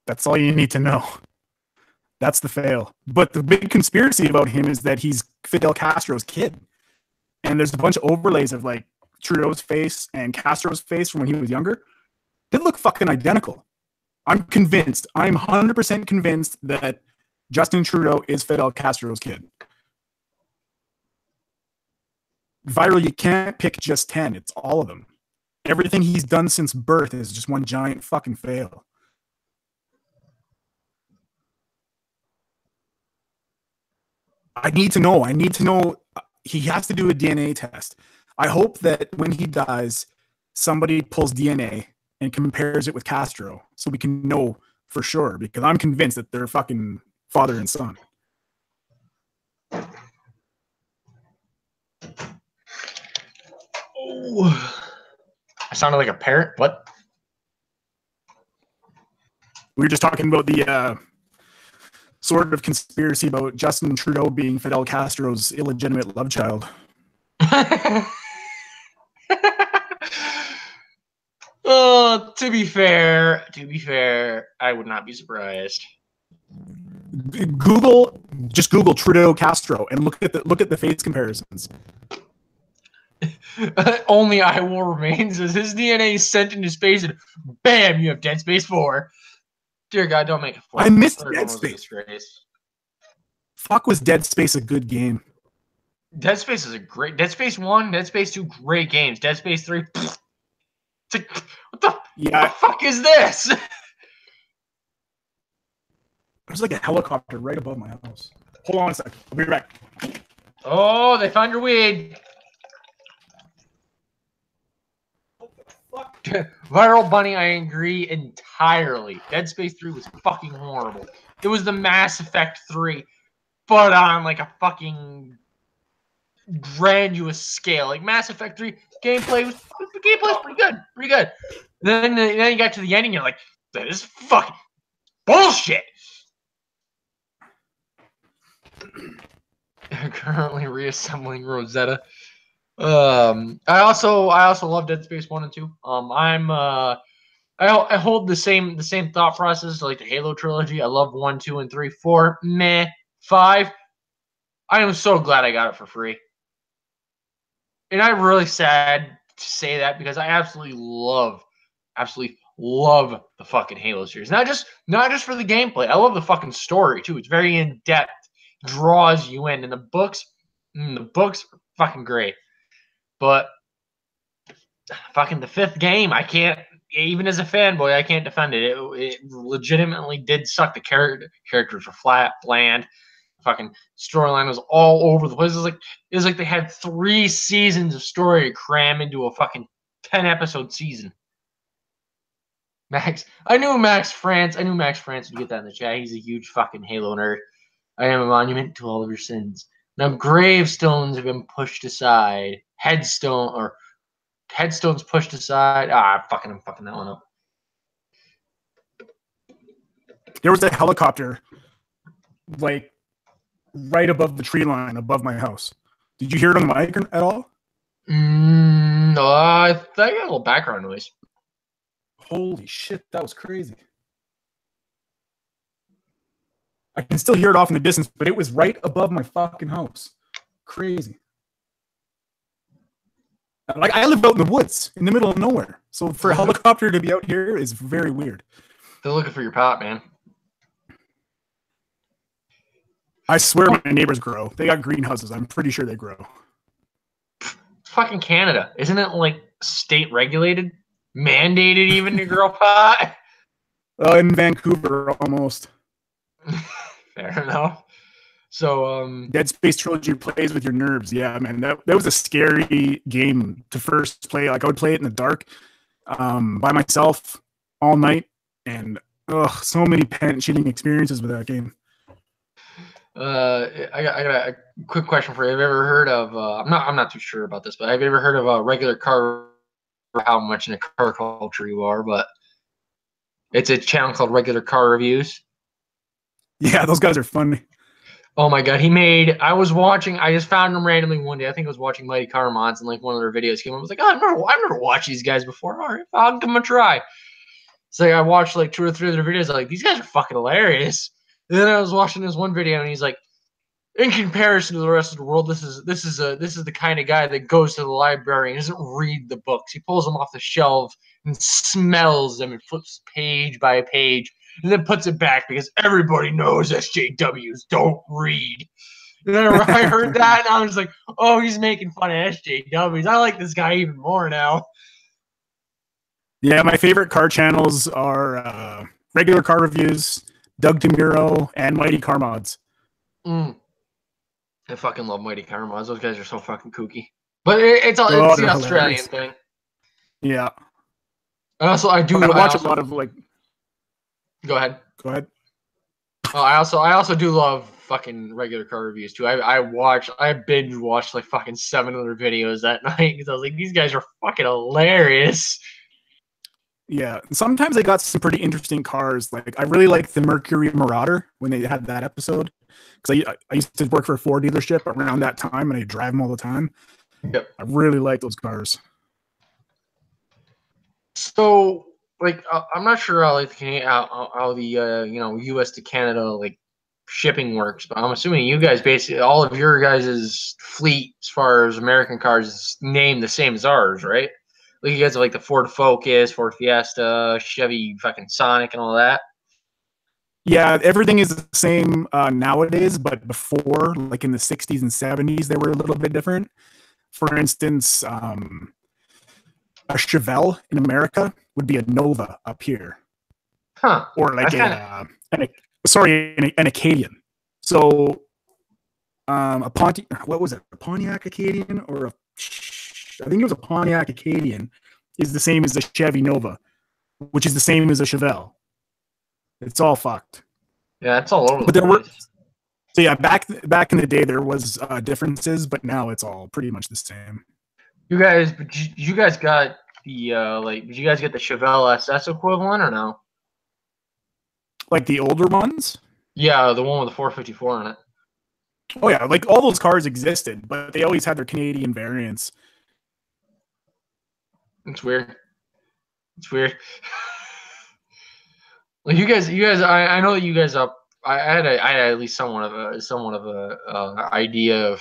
That's all you need to know. That's the fail. But the big conspiracy about him is that he's Fidel Castro's kid. And there's a bunch of overlays of like Trudeau's face and Castro's face from when he was younger. They look fucking identical. I'm convinced. I'm 100% convinced that Justin Trudeau is Fidel Castro's kid. Viral, you can't pick just 10. It's all of them. Everything he's done since birth is just one giant fucking fail. I need to know. He has to do a DNA test. I hope that when he dies, somebody pulls DNA and compares it with Castro so we can know for sure, because I'm convinced that they're fucking father and son. Oh, I sounded like a parrot. What? We were just talking about the sort of conspiracy about Justin Trudeau being Fidel Castro's illegitimate love child. Oh, to be fair, I would not be surprised. Just Google Trudeau Castro and look at the face comparisons. Only I Will Remains as his DNA is sent into space and bam, you have Dead Space 4. Dear God, don't make it 4. I missed The third Dead one was a Space. disgrace. Fuck, was Dead Space a good game? Dead Space is a great. Dead Space 1, Dead Space 2, great games. Dead Space 3, it's like, what the fuck is this? There's like a helicopter right above my house. Hold on a second. I'll be right back. Oh, they found your weed. Viral Bunny, I agree entirely. Dead Space 3 was fucking horrible. It was the Mass Effect 3, but on like a fucking grandiose scale. Like Mass Effect 3 gameplay was pretty good. Pretty good. Then you got to the ending, you're like, that is fucking bullshit. Currently reassembling Rosetta. I also love Dead Space 1 and 2. I hold the same thought process like the Halo trilogy. I love 1, 2, and 3. 4, meh. 5, I am so glad I got it for free. And I'm really sad to say that because I absolutely love the fucking Halo series. Not just for the gameplay. I love the fucking story too. It's very in depth, draws you in, and the books are fucking great. But fucking the 5th game, I can't. Even as a fanboy, I can't defend it. It legitimately did suck. The characters were flat, bland. Fucking storyline was all over the place. It was like they had 3 seasons of story to cram into a fucking 10-episode season. Max, I knew Max France would get that in the chat. He's a huge fucking Halo nerd. I am a monument to all of your sins. Now gravestones have been pushed aside. Headstones pushed aside. I'm fucking that one up. There was a helicopter, like, right above the tree line above my house. Did you hear it on the mic at all? No, I got a little background noise. Holy shit, that was crazy. I can still hear it off in the distance, but it was right above my fucking house. Crazy. Like, I live out in the woods, in the middle of nowhere. So for a helicopter to be out here is very weird. They're looking for your pot, man. I swear my neighbors grow. They got greenhouses. I'm pretty sure they grow. It's fucking Canada. Isn't it like state regulated? Mandated even to grow pot? In Vancouver, almost. Fair enough. So, Dead Space Trilogy plays with your nerves. Yeah, man, that was a scary game to first play. Like, I would play it in the dark, by myself all night, and so many cheating experiences with that game. I got a quick question for you. Have you ever heard of? I'm not too sure about this, but have you ever heard of a regular car? How much in a car culture you are, but it's a channel called Regular Car Reviews. Yeah, those guys are funny. Oh my god, I just found him randomly one day. I think I was watching Mighty Car Mods and like one of their videos came up. I was like, oh, I've never watched these guys before. All right, I'll give them a try. So I watched like 2 or 3 of their videos. I'm like, these guys are fucking hilarious. And then I was watching this one video and he's like, in comparison to the rest of the world, this is the kind of guy that goes to the library and doesn't read the books. He pulls them off the shelf and smells them and flips page by page and then puts it back because everybody knows SJWs don't read. And then I heard that and I was like, oh, he's making fun of SJWs. I like this guy even more now. Yeah, my favorite car channels are Regular Car Reviews, Doug DeMuro, and Mighty Car Mods. I fucking love Mighty Car Mods. Those guys are so fucking kooky. But it's the Australian hilarious thing. Yeah. I watch a lot of like. Go ahead. Go ahead. Oh, I also do love fucking Regular Car Reviews too. I binge watched like fucking 7 other videos that night because I was like, these guys are fucking hilarious. Yeah, sometimes they got some pretty interesting cars. Like, I really like the Mercury Marauder when they had that episode because I used to work for a Ford dealership around that time and I drive them all the time. Yep. I really like those cars. So, like, I'm not sure how like how the U.S. to Canada like shipping works, but I'm assuming you guys basically all of your guys' fleet as far as American cars is named the same as ours, right? Like you guys have like the Ford Focus, Ford Fiesta, Chevy fucking Sonic, and all that. Yeah, everything is the same nowadays, but before, like in the 60s and 70s, they were a little bit different. For instance, a Chevelle in America would be a Nova up here, Huh? or like an Acadian. So a what was it? A Pontiac Acadian or I think it was a Pontiac Acadian is the same as a Chevy Nova, which is the same as a Chevelle. It's all fucked. Yeah, it's all over But the there were place. so yeah, back in the day there was differences, but now it's all pretty much the same. You guys got the did you guys get the Chevelle SS equivalent or no? Like the older ones? Yeah, the one with the 454 in it. Oh yeah, like all those cars existed, but they always had their Canadian variants. It's weird. It's weird. Well, you guys. I know that you guys up. I had at least somewhat of a idea of,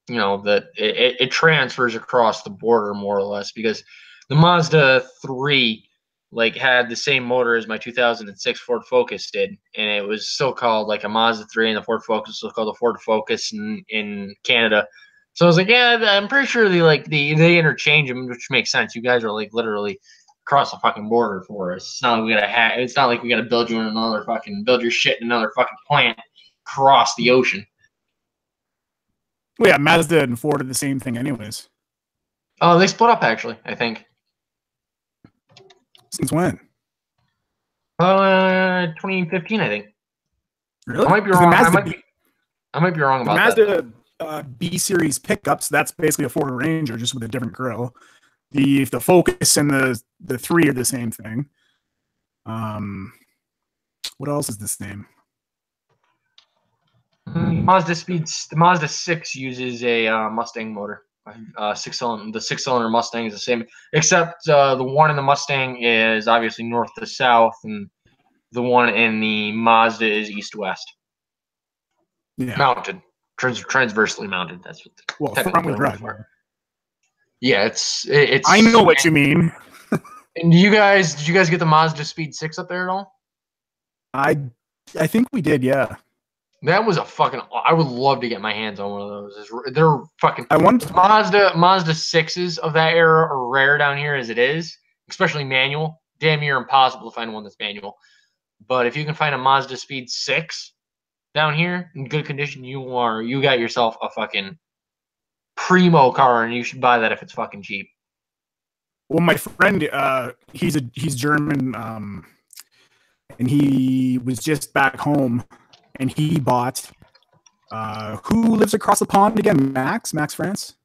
you know, that it transfers across the border more or less because the Mazda 3 like had the same motor as my 2006 Ford Focus did, and it was still called like a Mazda 3, and the Ford Focus was called the Ford Focus in Canada. So I was like, yeah, I'm pretty sure they interchange them, which makes sense. You guys are like literally across the fucking border for us. It's not like we gotta it's not like we gotta build you in another fucking build your shit in another fucking plant across the ocean. Well, yeah, Mazda and Ford are the same thing, anyways. Oh, they split up actually, I think. Since when? 2015, I think. Really? I might be wrong. I might be wrong about Mazda B series pickups. That's basically a Ford Ranger, just with a different grill. The Focus and the 3 are the same thing. What else is this name? The Mazda 6 uses a Mustang motor. The 6-cylinder Mustang is the same, except the one in the Mustang is obviously north to south, and the one in the Mazda is east west. Yeah, mounted, transversely mounted. That's what the front wheel drive. Yeah, it's. I know what you mean. And did you guys get the Mazda Speed 6 up there at all? I think we did, yeah. That was a fucking. I would love to get my hands on one of those. They're fucking. I want Mazda 6s of that era are rare down here as it is, especially manual. Damn near impossible to find one that's manual. But if you can find a Mazda Speed 6 down here in good condition, you got yourself a fucking primo car, and you should buy that if it's fucking cheap. Well, my friend, he's German, and he was just back home. And he bought who lives across the pond again? Max France?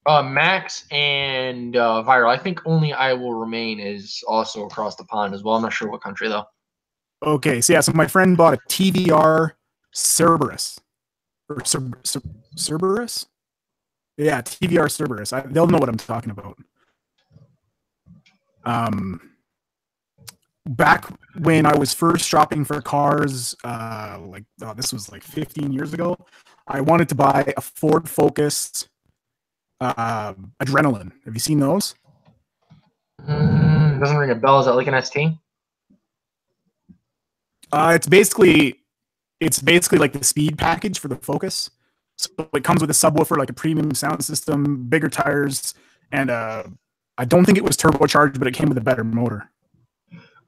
Max and Viral. I think only I Will Remain is also across the pond as well. I'm not sure what country though. Okay, so yeah, so my friend bought a TVR Cerberus. Or Cerberus? Yeah, TVR Cerberus. They'll know what I'm talking about. Back when I was first shopping for cars, this was like 15 years ago, I wanted to buy a Ford Focus Adrenaline. Have you seen those? Doesn't ring a bell. Is that like an ST? It's basically like the speed package for the Focus. So it comes with a subwoofer, like a premium sound system, bigger tires, and I don't think it was turbocharged, but it came with a better motor.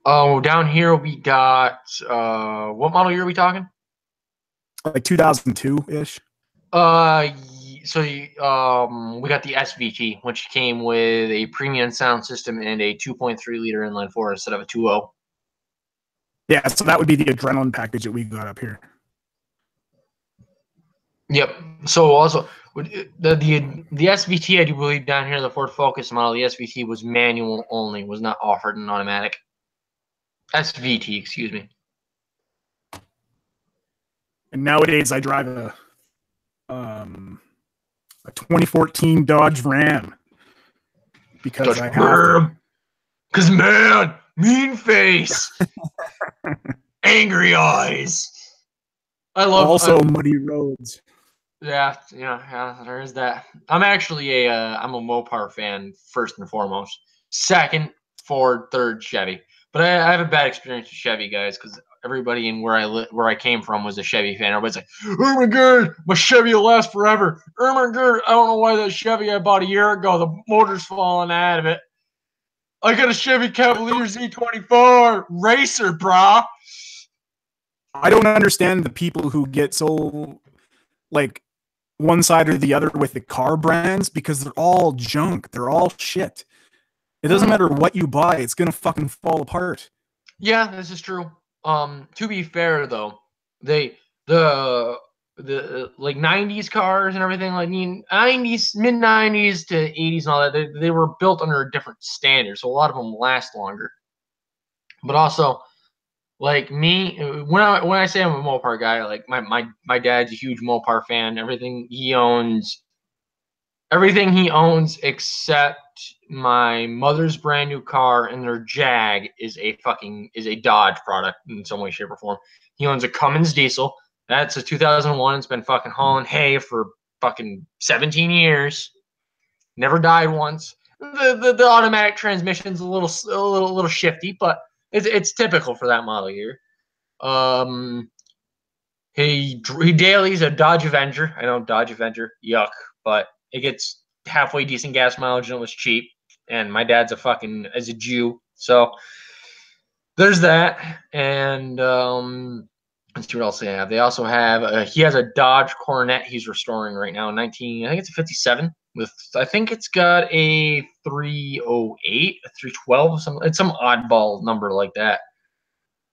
Oh, down here we got what model year are we talking? Like 2002-ish. So we got the SVT, which came with a premium sound system and a 2.3 liter inline four instead of a 2.0. Yeah, so that would be the Adrenaline package that we got up here. Yep. So also the SVT, I do believe down here, the Ford Focus model, the SVT was manual only, was not offered an automatic. SVT, excuse me. And nowadays I drive a 2014 Dodge Ram because I have. Because man, mean face, angry eyes. I love Also, muddy roads. yeah. There is that. I'm actually I'm a Mopar fan first and foremost. Second, Ford, third, Chevy. But I have a bad experience with Chevy, guys, because everybody in where I came from was a Chevy fan. Everybody's like, "Oh my god, my Chevy will last forever." Oh my god, I don't know why that Chevy I bought a year ago, the motor's falling out of it. I got a Chevy Cavalier Z24 racer, brah. I don't understand the people who get so like one side or the other with the car brands because they're all junk. They're all shit. It doesn't matter what you buy, it's gonna fucking fall apart. Yeah, this is true. To be fair though, they the like 90s cars and everything, like 90s, mid 90s to 80s and all that, they were built under a different standard, so a lot of them last longer. But also, like me, when I say I'm a Mopar guy, like my dad's a huge Mopar fan. Everything he owns except my mother's brand new car and their Jag is a Dodge product in some way, shape, or form. He owns a Cummins diesel. That's a 2001. It's been fucking hauling hay for fucking 17 years. Never died once. The automatic transmission's a little shifty, but it's typical for that model year. He dailies a Dodge Avenger. I know Dodge Avenger, yuck, but it gets halfway decent gas mileage and it was cheap. And my dad's a Jew, so there's that. And let's see what else they have. They also have he has a Dodge Coronet he's restoring right now, 19. I think it's a 57 with I think it's got a 308, a 312, it's some oddball number like that.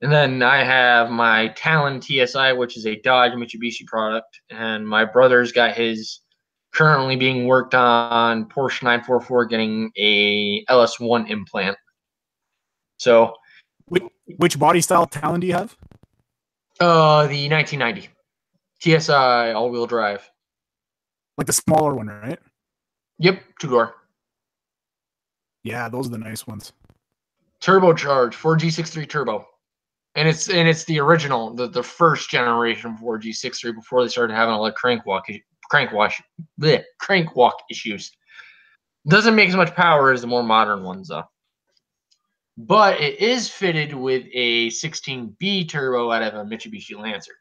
And then I have my Talon TSI, which is a Dodge Mitsubishi product, and my brother's got his currently being worked on Porsche 944 getting a LS1 implant. So, which body style Talon do you have? The 1990 TSI all-wheel drive, like the smaller one, right? Yep, two-door. Yeah, those are the nice ones. Turbocharged 4G63 turbo. And it's the original, the first generation 4G63 before they started having all the crank walk issues. Doesn't make as much power as the more modern ones though. But it is fitted with a 16B turbo out of a Mitsubishi Lancer.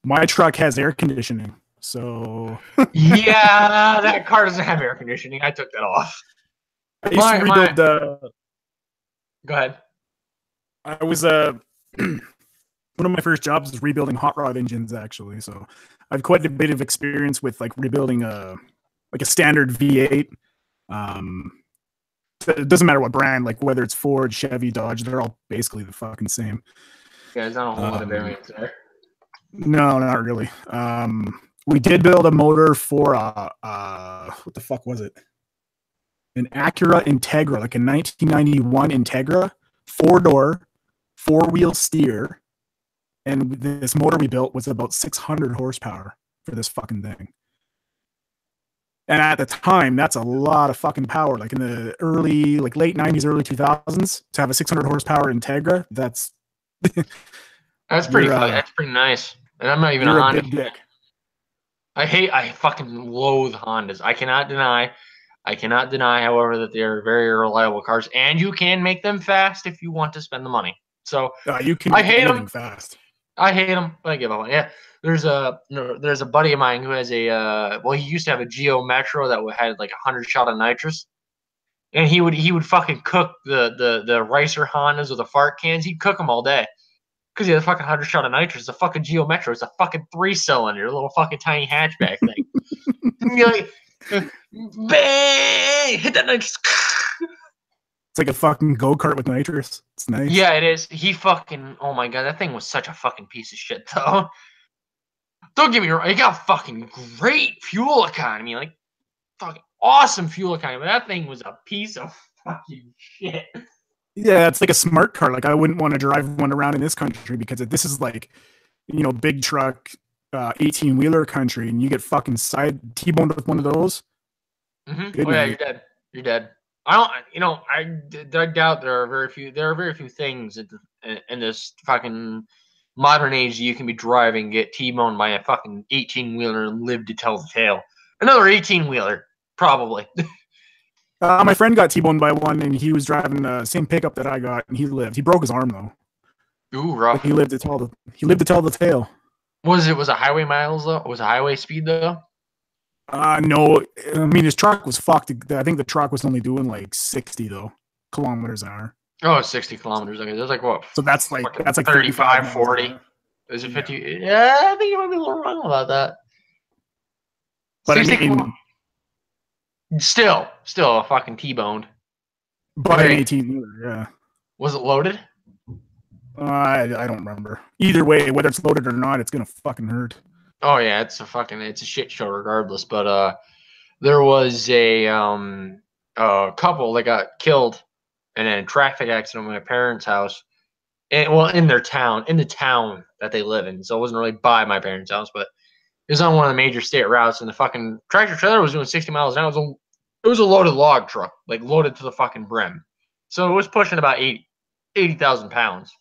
My truck has air conditioning, so yeah, that car doesn't have air conditioning. I took that off. I used to rebuild the. Go ahead. I was one of my first jobs was rebuilding hot rod engines, actually. So I've quite a bit of experience with like rebuilding a standard V8. It doesn't matter what brand, like whether it's Ford, Chevy, Dodge, they're all basically the fucking same. Yeah, there's not a whole lot of variance there. No, not really. We did build a motor for what the fuck was it? An Acura Integra, like a 1991 Integra, 4-door, 4-wheel steer. And this motor we built was about 600 horsepower for this fucking thing. And at the time, that's a lot of fucking power. Like in the late 90s, early 2000s, to have a 600 horsepower Integra, that's pretty that's pretty nice. And I'm not even a Honda fan. I fucking loathe Hondas. I cannot deny, however, that they are very reliable cars, and you can make them fast if you want to spend the money. So you can. I hate them fast. I hate them, but I give up. Yeah, there's a buddy of mine who has he used to have a Geo Metro that had like 100 shot of nitrous, and he would fucking cook the Ricer Hondas with the fart cans. He'd cook them all day because he had a fucking 100 shot of nitrous. The fucking Geo Metro is a fucking 3-cylinder, little fucking tiny hatchback thing. And you're like, bang! Hit that nitrous. It's like a fucking go-kart with nitrous. It's nice. Yeah, it is. Oh my god, that thing was such a fucking piece of shit, though. Don't get me wrong, it got fucking great fuel economy, like fucking awesome fuel economy, but that thing was a piece of fucking shit. Yeah, it's like a smart car. Like I wouldn't want to drive one around in this country because this is like, big truck, 18-wheeler country, and you get fucking T-boned with one of those. Mm-hmm. Oh yeah, you're dead. You're dead. I don't, I doubt there are very few. There are very few things in this fucking modern age you can be driving, get T-boned by a fucking 18-wheeler, and live to tell the tale. Another 18-wheeler, probably. My friend got T-boned by one, and he was driving the same pickup that I got, and he lived. He broke his arm though. Ooh, rough. But he lived to tell the tale. Was it highway miles though? Was it highway speed though? No, I mean his truck was fucked. I think the truck was only doing like 60 though kilometers an hour. Oh, 60 kilometers. Okay, that's like what? So that's like 35, 40. Is it 50? Yeah, I think you might be a little wrong about that. But I mean, still a fucking T-boned. But an 18-wheeler, yeah. Was it loaded? I don't remember. Either way, whether it's loaded or not, it's gonna fucking hurt. Oh yeah, it's a shit show regardless. But there was a couple that got killed in a traffic accident at my parents' house. In their town, in the town that they live in. So it wasn't really by my parents' house, but it was on one of the major state routes, and the fucking tractor trailer was doing 60 miles an hour. It was a loaded log truck, like loaded to the fucking brim. So it was pushing about 80,000 pounds.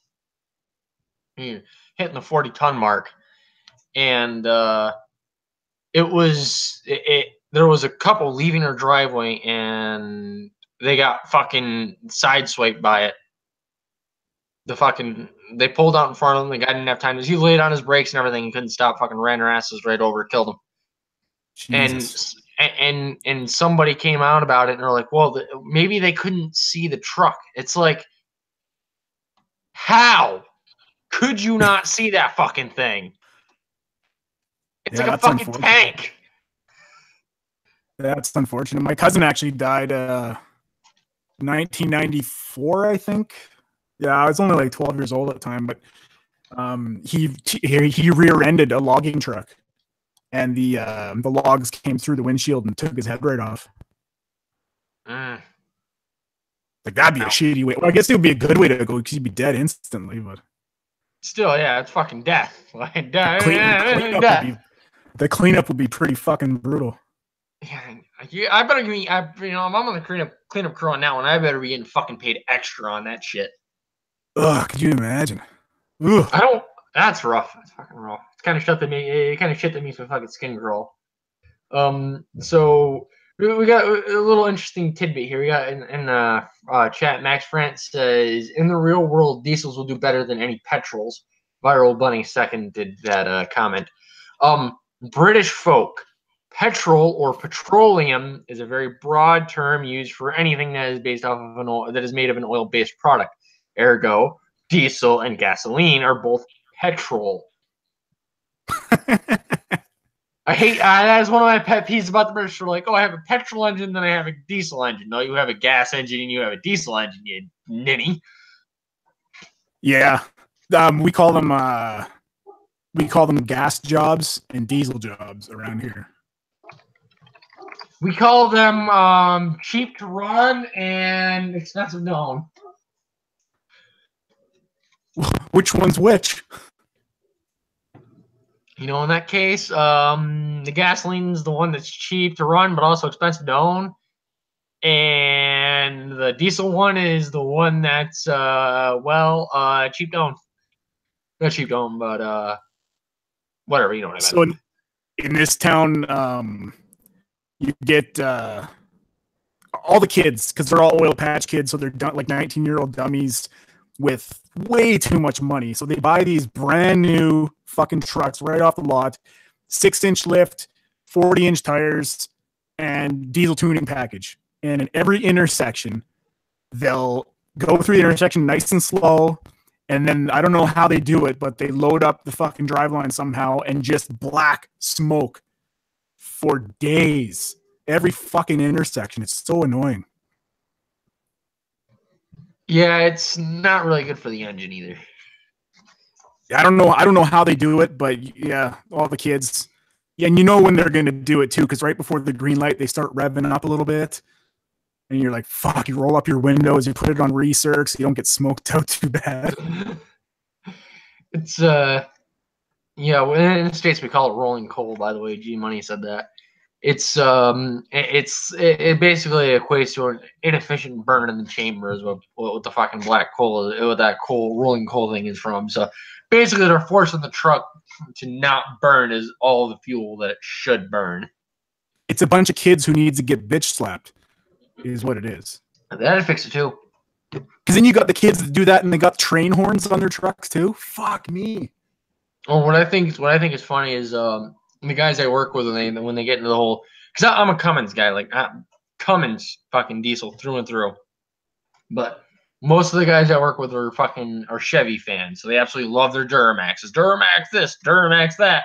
Hitting the 40-ton mark. And there was a couple leaving her driveway, and they got fucking sideswiped by it. They pulled out in front of him. The guy didn't have time. He laid on his brakes and everything. He couldn't stop. Fucking ran their asses right over, killed him. Jesus. And somebody came out about it, and they're like, well, maybe they couldn't see the truck. It's like, how could you not see that fucking thing? It's like a fucking tank. That's unfortunate. My cousin actually died 1994, I think. Yeah, I was only like 12 years old at the time, but he rear-ended a logging truck, and the logs came through the windshield and took his head right off. Like that'd be a shitty way. Well, I guess it would be a good way to go because he'd be dead instantly, but still, yeah, it's fucking death. Like the cleanup would be pretty fucking brutal. Yeah, I better give me. I'm on the cleanup crew on that one. I better be getting fucking paid extra on that shit. Ugh, could you imagine? Ugh. I don't. That's rough. That's fucking rough. It's kind of shit that makes my fucking skin crawl. So we got a little interesting tidbit here. We got in chat. Max France says, in the real world, diesels will do better than any petrols. Viral Bunny seconded that comment. British folk. Petrol or petroleum is a very broad term used for anything that is based off of that is made of an oil-based product. Ergo, diesel and gasoline are both petrol. That is one of my pet peeves about the British. They're like, oh, I have a petrol engine, then I have a diesel engine. No, you have a gas engine and you have a diesel engine, you ninny. Yeah, we call them gas jobs and diesel jobs around here. We call them cheap to run and expensive to own. Which one's which? In that case, the gasoline's the one that's cheap to run but also expensive to own. And the diesel one is the one that's, cheap to own. Not cheap to own, but whatever, you know what I mean. So in this town, you get all the kids, because they're all oil patch kids, so they're like 19-year-old dummies with way too much money. So they buy these brand new fucking trucks right off the lot, 6-inch lift, 40-inch tires, and diesel tuning package. And in every intersection, they'll go through the intersection nice and slow, and then I don't know how they do it, but they load up the fucking driveline somehow and just black smoke for days. Every fucking intersection. It's so annoying. Yeah, it's not really good for the engine either. I don't know how they do it, but yeah, all the kids. Yeah, and you know when they're going to do it too, because right before the green light, they start revving up a little bit. And you're like, fuck, you roll up your windows, you put it on recirc so you don't get smoked out too bad. It's, in the States we call it rolling coal, by the way. G Money said that. it basically equates to an inefficient burn in the chamber is what the fucking black coal is, what that rolling coal thing is from. So basically, they're forcing the truck to not burn is all the fuel that it should burn. It's a bunch of kids who needs to get bitch slapped, is what it is. That'd fix it too. Because then you got the kids that do that, and they got train horns on their trucks too. Fuck me. Well, what I think is funny is the guys I work with when they get into the whole, because I'm a Cummins guy, like Cummins fucking diesel through and through, but most of the guys I work with are Chevy fans, so they absolutely love their Duramaxes. Duramax this, Duramax that.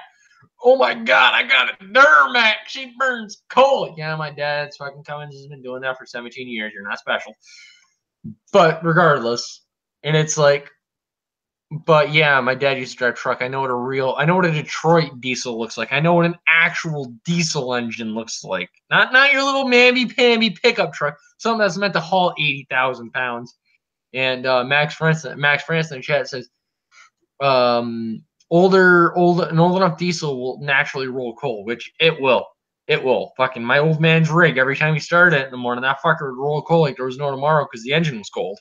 Oh my god, I got a Duramax. She burns coal. Yeah, my dad's fucking Cummins has been doing that for 17 years. You're not special, but regardless, and it's like. But yeah, my dad used to drive truck. I know what a Detroit diesel looks like. I know what an actual diesel engine looks like. Not your little mamby-pamby pickup truck. Something that's meant to haul 80,000 pounds. And Max Francis in chat says, an old enough diesel will naturally roll coal, which it will. It will. Fucking my old man's rig, every time he started it in the morning, that fucker would roll coal like there was no tomorrow because the engine was cold.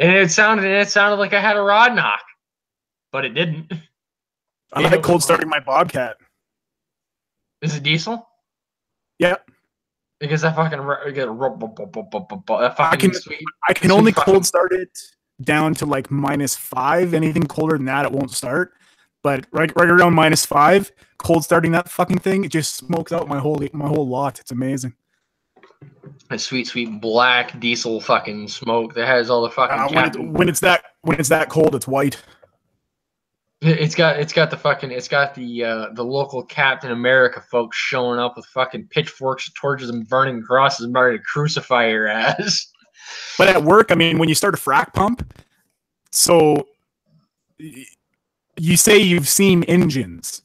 And it sounded like I had a rod knock, but it didn't. I like cold starting my Bobcat. Is it diesel? Yeah. Because that fucking I can only cold start it down to like -5. Anything colder than that, it won't start. But right around -5, cold starting that fucking thing, it just smokes out my whole lot. It's amazing. A sweet black diesel fucking smoke that has all the fucking when it's that cold, it's white. It's got the local Captain America folks showing up with fucking pitchforks, torches, and burning crosses and ready to crucify your ass. But at work, I mean, when you start a frac pump, so you say you've seen engines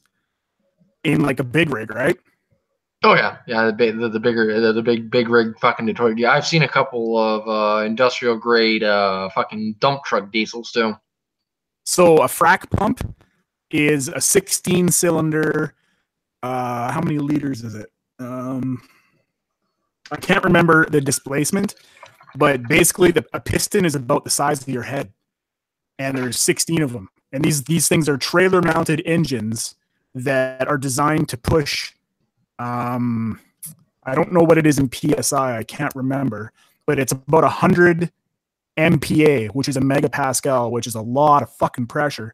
in like a big rig, right? Oh yeah, the big rig fucking Detroit. Yeah, I've seen a couple of industrial grade fucking dump truck diesels too. So a frac pump is a 16-cylinder. How many liters is it? I can't remember the displacement, but basically a piston is about the size of your head, and there's 16 of them. And these things are trailer-mounted engines that are designed to push. I don't know what it is in PSI. I can't remember, but it's about 100 MPa, which is a megapascal, which is a lot of fucking pressure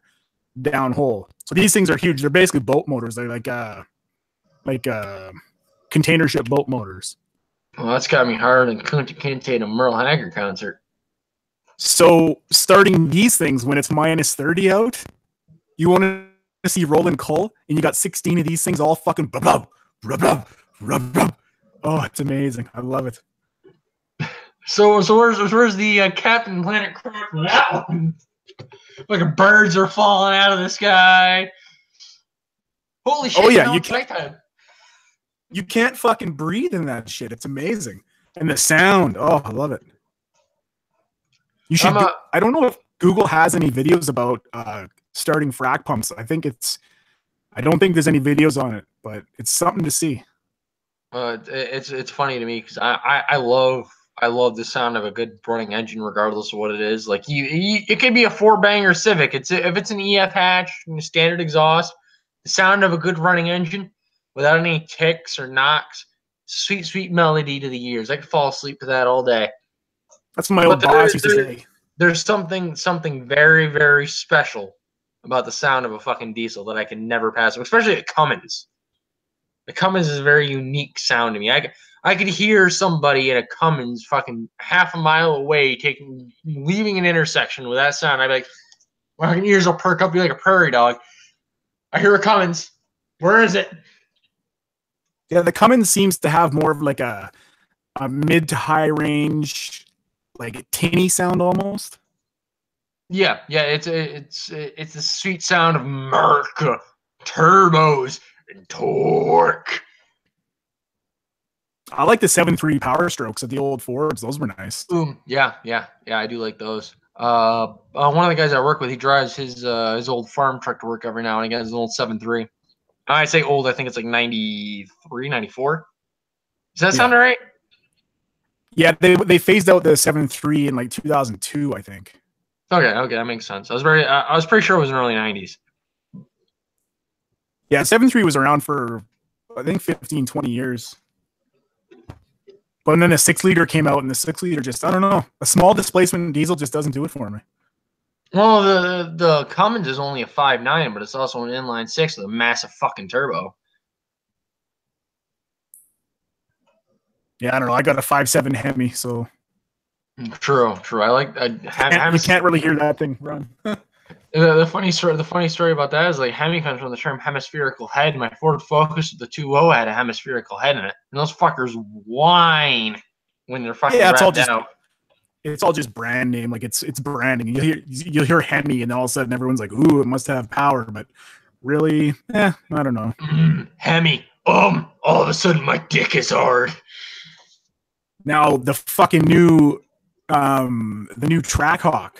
downhole. So these things are huge. They're basically boat motors. They're like container ship boat motors. Well, that's got me harder than Kunta Kinte at a Merle Haggard concert. So starting these things when it's -30 out, you want to see rolling coal, and you got 16 of these things all fucking rub. Oh, it's amazing. I love it. So where's the Captain Planet crap for that one? Like birds are falling out of the sky. Holy shit! Oh yeah, you can't fucking breathe in that shit. It's amazing, and the sound. Oh, I love it. You should. I don't know if Google has any videos about starting frac pumps. I don't think there's any videos on it, but it's something to see. It's funny to me because I love the sound of a good running engine, regardless of what it is. Like it could be a 4-banger Civic. If it's an EF hatch, standard exhaust, the sound of a good running engine without any ticks or knocks, sweet melody to the ears. I could fall asleep to that all day. That's what my old boss used to say. There's something very, very special about the sound of a fucking diesel that I can never pass up, especially at Cummins. The Cummins is a very unique sound to me. I could hear somebody in a Cummins fucking half a mile away leaving an intersection with that sound. I'd be like, my ears will perk up, be like a prairie dog. I hear a Cummins. Where is it? Yeah, the Cummins seems to have more of like a mid to high range, like a tinny sound almost. Yeah, it's the sweet sound of Merc, turbos, and torque. I like the 7.3 Power Strokes of the old Fords. Those were nice. Yeah, I do like those. One of the guys I work with, he drives his old farm truck to work every now and again. His old 7.3. I say old, I think it's like 93, 94. Does that sound Yeah. right? Yeah, they phased out the 7.3 in like 2002, I think. Okay, that makes sense. I was pretty sure it was in the early 90s. Yeah, 7.3 was around for I think 15, 20 years. But then the 6 liter came out, and the 6 liter just, I don't know, a small displacement diesel just doesn't do it for me. Well, the Cummins is only a 5.9, but it's also an inline six with a massive fucking turbo. Yeah, I don't know. I got a 5.7 Hemi, so True, true. I like you can't really hear that thing run. the funny story about that is like Hemi comes from the term hemispherical head. My Ford Focus with the 2.0 had a hemispherical head in it, and those fuckers whine when they're fucking Yeah, revved out. it's all just brand name. Like it's branding. You'll hear Hemi, and all of a sudden everyone's like, "Ooh, it must have power." But really, I don't know. Hemi. All of a sudden my dick is hard. Now the fucking new, the new Trackhawk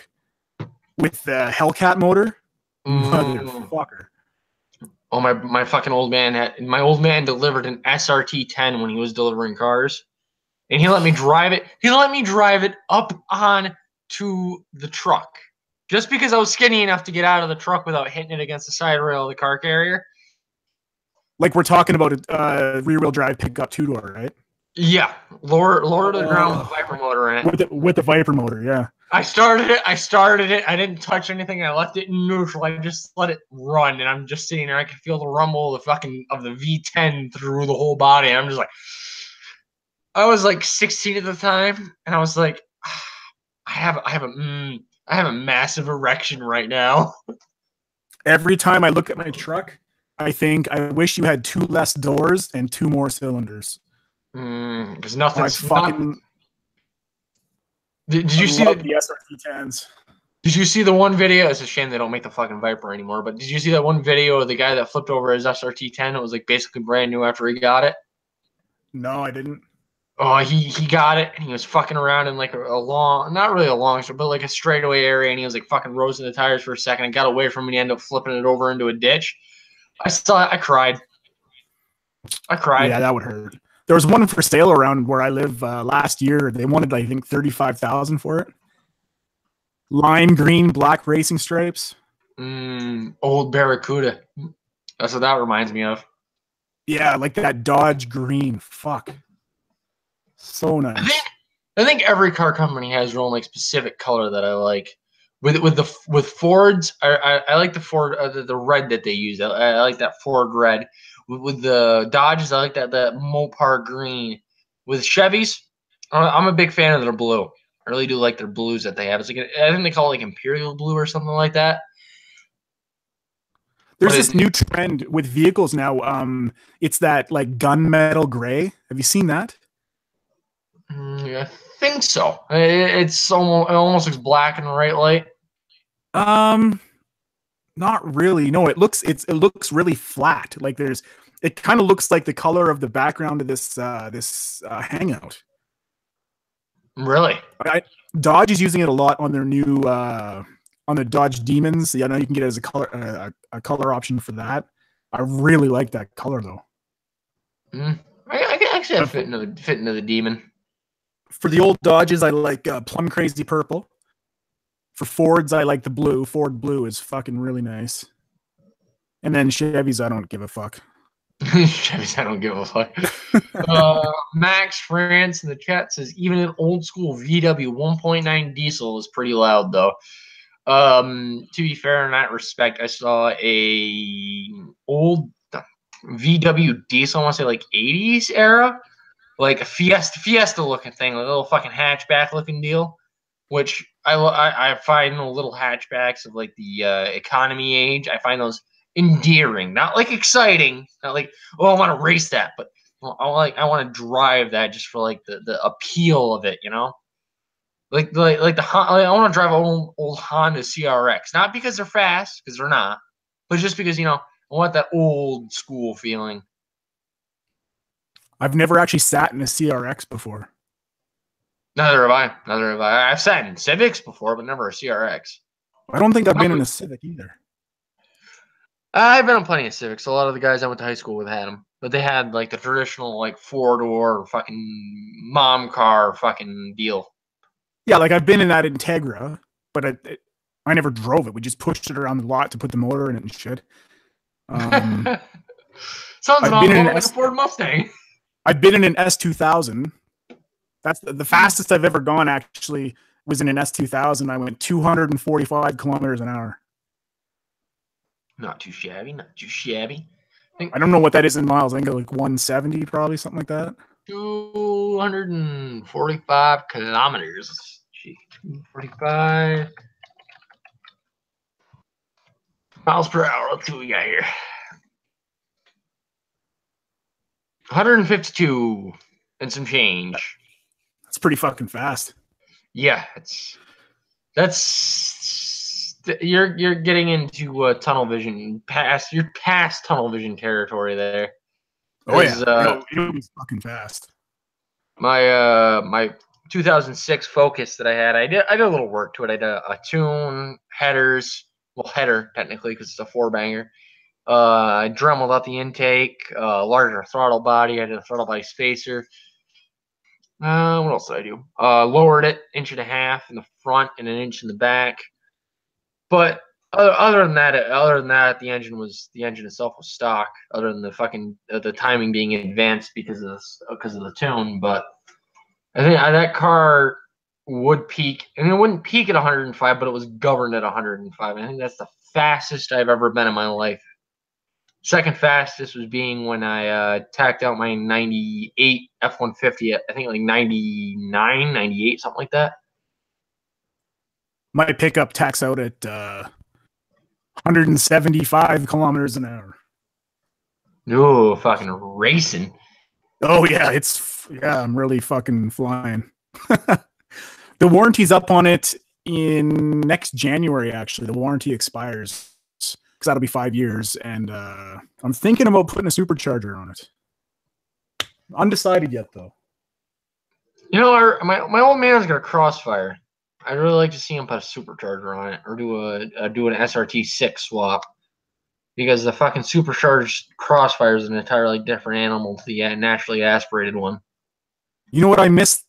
with the Hellcat motor, motherfucker. Oh my fucking old man my old man delivered an SRT 10 when he was delivering cars, and he let me drive it. He let me drive it up on to the truck just because I was skinny enough to get out of the truck without hitting it against the side rail of the car carrier. Like we're talking about a rear wheel drive pickup 2 door, right? Yeah, lower to the ground with the Viper motor in it. With the Viper motor, yeah. I started it. I didn't touch anything. I left it in neutral. I just let it run, and I'm just sitting there. I could feel the rumble of the V10 through the whole body. And I'm just like, I was like 16 at the time, and I was like, I have a massive erection right now. Every time I look at my truck, I think I wish you had 2 less doors and 2 more cylinders. Because nothing's fucking. Did you see the SRT10s? Did you see the one video? It's a shame they don't make the fucking Viper anymore. But did you see that one video of the guy that flipped over his SRT10? It was like basically brand new after he got it. No, I didn't. Oh, he got it, and he was fucking around in like a long, not really a long, but like a straightaway area, and he was like fucking roasting the tires for a second and got away from it, and he ended up flipping it over into a ditch. I saw it. I cried. Yeah, that would hurt. There was one for sale around where I live last year. They wanted, I think, 35,000 for it. Lime green, black racing stripes. Old Barracuda. That's what that reminds me of. Yeah, like that Dodge green. Fuck. So nice. I think every car company has their own like specific color that I like. With Fords, I like the Ford the red that they use. I like that Ford red. With the Dodges, I like that Mopar green. With Chevys, I'm a big fan of their blue. I really do like their blues that they have. It's like I think they call it like Imperial Blue or something like that. There's this new trend with vehicles now. It's that like gunmetal gray. Have you seen that? I think so. It almost looks black in the right light. Not really. No, it looks really flat. Like it kind of looks like the color of the background of this Hangout. Really? Dodge is using it a lot on their new on the Dodge Demons. Yeah, I know you can get it as a color option for that. I really like that color though. I can actually fit into the Demon. For the old Dodges, I like plum crazy purple. For Fords, I like the blue. Ford blue is fucking really nice. And then Chevys, I don't give a fuck. Chevys, I don't give a fuck. Max France in the chat says even an old school VW 1.9 diesel is pretty loud though. To be fair in that respect, I saw a old VW diesel, I want to say like 80s era, like a Fiesta looking thing, like a little fucking hatchback looking deal, which I find the little hatchbacks of like the economy age. I find those endearing, not like exciting, not like I want to race that, but I want to drive that just for like the appeal of it, you know. I want to drive old Honda CRX, not because they're fast, because they're not, but just because I want that old school feeling. I've never actually sat in a CRX before. Neither have I. I've sat in Civics before, but never a CRX. I don't think I've been in a Civic either. I've been on plenty of Civics. A lot of the guys I went to high school with had them, but they had like the traditional like 4-door fucking mom car fucking deal. Yeah, like I've been in that Integra, but I never drove it. We just pushed it around the lot to put the motor in it and shit. Sounds an I've been awful in lot an like a Ford Mustang. I've been in an S2000. That's the fastest I've ever gone. Actually, was in an S2000. I went 245 kilometers an hour. Not too shabby. Not too shabby. I don't know what that is in miles. I think like 170, probably something like that. 245 kilometers. 245 miles per hour. Let's see what we got here. 152 and some change. That's pretty fucking fast. Yeah, you're getting into tunnel vision. You're past tunnel vision territory there. Oh yeah, it was fucking fast. My 2006 Focus that I did a little work to it. I did a tune, headers, header technically because it's a 4-banger. I dremeled out the intake, larger throttle body. I did a throttle body spacer. What else did I do? Lowered it 1.5 inches in the front and 1 inch in the back. But other than that, the engine itself was stock. Other than the fucking the timing being advanced because of the tune. But I think that car would peak, and it wouldn't peak at 105, but it was governed at 105. And I think that's the fastest I've ever been in my life. Second fastest was being when I tacked out my 98 F-150 at, I think, like 99, 98, something like that. My pickup tacks out at 175 kilometers an hour. Oh, fucking racing. Oh, yeah, I'm really fucking flying. The warranty's up on it in next January, actually. The warranty expires. Because that'll be 5 years, and I'm thinking about putting a supercharger on it. Undecided yet, though. You know, my old man's got a Crossfire. I'd really like to see him put a supercharger on it, or do an SRT6 swap, because the fucking supercharged Crossfire is an entirely different animal to the naturally aspirated one. You know what I missed?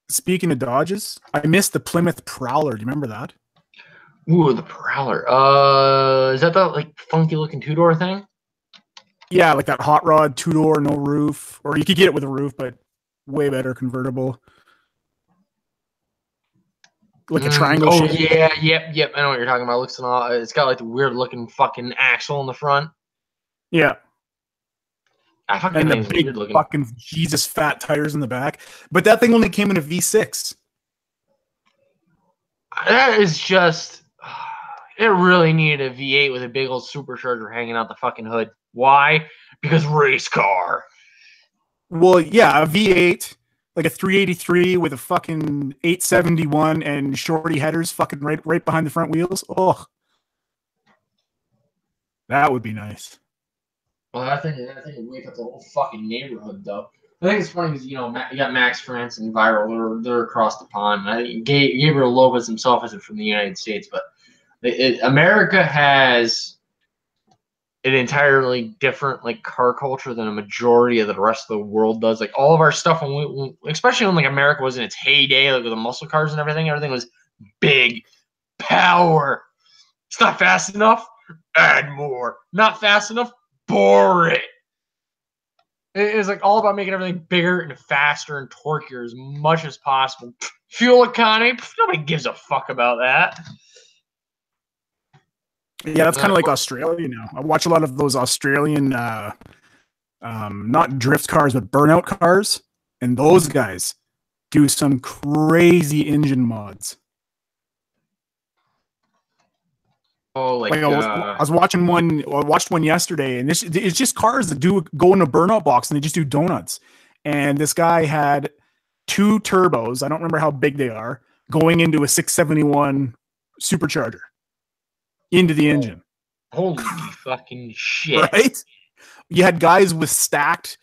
Speaking of Dodges, I missed the Plymouth Prowler. Do you remember that? Ooh, the Prowler. Is that the like funky looking 2-door thing? Yeah, like that hot rod 2-door, no roof, or you could get it with a roof, but way better convertible. Like a triangle. Oh shape. Yeah, yep. I know what you're talking about. It's got like the weird looking fucking axle in the front. Yeah. And the big fucking Jesus fat tires in the back. But that thing only came in a V6. That is just. It really needed a V8 with a big old supercharger hanging out the fucking hood. Why? Because race car. Well, yeah, a V8, like a 383 with a fucking 871 and shorty headers fucking right behind the front wheels. Oh, that would be nice. Well, I think it would wake up the whole fucking neighborhood, though. I think it's funny because, you got Max France and Viral. They're across the pond. I think Gabriel Lopez himself isn't from the United States, but America has an entirely different like car culture than a majority of the rest of the world does. Like all of our stuff, especially when like America was in its heyday, like with the muscle cars and everything was big power. It's not fast enough. Add more. Not fast enough. Bore it. It's like all about making everything bigger and faster and torquier as much as possible. Fuel economy. Nobody gives a fuck about that. Yeah, that's kind of like Australia now. I watch a lot of those Australian, not drift cars, but burnout cars. And those guys do some crazy engine mods. Oh, like I was watching one. I watched one yesterday, and it's just cars that go in a burnout box and they just do donuts. And this guy had 2 turbos. I don't remember how big they are, going into a 671 supercharger into the engine. Holy fucking shit! Right? You had guys with stacked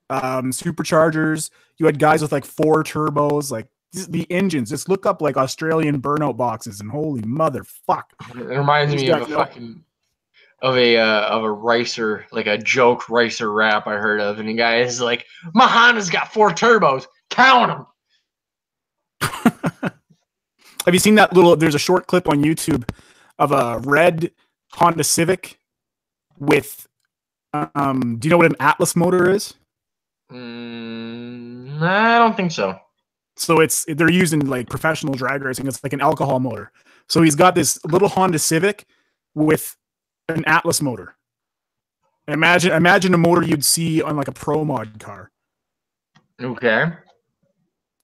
superchargers. You had guys with like 4 turbos, like. The engines, just look up like Australian burnout boxes and holy motherfuck. It reminds me of a fucking of a racer, like a joke racer rap I heard of, and the guy is like, "My Honda's got 4 turbos, count them." Have you seen that little? There's a short clip on YouTube of a red Honda Civic with. Do you know what an Atlas motor is? I don't think so. So they're using like professional drag racing. It's like an alcohol motor. So he's got this little Honda Civic with an Atlas motor. Imagine a motor you'd see on like a Pro Mod car. Okay.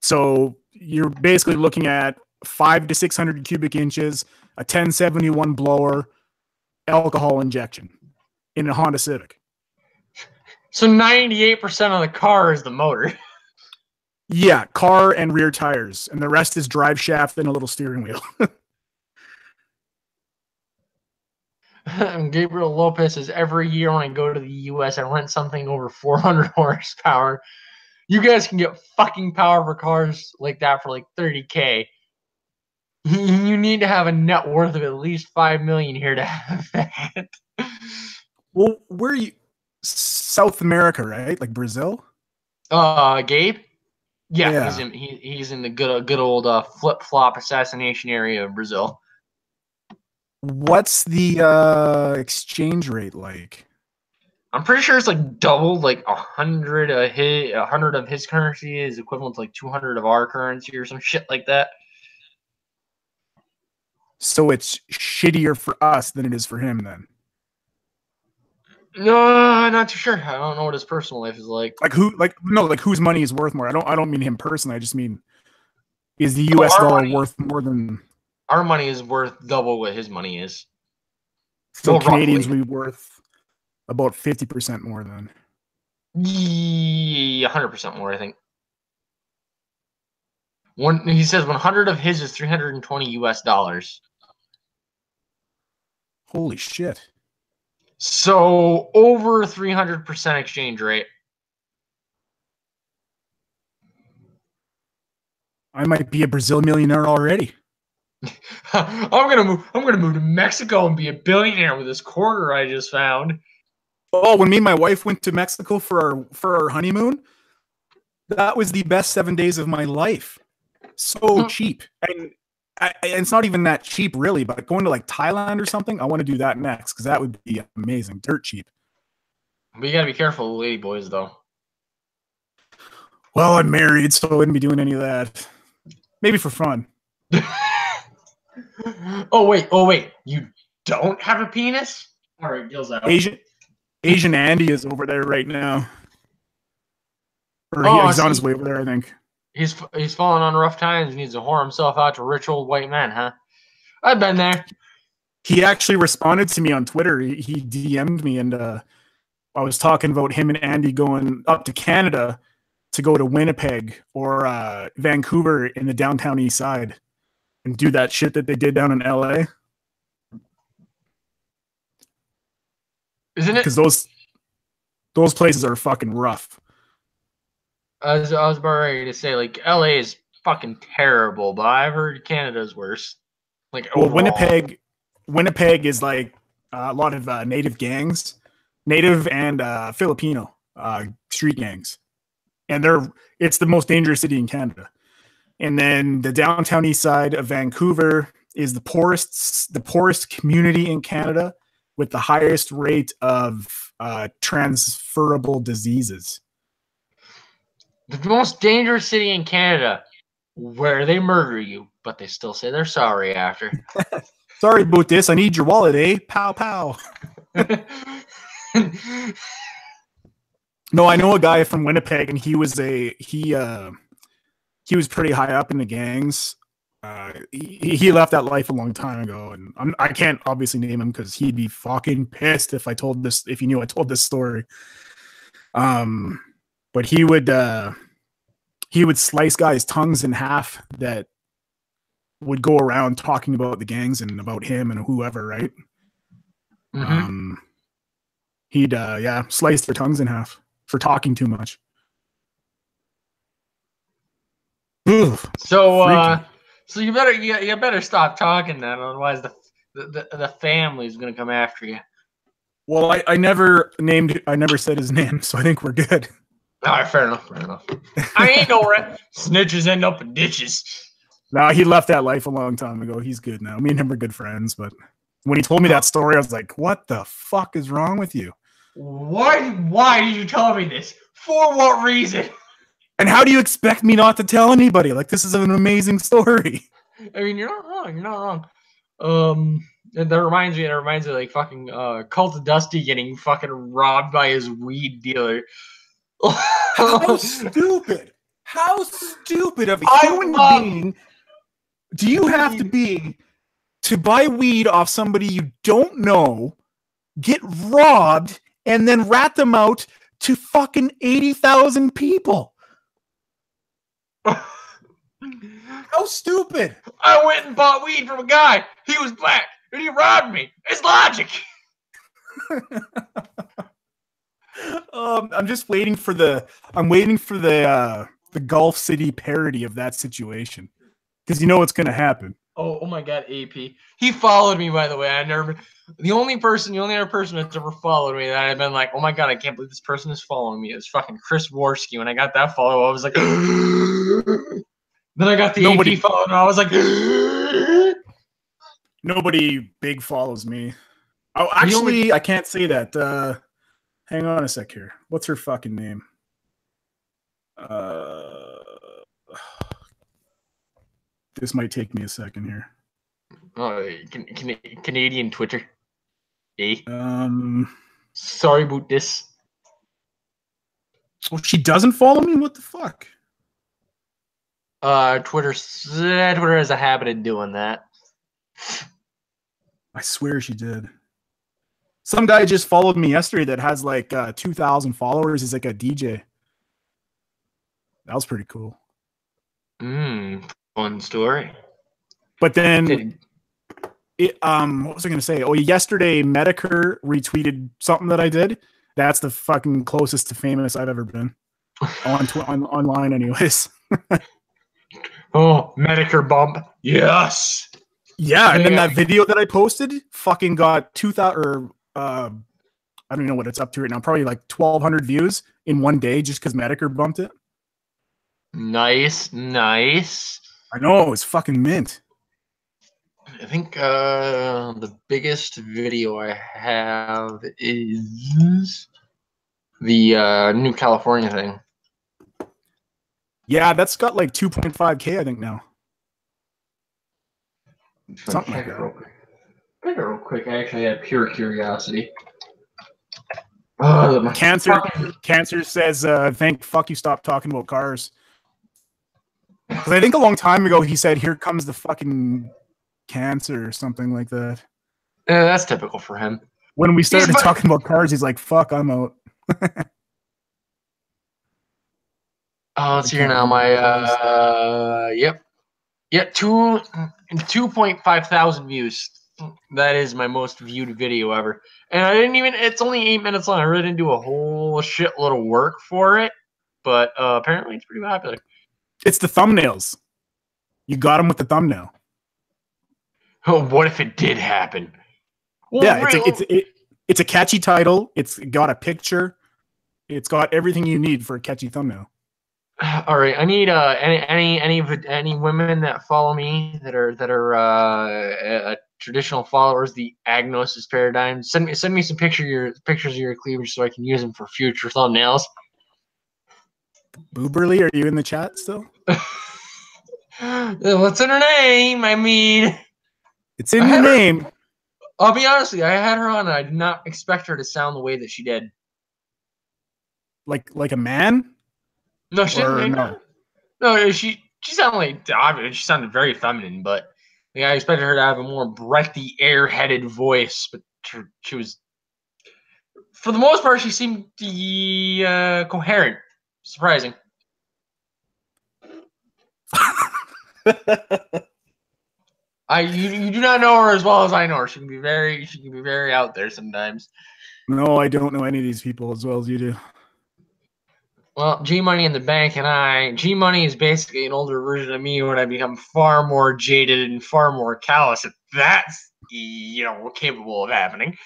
So you're basically looking at 500 to 600 cubic inches, a 1071 blower, alcohol injection in a Honda Civic. So 98% of the car is the motor. Yeah, car and rear tires, and the rest is drive shaft and a little steering wheel. Gabriel Lopez says, every year when I go to the U.S., I rent something over 400 horsepower. You guys can get fucking powerful cars like that for like $30K. You need to have a net worth of at least $5 million here to have that. Well, where are you? South America, right? Like Brazil? Gabe? Yeah. Yeah. He's in the good old flip-flop assassination area of Brazil. What's the exchange rate like? I'm pretty sure it's like double, like 100 of his currency is equivalent to like 200 of our currency or some shit like that. So it's shittier for us than it is for him then. No, I'm not too sure. I don't know what his personal life is like. Like whose money is worth more? I don't mean him personally. I just mean, is the US dollar worth more than our money is worth double what his money is? So well, Canadians would be worth about 50% more then. Yeah, 100% more, I think. He says 100 of his is $320 US. Holy shit. So over 300% exchange rate. I might be a Brazil millionaire already. I'm gonna move to Mexico and be a billionaire with this quarter I just found. Oh, when me and my wife went to Mexico for our honeymoon, that was the best 7 days of my life. So cheap. And it's not even that cheap, really, but going to like Thailand or something, I want to do that next because that would be amazing. Dirt cheap. But you got to be careful with lady boys, though. Well, I'm married, so I wouldn't be doing any of that. Maybe for fun. Oh, wait. You don't have a penis? All right, deal's out. Asian Andy is over there right now. Or he's on his way over there, I think. He's falling on rough times. He needs to whore himself out to rich old white men, huh? I've been there. He actually responded to me on Twitter. He DM'd me, and I was talking about him and Andy going up to Canada to go to Winnipeg or Vancouver in the downtown east side and do that shit that they did down in LA. Isn't it? Because those places are fucking rough. I was about ready to say, like, LA is fucking terrible, but I've heard Canada's worse. Like, well, overall. Winnipeg is like a lot of native gangs, native and Filipino street gangs, and it's the most dangerous city in Canada. And then the downtown east side of Vancouver is the poorest community in Canada with the highest rate of transferable diseases. The most dangerous city in Canada, where they murder you, but they still say they're sorry after. Sorry about this. I need your wallet, eh? Pow, pow. No, I know a guy from Winnipeg, and he was pretty high up in the gangs. He left that life a long time ago, and I can't obviously name him because he'd be fucking pissed if he knew I told this story. But he would slice guys' tongues in half that would go around talking about the gangs and about him and whoever, right? Mm-hmm. He'd slice their tongues in half for talking too much. Oof, so you better stop talking then, otherwise the family's gonna come after you. Well, I never said his name, so I think we're good. All right, fair enough. I ain't no rat. Snitches end up in ditches. No, he left that life a long time ago. He's good now. Me and him are good friends, but when he told me that story, I was like, what the fuck is wrong with you? Why did you tell me this? For what reason? And how do you expect me not to tell anybody? Like, this is an amazing story. I mean, you're not wrong. That reminds me of like fucking Cult of Dusty getting fucking robbed by his weed dealer. How stupid! How stupid of a human being do you have to be to buy weed off somebody you don't know, get robbed, and then rat them out to fucking 80,000 people? How stupid! I went and bought weed from a guy. He was black, and he robbed me. It's logic. I'm just waiting for the Gulf City parody of that situation, because you know what's gonna happen. Oh my God, AP. He followed me, by the way. The only other person that's ever followed me that I've been like, oh my God, I can't believe this person is following me is fucking Chris Worski. When I got that follow, I was like, then I got the AP follow, and I was like, nobody big follows me. Oh, actually, I can't say that. Hang on a sec here. What's her fucking name? This might take me a second here. Canadian Twitter. Eh? Sorry about this. Well, she doesn't follow me? What the fuck? Twitter has a habit of doing that. I swear she did. Some guy just followed me yesterday that has like 2,000 followers. He's like a DJ. That was pretty cool. Fun story. But then, what was I going to say? Oh, yesterday, Medicare retweeted something that I did. That's the fucking closest to famous I've ever been. Online, anyways. Oh, Medicare bump. Yes. Yeah, and then that video that I posted fucking got 2,000 or I don't even know what it's up to right now. Probably like 1,200 views in one day just because Medicare bumped it. Nice. I know, it's fucking mint. I think the biggest video I have is the New California thing. Yeah, that's got like 2.5K, I think now. Something like that. Real quick, I actually had pure curiosity. Cancer says, thank fuck you stop talking about cars. Because I think a long time ago he said, here comes the fucking cancer or something like that. Yeah, that's typical for him. When we started talking about cars, he's like, fuck, I'm out. Let's see here now. My yep, 2.5 thousand views. That is my most viewed video ever, and I didn't even. It's only 8 minutes long. I really didn't do a whole shitload of work for it, but apparently it's pretty popular. It's the thumbnails. You got him with the thumbnail. Oh, what if it did happen? Well, yeah, it's a catchy title. It's got a picture. It's got everything you need for a catchy thumbnail. All right, I need any women that follow me that are traditional followers, the Agnosis paradigm. Send me some pictures of your cleavage so I can use them for future thumbnails. Booberly, are you in the chat still? What's in her name? I mean, it's in your name. I'll be honest with you. I had her on, and I did not expect her to sound the way that she did. Like a man? No, she didn't. No, she sounded like she sounded very feminine, but I expected her to have a more breathy, air-headed voice. But she was, for the most part, she seemed coherent. Surprising. You do not know her as well as I know her. She can be very out there sometimes. No, I don't know any of these people as well as you do. Well, G Money in the Bank and G Money is basically an older version of me when I become far more jaded and far more callous. If that's capable of happening.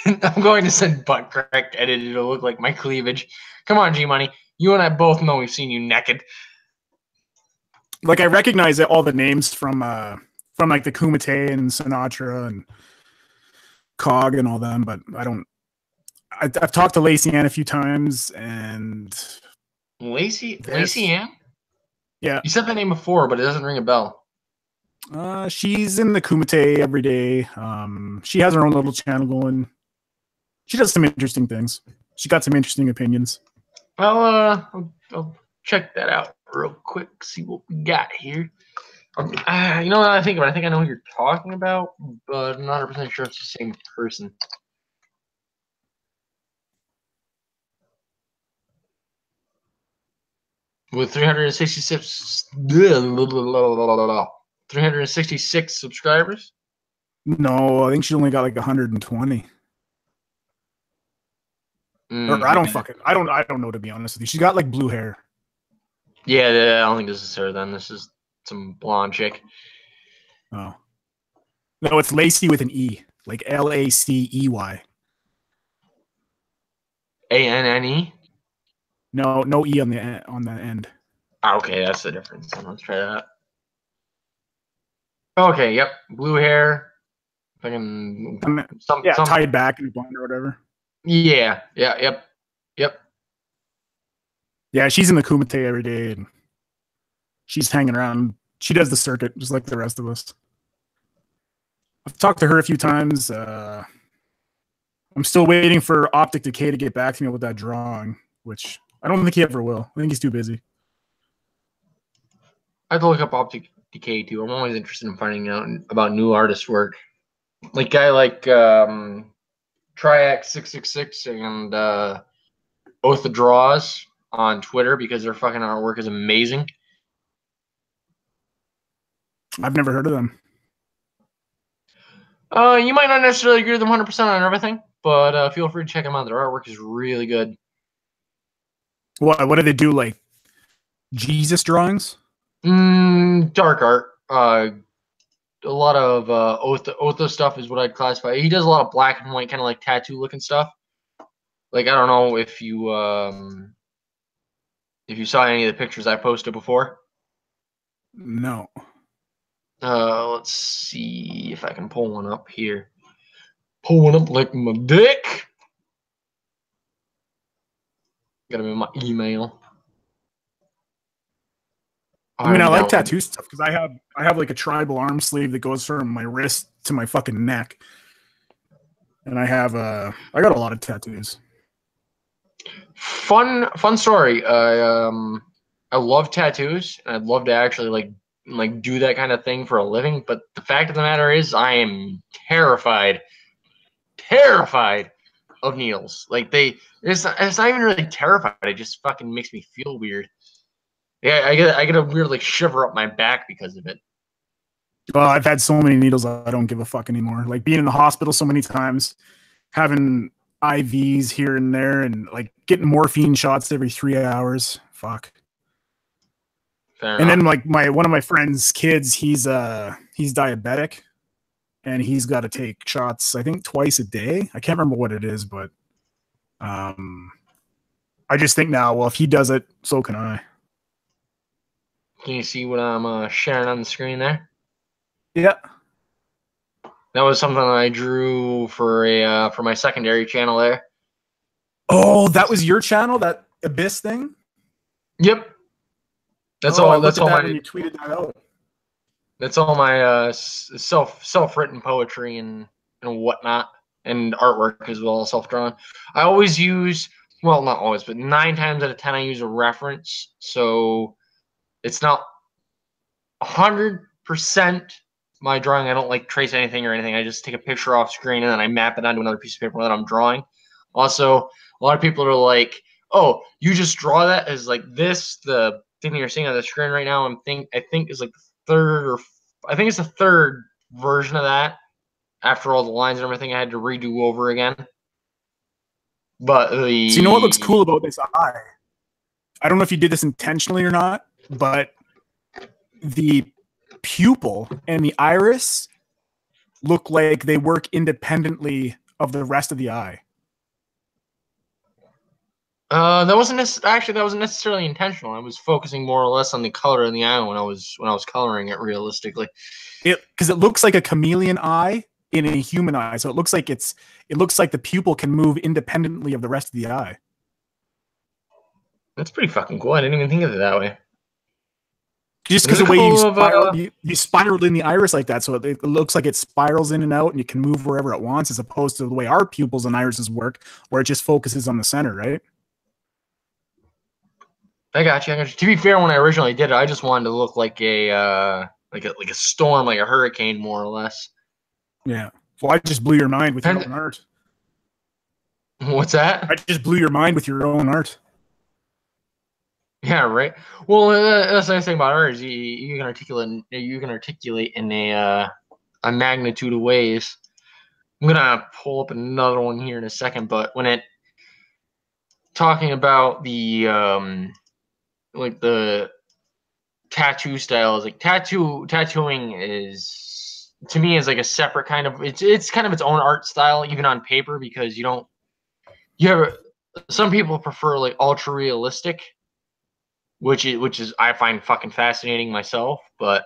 I'm going to send butt crack edited to look like my cleavage. Come on, G Money. You and I both know we've seen you naked. Like I recognize all the names from like the Kumite and Sinatra and Cog and all them, but I don't. I've talked to Lacey Ann a few times, and Lacey Ann? Yeah. You said that name before, but it doesn't ring a bell. She's in the Kumite every day. She has her own little channel going. She does some interesting things. She got some interesting opinions. I'll check that out real quick. See what we got here. You know what I think about? I think I know who you're talking about, but I'm not 100% sure it's the same person. With 366 subscribers? No, I think she only got like 120. Or I don't know, to be honest with you. She's got like blue hair. Yeah, I don't think this is her then. This is some blonde chick. Oh. No, it's Lacey with an E. Like Lacey. Anne? No E on the end. Okay, that's the difference. Let's try that. Okay, yep. Blue hair. Fucking tied back and blonde or whatever. Yeah. Yep. Yeah, she's in the Kumite every day and she's hanging around. She does the circuit just like the rest of us. I've talked to her a few times. I'm still waiting for Optic Decay to get back to me with that drawing, which I don't think he ever will. I think he's too busy. I have to look up Optic Decay too. I'm always interested in finding out about new artist work. Like guy like Triax666 and Oath of Draws on Twitter because their fucking artwork is amazing. I've never heard of them. You might not necessarily agree with them 100% on everything, but feel free to check them out. Their artwork is really good. What do they do? Like Jesus drawings? Dark art. A lot of Otho stuff is what I'd classify. He does a lot of black and white, kind of like tattoo looking stuff. Like I don't know if you saw any of the pictures I posted before. No. Let's see if I can pull one up here. Pull one up like my dick. Got him in my email. I mean, I like tattoo stuff because I have like a tribal arm sleeve that goes from my wrist to my fucking neck, and I got a lot of tattoos. Fun story. I love tattoos, and I'd love to actually like do that kind of thing for a living. But the fact of the matter is, I am terrified of needles. Like it's not even really terrified. It just fucking makes me feel weird. Yeah, I get a weird like shiver up my back because of it. Well, I've had so many needles I don't give a fuck anymore. Like being in the hospital so many times, having IVs here and there, and like getting morphine shots every 3 hours. Fuck. Fair and enough. Then like one of my friend's kids, he's diabetic, and he's got to take shots I think twice a day. I can't remember what it is, but I just think now, well, if he does it, so can I. Can you see what I'm sharing on the screen there? Yeah. That was something I drew for my secondary channel there. Oh, that was your channel, that Abyss thing? Yep. That's all. That's all when you tweeted that out. That's all my self-written poetry and whatnot, and artwork as well, self-drawn. I always use, well, not always, but 9 times out of 10 I use a reference, so it's not 100% my drawing. I don't like trace anything or anything. I just take a picture off screen and then I map it onto another piece of paper that I'm drawing. Also, a lot of people are like, "Oh, you just draw that as like this." The thing that you're seeing on the screen right now, I think is like the third version of that. After all the lines and everything, I had to redo over again. But so you know what looks cool about this eye? I don't know if you did this intentionally or not, but the pupil and the iris look like they work independently of the rest of the eye. That wasn't actually, that wasn't necessarily intentional. I was focusing more or less on the color in the eye when I was coloring it realistically. Because it looks like a chameleon eye in a human eye, so it looks like the pupil can move independently of the rest of the eye. That's pretty fucking cool. I didn't even think of it that way. Just because the way you spiraled in the iris like that, so it looks like it spirals in and out, and you can move wherever it wants, as opposed to the way our pupils and irises work, where it just focuses on the center, right? I got you. To be fair, when I originally did it, I just wanted to look like a storm, like a hurricane, more or less. Yeah. Well, I just blew your mind with your own art. What's that? I just blew your mind with your own art. Yeah, right. Well, that's the nice thing about art is you can articulate in a magnitude of ways. I'm gonna pull up another one here in a second, but when it talking about the like the tattoo styles, like tattooing is, to me, is like a separate kind of, it's kind of its own art style, even on paper, because some people prefer like ultra realistic, which is I find fucking fascinating myself, but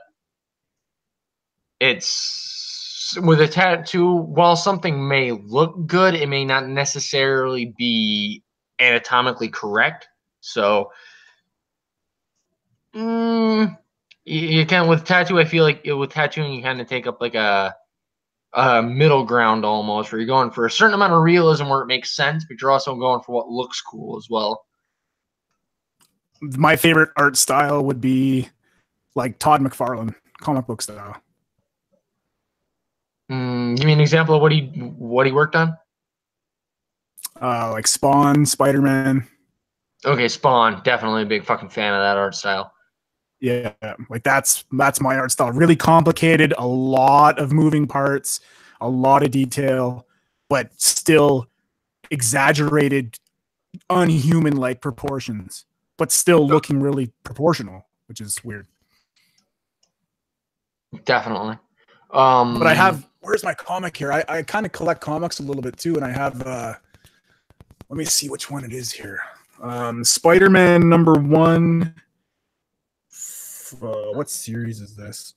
it's with a tattoo, while something may look good, it may not necessarily be anatomically correct. So you can, with tattoo, I feel like with tattooing you kind of take up like a middle ground almost, where you're going for a certain amount of realism where it makes sense, but you're also going for what looks cool as well. My favorite art style would be like Todd McFarlane, comic book style. Give me an example of what he worked on. Like Spawn, Spider-Man. Okay, Spawn, definitely a big fucking fan of that art style. Yeah, like that's my art style. Really complicated, a lot of moving parts, a lot of detail, but still exaggerated, unhuman-like proportions, but still looking really proportional, which is weird. Definitely. But I have, where's my comic here? I kind of collect comics a little bit too, and I have let me see which one it is here. Spider-Man #1. What series is this?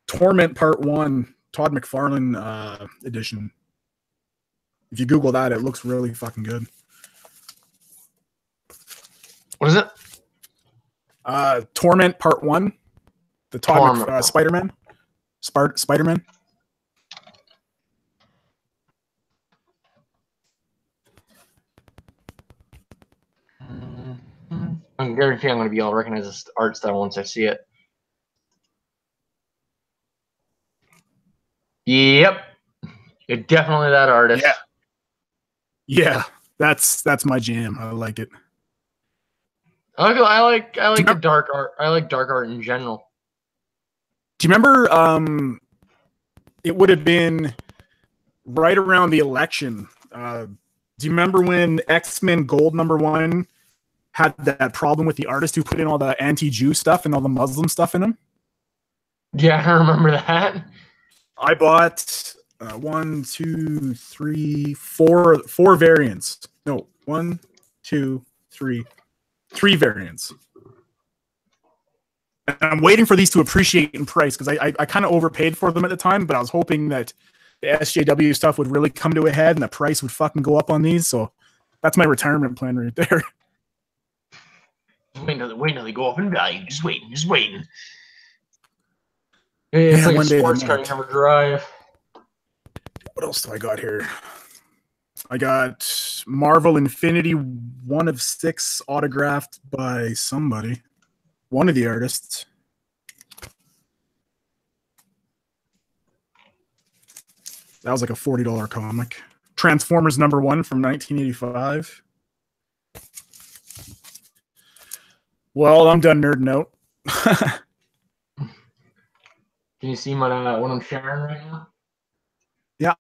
Torment Part 1, Todd McFarlane edition. If you Google that, it looks really fucking good. What is it? Torment Part 1, the Todd Spider-Man. Spider-Man. I guarantee I'm going to be able to recognize this art style once I see it. Yep, you're definitely that artist. Yeah, that's my jam. I like it. I like the dark art. I like dark art in general. Do you remember? It would have been right around the election. Do you remember when X-Men Gold #1 had that problem with the artist who put in all the anti-Jew stuff and all the Muslim stuff in them? Yeah, I remember that. I bought 1, 2, 3, 4 variants. No, 1, 2, 3 variants. And I'm waiting for these to appreciate in price, because I kind of overpaid for them at the time, but I was hoping that the SJW stuff would really come to a head and the price would fucking go up on these. So that's my retirement plan right there. Wait until they go up in value. Just waiting. It's like a sports car you never drive. What else do I got here? I got Marvel Infinity 1 of 6 autographed by somebody. One of the artists. That was like a $40 comic. Transformers #1 from 1985. Well, I'm done nerding out. Can you see what I'm sharing right now? Yeah.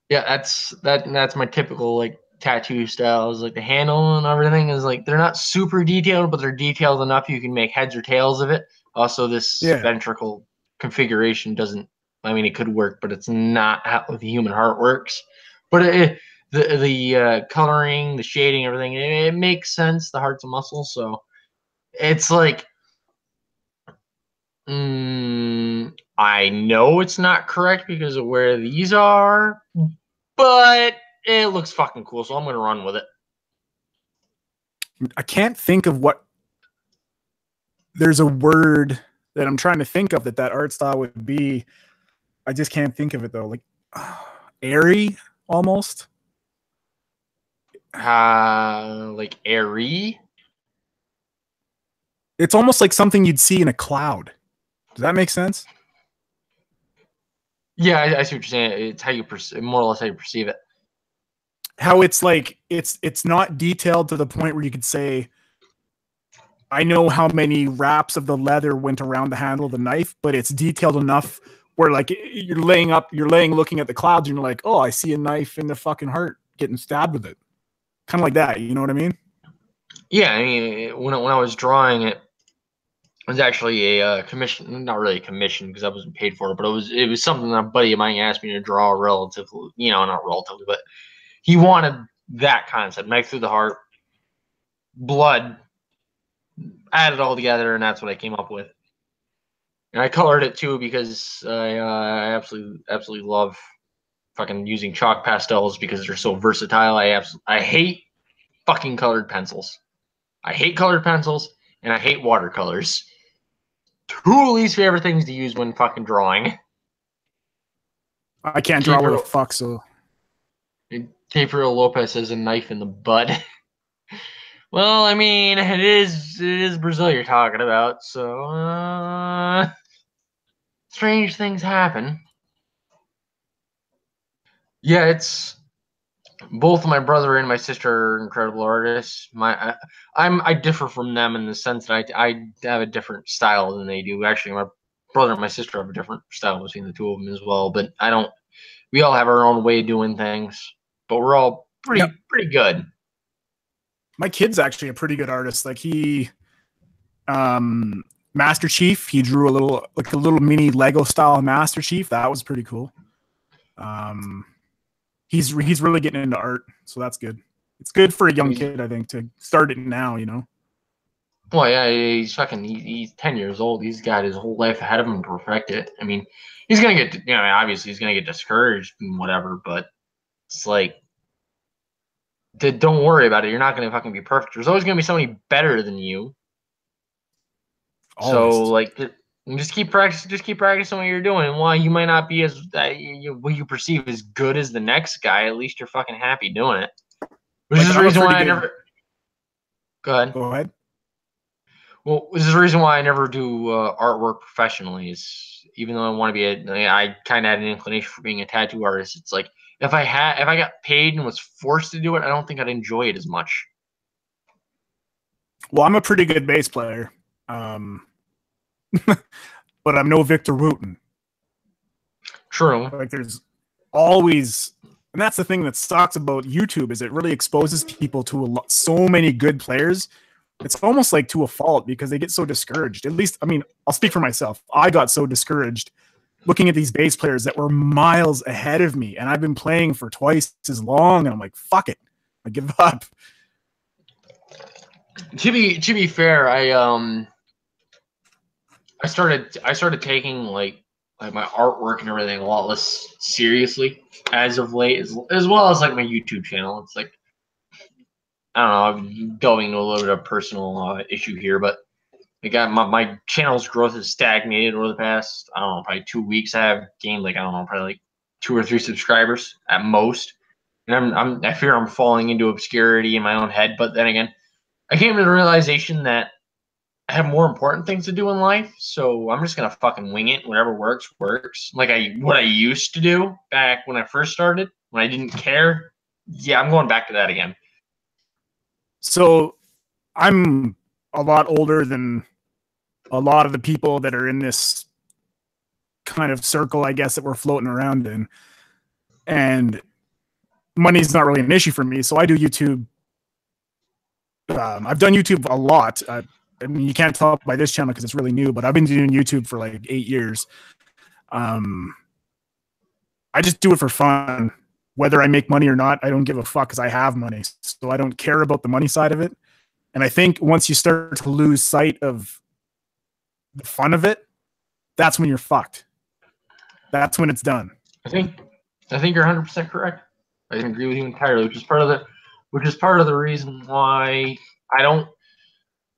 Yeah, that's my typical like tattoo styles. Like the handle and everything is like, they're not super detailed, but they're detailed enough you can make heads or tails of it. Also, this ventricle configuration doesn't, I mean, it could work, but it's not how the human heart works. But the coloring, the shading, everything, it makes sense. The heart's a muscle, so it's like, I know it's not correct because of where these are, but it looks fucking cool, so I'm gonna run with it. I can't think of what. There's a word that I'm trying to think of that art style would be. I just can't think of it though. Like airy, almost. Like airy. It's almost like something you'd see in a cloud. Does that make sense? Yeah, I see what you're saying. It's how you more or less how you perceive it. How it's like it's not detailed to the point where you could say, I know how many wraps of the leather went around the handle of the knife, but it's detailed enough where like you're laying looking at the clouds and you're like, oh, I see a knife in the fucking heart getting stabbed with it. Kind of like that, you know what I mean? Yeah, I mean, when I was drawing it, it was actually a commission, not really a commission because I wasn't paid for it, but it was something that a buddy of mine asked me to draw relatively, not relatively, but he wanted that concept, knife through the heart, blood, add it all together, and that's what I came up with. And I colored it too because I absolutely love fucking using chalk pastels because they're so versatile. I hate fucking colored pencils. I hate colored pencils and I hate watercolors. Two least favorite things to use when fucking drawing. I can't draw with a fuck, so. Gabriel Lopez has a knife in the butt. Well, I mean, it is Brazil you're talking about, so strange things happen. Yeah, it's both my brother and my sister are incredible artists. I differ from them in the sense that I have a different style than they do. Actually, my brother and my sister have a different style between the two of them as well. But I don't. We all have our own way of doing things, but we're all pretty good. My kid's actually a pretty good artist. Like he, Master Chief, he drew a little mini Lego style Master Chief. That was pretty cool. He's really getting into art, so that's good. It's good for a young kid, I think, to start it now, you know. Well, yeah, he's 10 years old. He's got his whole life ahead of him to perfect it. I mean, he's gonna get, obviously he's gonna get discouraged and whatever, but it's like, don't worry about it. You're not gonna fucking be perfect. There's always gonna be somebody better than you. Always. So like, just keep practicing. Just keep practicing what you're doing. And while you might not be as what you perceive as good as the next guy, at least you're fucking happy doing it. Which is the reason why I never. Go ahead. Go ahead. Well, this is the reason why I never do artwork professionally. Is even though I want to be I kind of had an inclination for being a tattoo artist. It's like if I got paid and was forced to do it, I don't think I'd enjoy it as much. Well, I'm a pretty good bass player, but I'm no Victor Wooten. True. Like there's always, and that's the thing that sucks about YouTube is it really exposes people to so many good players. It's almost like to a fault because they get so discouraged. At least, I mean, I'll speak for myself. I got so discouraged looking at these bass players that were miles ahead of me, and I've been playing for twice as long, and I'm like, fuck it, I give up. To be fair, I started taking like my artwork and everything a lot less seriously as of late, as well as like my YouTube channel. It's like, I don't know, I'm delving into a little bit of personal issue here, but my channel's growth has stagnated over the past, I don't know, probably 2 weeks. I have gained like, I don't know, probably like 2 or 3 subscribers at most. And I fear I'm falling into obscurity in my own head. But then again, I came to the realization that I have more important things to do in life, so I'm just gonna fucking wing it. Whatever works, works. Like what I used to do back when I first started, when I didn't care. Yeah, I'm going back to that again. So I'm a lot older than a lot of the people that are in this kind of circle, I guess, that we're floating around in. And money's not really an issue for me. So I do YouTube. I've done YouTube a lot. I mean, you can't tell by this channel because it's really new, but I've been doing YouTube for like 8 years. I just do it for fun. whether I make money or not, I don't give a fuck because I have money. So I don't care about the money side of it. And I think once you start to lose sight of the fun of it, that's when you're fucked. That's when it's done. I think you're 100% correct. I agree with you entirely, which is part of the reason why I don't.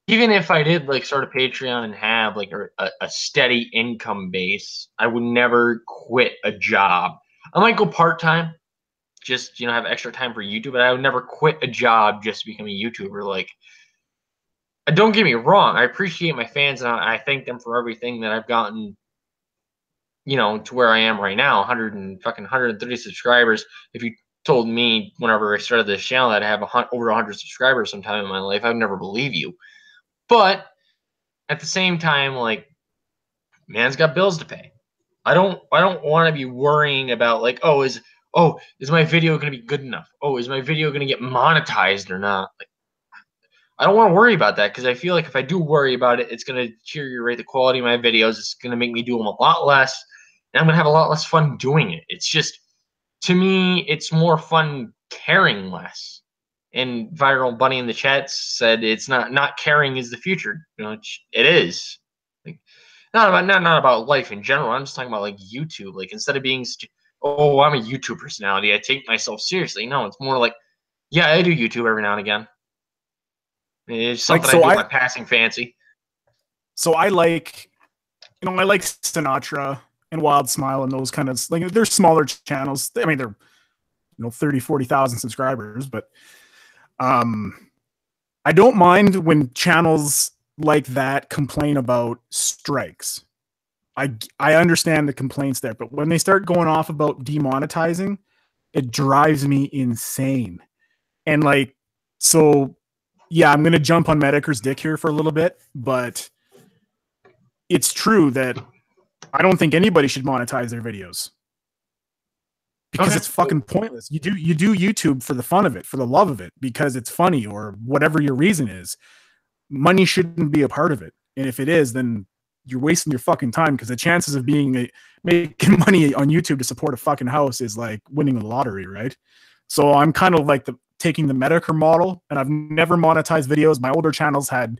Even if I did like start a Patreon and have like a steady income base, I would never quit a job. I might go part-time, just have extra time for YouTube, but I would never quit a job just to become a YouTuber. Like, don't get me wrong, I appreciate my fans and I thank them for everything that I've gotten, to where I am right now, 130 subscribers. If you told me whenever I started this channel that I have over 100 subscribers sometime in my life, I would never believe you. But at the same time, like, man's got bills to pay. I don't want to be worrying about like, is my video going to be good enough? Oh, is my video going to get monetized or not? Like, I don't want to worry about that because I feel like if I do worry about it, it's going to deteriorate the quality of my videos. It's going to make me do them a lot less, and I'm going to have a lot less fun doing it. It's just, to me, it's more fun caring less. And Viral Bunny in the chat said it's not caring is the future. It is. Like, not about life in general. I'm just talking about like YouTube. Like, instead of being I'm a YouTube personality, I take myself seriously. No, it's more like, yeah, I do YouTube every now and again. It's something I do my passing fancy. So I like Sinatra and Wild Smile and those kind of, like, they're smaller channels. I mean, they're 30, 40,000 subscribers, but I don't mind when channels like that complain about strikes. I understand the complaints there, but when they start going off about demonetizing, it drives me insane. And like, so yeah, I'm going to jump on Mediker's dick here for a little bit, but it's true that I don't think anybody should monetize their videos because it's fucking pointless. You do YouTube for the fun of it, for the love of it, because it's funny or whatever your reason is. Money shouldn't be a part of it. And if it is, then you're wasting your fucking time because the chances of making money on YouTube to support a fucking house is like winning the lottery, right? So I'm kind of like taking the Mediker model, and I've never monetized videos. My older channels had,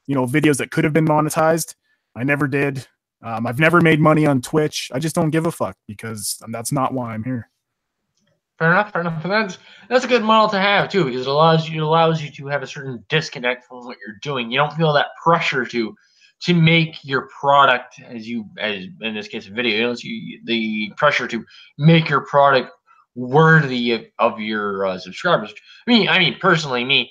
videos that could have been monetized. I never did. I've never made money on Twitch. I just don't give a fuck because that's not why I'm here. Fair enough. And that's a good model to have too, because it allows you to have a certain disconnect from what you're doing. You don't feel that pressure to make your product, as in this case a video. You don't see the pressure to make your product worthy of your subscribers. I mean, personally,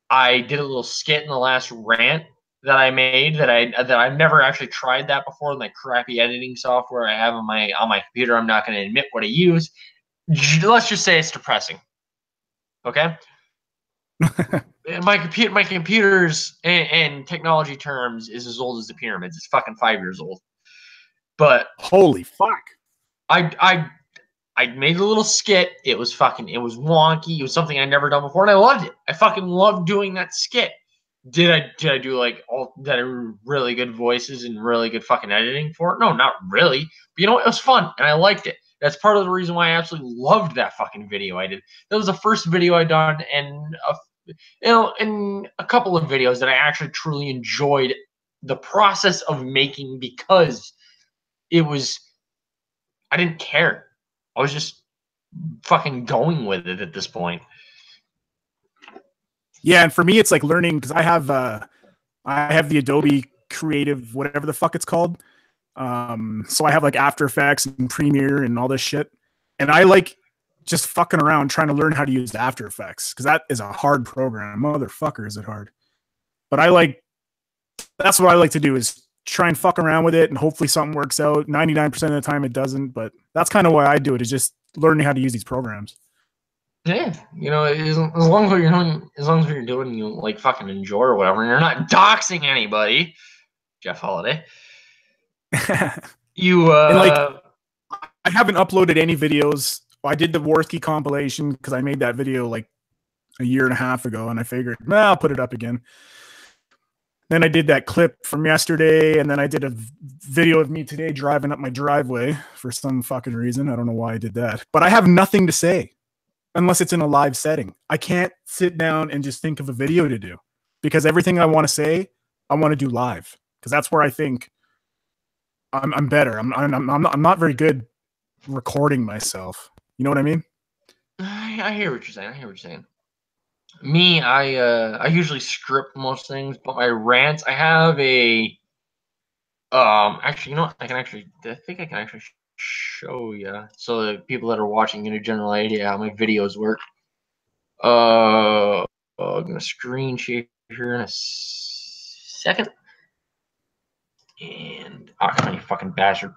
I did a little skit in the last rant that I made that I've never actually tried that before. My crappy editing software I have on my computer. I'm not going to admit what I use. Let's just say it's depressing. Okay. my computer's in technology terms is as old as the pyramids. It's fucking 5 years old. But holy fuck. I made a little skit. It was wonky. It was something I'd never done before, and I loved it. I fucking loved doing that skit. Did I do like really good voices and really good fucking editing for it? No, not really. But it was fun and I liked it. That's part of the reason why I absolutely loved that fucking video I did. That was the first video I done, and in a couple of videos that I actually truly enjoyed the process of making, because I didn't care. I was just fucking going with it at this point. Yeah, and for me, it's like learning, because I have the Adobe Creative, whatever the fuck it's called. So I have like After Effects and Premiere and all this shit, and I like just fucking around trying to learn how to use After Effects, because that is a hard program. Motherfucker, is it hard? But that's what I like to do, is try and fuck around with it, and hopefully something works out. 99% of the time it doesn't, but that's kind of why I do it, is just learning how to use these programs. Yeah, as long as what you're doing, you like fucking enjoy or whatever, and you're not doxing anybody, Jeff Holiday. I haven't uploaded any videos. I did the Worthy compilation because I made that video like a year and a half ago, and I figured, I'll put it up again. Then I did that clip from yesterday, and then I did a video of me today driving up my driveway for some fucking reason. I don't know why I did that. But I have nothing to say unless it's in a live setting. I can't sit down and just think of a video to do because everything I want to say, I want to do live because that's where I think I'm better. I'm not very good recording myself. You know what I mean? I hear what you're saying. I hear what you're saying. Me, I usually script most things, but my rants, I have a actually, you know what? I think I can actually show you so that people that are watching get a general idea how my videos work. I'm gonna screen share here in a second. And come on, you fucking bastard.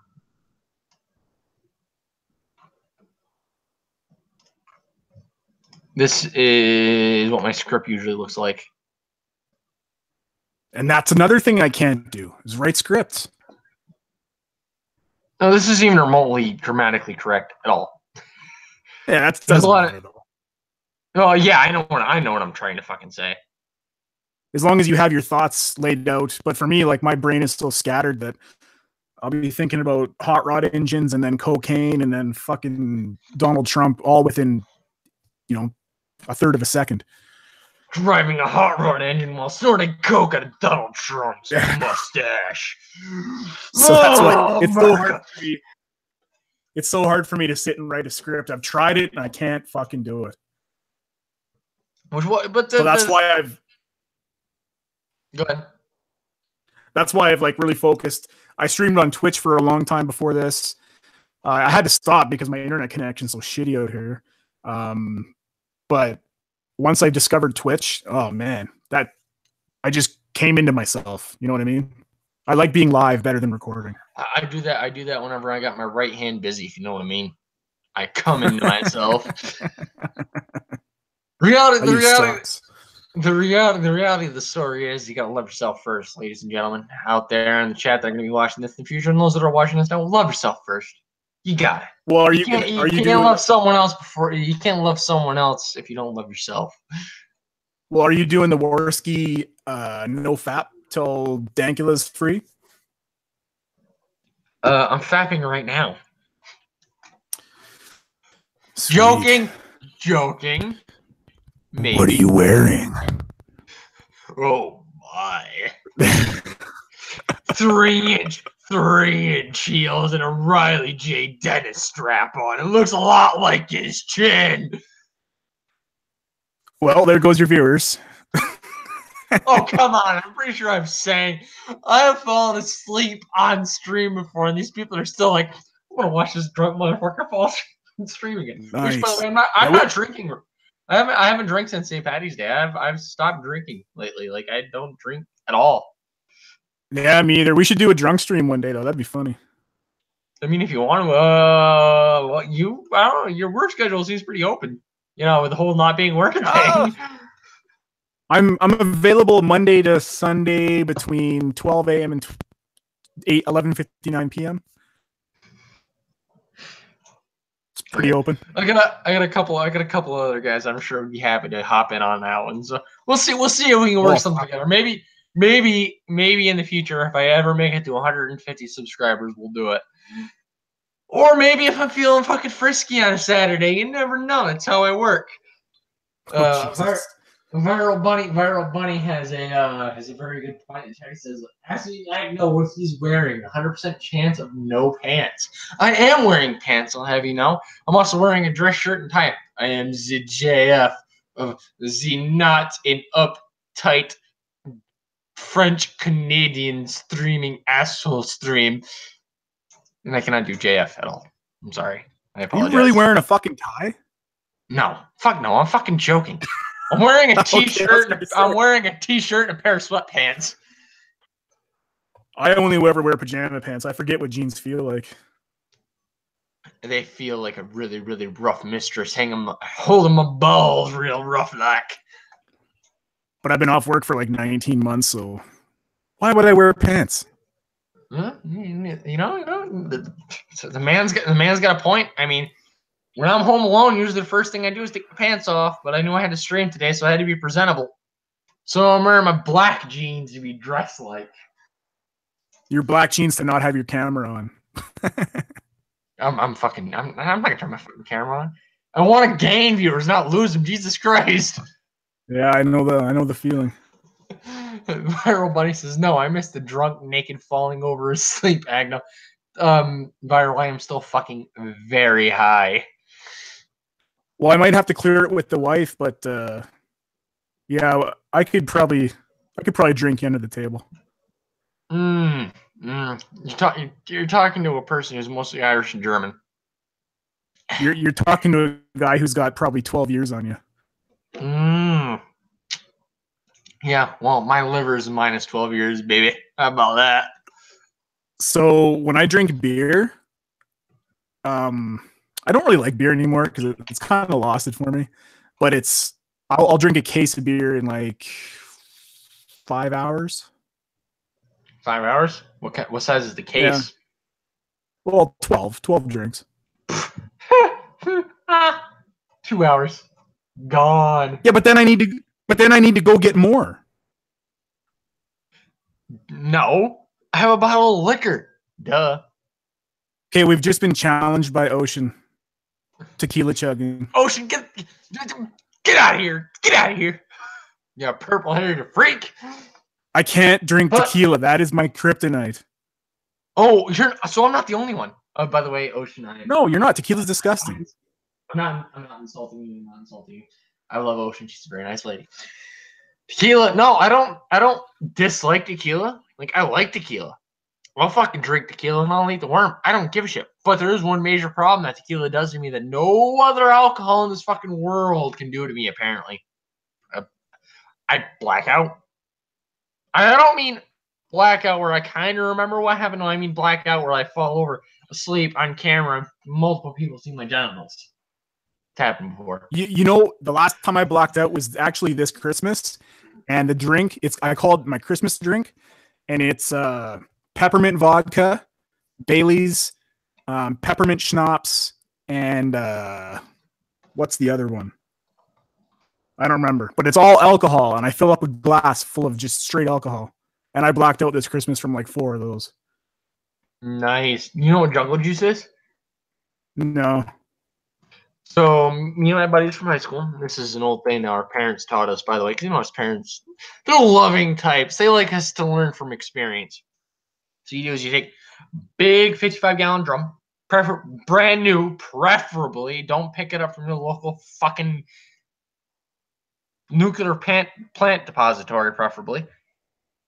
This is what my script usually looks like. And that's another thing I can't do is write scripts. No, this isn't even remotely grammatically correct at all. Yeah, that's a lot of. Oh yeah, I know what I'm trying to fucking say. As long as you have your thoughts laid out, but for me, like my brain is so scattered that I'll be thinking about hot rod engines and then cocaine and then fucking Donald Trump all within, you know, a third of a second. Driving a hot rod engine while snorting coke out of Donald Trump's mustache. So that's why it's so hard for me. It's so hard for me to sit and write a script. I've tried it and I can't fucking do it. So that's why I've. Go ahead. That's why I've like really focused. I streamed on Twitch for a long time before this. I had to stop because my internet connection's so shitty out here. But once I discovered Twitch, oh man, that I just came into myself. You know what I mean? I like being live better than recording. I do that whenever I got my right hand busy, if you know what I mean. I come into myself. The reality of the story is you gotta love yourself first, ladies and gentlemen out there in the chat that are gonna be watching this in the future, and those that are watching this now, love yourself first. You got it. Well, you can't love someone else before you can't love someone else if you don't love yourself. Well, are you doing the Worski no fap till Dankula's free? I'm fapping right now. Sweet. Joking. Maybe. What are you wearing? Oh my. 3-inch heels and a Riley J. Dennis strap on. It looks a lot like his chin. Well, there goes your viewers. Oh, come on. I'm pretty sure I'm saying I have fallen asleep on stream before, and these people are still like, I'm going to watch this drunk motherfucker fall asleep on stream again. Nice. Which, by the way, I'm not drinking. I haven't drank since St. Patty's Day. I've stopped drinking lately. Like, I don't drink at all. Yeah, me either. We should do a drunk stream one day, though. That'd be funny. I mean, if you want to, I don't know. Your work schedule seems pretty open. You know, with the whole not being working thing. I'm available Monday to Sunday between 12 a.m. and 11:59 p.m. It's pretty open. I got a couple other guys I'm sure would be happy to hop in on that one. So we'll see if we can work something together. Maybe in the future, if I ever make it to 150 subscribers, we'll do it. Or maybe if I'm feeling fucking frisky on a Saturday, you never know. That's how I work. Viral Bunny has a very good point. He says, "Actually, I know what he's wearing. 100% chance of no pants. I am wearing pants. I'll have you know. I'm also wearing a dress shirt and tie. I am the JF of the not an uptight French Canadian streaming asshole stream, and I cannot do JF at all. I'm sorry. I apologize. Are you really wearing a fucking tie? No, fuck no. I'm fucking joking." I'm wearing a t-shirt. Okay, I'm wearing a t-shirt and a pair of sweatpants. I only ever wear pajama pants. I forget what jeans feel like. They feel like a really, really rough mistress. Holding my balls real rough like. But I've been off work for like 19 months, so why would I wear pants? The man's got a point. I mean, when I'm home alone, usually the first thing I do is take my pants off, but I knew I had to stream today, so I had to be presentable. So I'm wearing my black jeans to be dressed like. Your black jeans to not have your camera on. I'm not gonna turn my fucking camera on. I want to gain viewers, not lose them. Jesus Christ. Yeah, I know the feeling. Viral Bunny says, no, I missed the drunk, naked, falling over asleep, Agno. Viral, I am still fucking very high. Well, I might have to clear it with the wife, but yeah, I could probably drink you under the table. You're talking to a person who's mostly Irish and German. You're talking to a guy who's got probably 12 years on you. Yeah, well, my liver is minus 12 years, baby. How about that? So when I drink beer, I don't really like beer anymore because it's kind of lost it for me. But I'll drink a case of beer in like 5 hours. 5 hours? What size is the case? Yeah. Well, 12 drinks. 2 hours. Gone. Yeah, but then I need to go get more. No. I have a bottle of liquor. Duh. Okay, we've just been challenged by Ocean. Tequila chugging. Ocean, get out of here. Get out of here. You purple-headed freak. I can't drink tequila. That is my kryptonite. Oh, so I'm not the only one. Oh, by the way, Ocean, No, you're not. Tequila's disgusting. I'm not insulting you. I'm not insulting you. I love Ocean. She's a very nice lady. Tequila. No, I don't dislike tequila. Like, I like tequila. I'll fucking drink tequila and I'll eat the worm. I don't give a shit. But there is one major problem that tequila does to me that no other alcohol in this fucking world can do to me, apparently. I black out. I don't mean blackout where I kind of remember what happened. No, I mean blackout where I fall over asleep on camera and multiple people see my genitals. It's happened before. You know, the last time I blacked out was actually this Christmas. And the drink, I called my Christmas drink. And it's peppermint vodka, Bailey's, peppermint schnapps, and what's the other one? I don't remember, but it's all alcohol, and I fill up a glass full of just straight alcohol. And I blacked out this Christmas from like 4 of those. Nice. You know what jungle juice is? No. So me and my buddies from high school, this is an old thing that our parents taught us, by the way, because you know, as parents, they're loving types. They like us to learn from experience. So you do is you take big 55-gallon drum, brand new, preferably. Don't pick it up from the local fucking nuclear plant depository, preferably.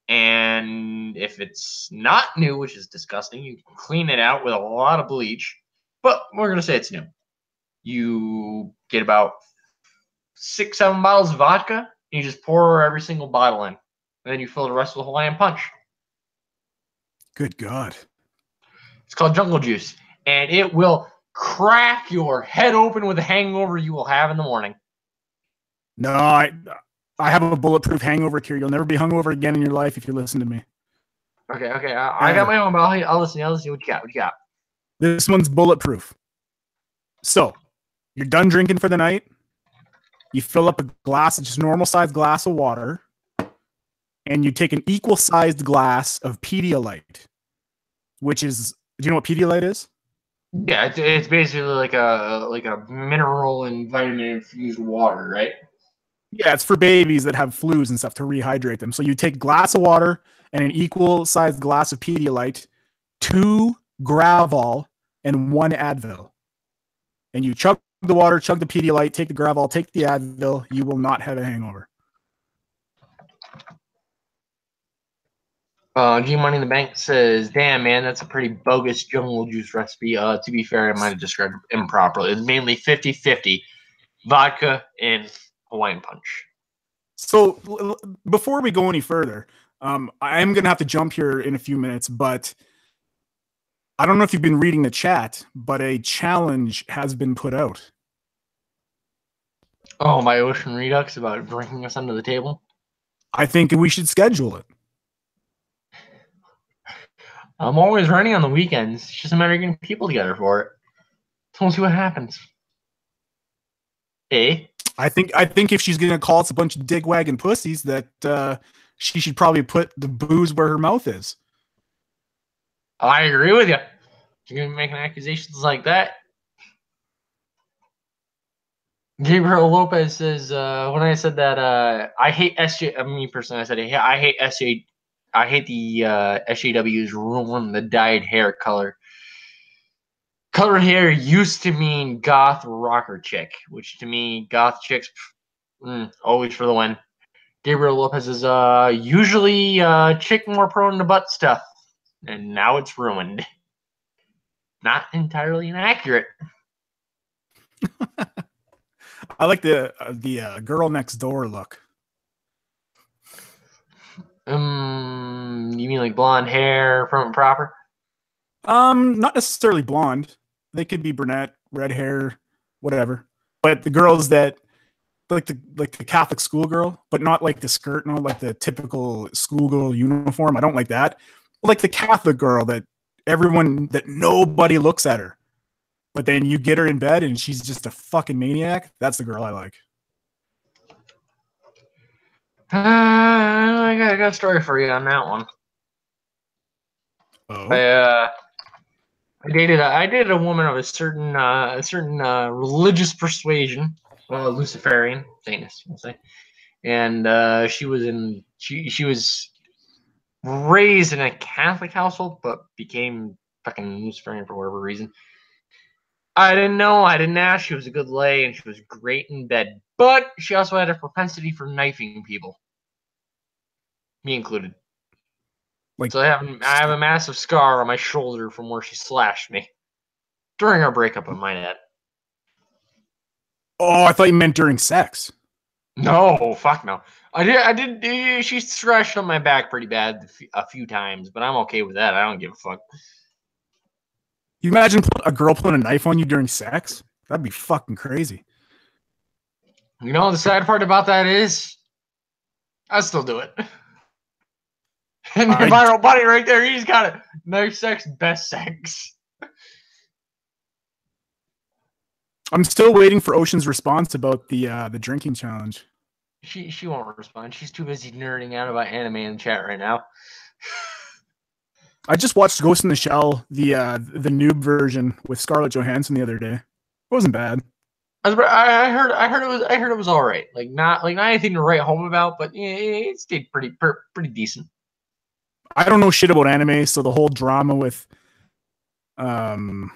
And if it's not new, which is disgusting, you can clean it out with a lot of bleach. But we're going to say it's new. You get about 6-7 bottles of vodka, and you just pour every single bottle in. And then you fill the rest with Hawaiian Punch. Good God. It's called jungle juice. And it will crack your head open with the hangover you will have in the morning. No, I have a bulletproof hangover cure. You'll never be hungover again in your life if you listen to me. Okay. I got my own, but I'll listen. What you got. This one's bulletproof. So, you're done drinking for the night. You fill up a glass, just normal sized glass of water, and you take an equal sized glass of Pedialyte, which is, do you know what Pedialyte is? Yeah, it's basically like a mineral and vitamin infused water, right? Yeah, it's for babies that have flus and stuff to rehydrate them. So you take a glass of water and an equal sized glass of Pedialyte, 2 Gravol, and 1 Advil. And you chug the water, chug the Pedialyte, take the Gravol, take the Advil. You will not have a hangover. G Money in the Bank says, damn, man, that's a pretty bogus jungle juice recipe. To be fair, I might have described it improperly. It's mainly 50-50 vodka and Hawaiian Punch. So before we go any further, I am going to have to jump here in a few minutes, but I don't know if you've been reading the chat, but a challenge has been put out. Oh, my Ocean Redux about drinking us under the table? I think we should schedule it. I'm always running on the weekends. It's just a matter of getting people together for it. So we'll see what happens. Eh? I think if she's gonna call us a bunch of digwagging pussies, that she should probably put the booze where her mouth is. I agree with you. You're gonna be making accusations like that. Gabriel Lopez says, when I said that I hate SJ, me personally, I said I hate SJ, I hate the SJW's ruling the dyed hair color. Colored hair used to mean goth rocker chick, which to me, goth chicks, always for the win. Gabriel Lopez is usually chick more prone to butt stuff, and now it's ruined. Not entirely inaccurate. I like the girl next door look. You mean like blonde hair, prim and proper? Not necessarily blonde. They could be brunette, red hair, whatever. But the girls that like the Catholic schoolgirl, but not like the skirt, not like the typical schoolgirl uniform. I don't like that. Like the Catholic girl that nobody looks at her. But then you get her in bed and she's just a fucking maniac. That's the girl I like. I got a story for you on that one. Oh. I dated a woman of a certain religious persuasion, Luciferian, Satanist, we'll say, and she was raised in a Catholic household, but became fucking Luciferian for whatever reason. I didn't know. I didn't ask. She was a good lay, and she was great in bed, but she also had a propensity for knifing people, me included. Like, so I have a massive scar on my shoulder from where she slashed me during our breakup, I might add. Oh, I thought you meant during sex. No, fuck no. I did. She scratched on my back pretty bad a few times, but I'm okay with that. I don't give a fuck. You imagine a girl pulling a knife on you during sex? That'd be fucking crazy. You know, the sad part about that is, I'd still do it. And the viral buddy right there, he's got it. Knife sex, best sex. I'm still waiting for Ocean's response about the drinking challenge. She won't respond. She's too busy nerding out about anime in the chat right now. I just watched Ghost in the Shell, the noob version with Scarlett Johansson the other day. It wasn't bad. I heard it was all right. Like not anything to write home about, but it stayed pretty decent. I don't know shit about anime, so the whole drama with and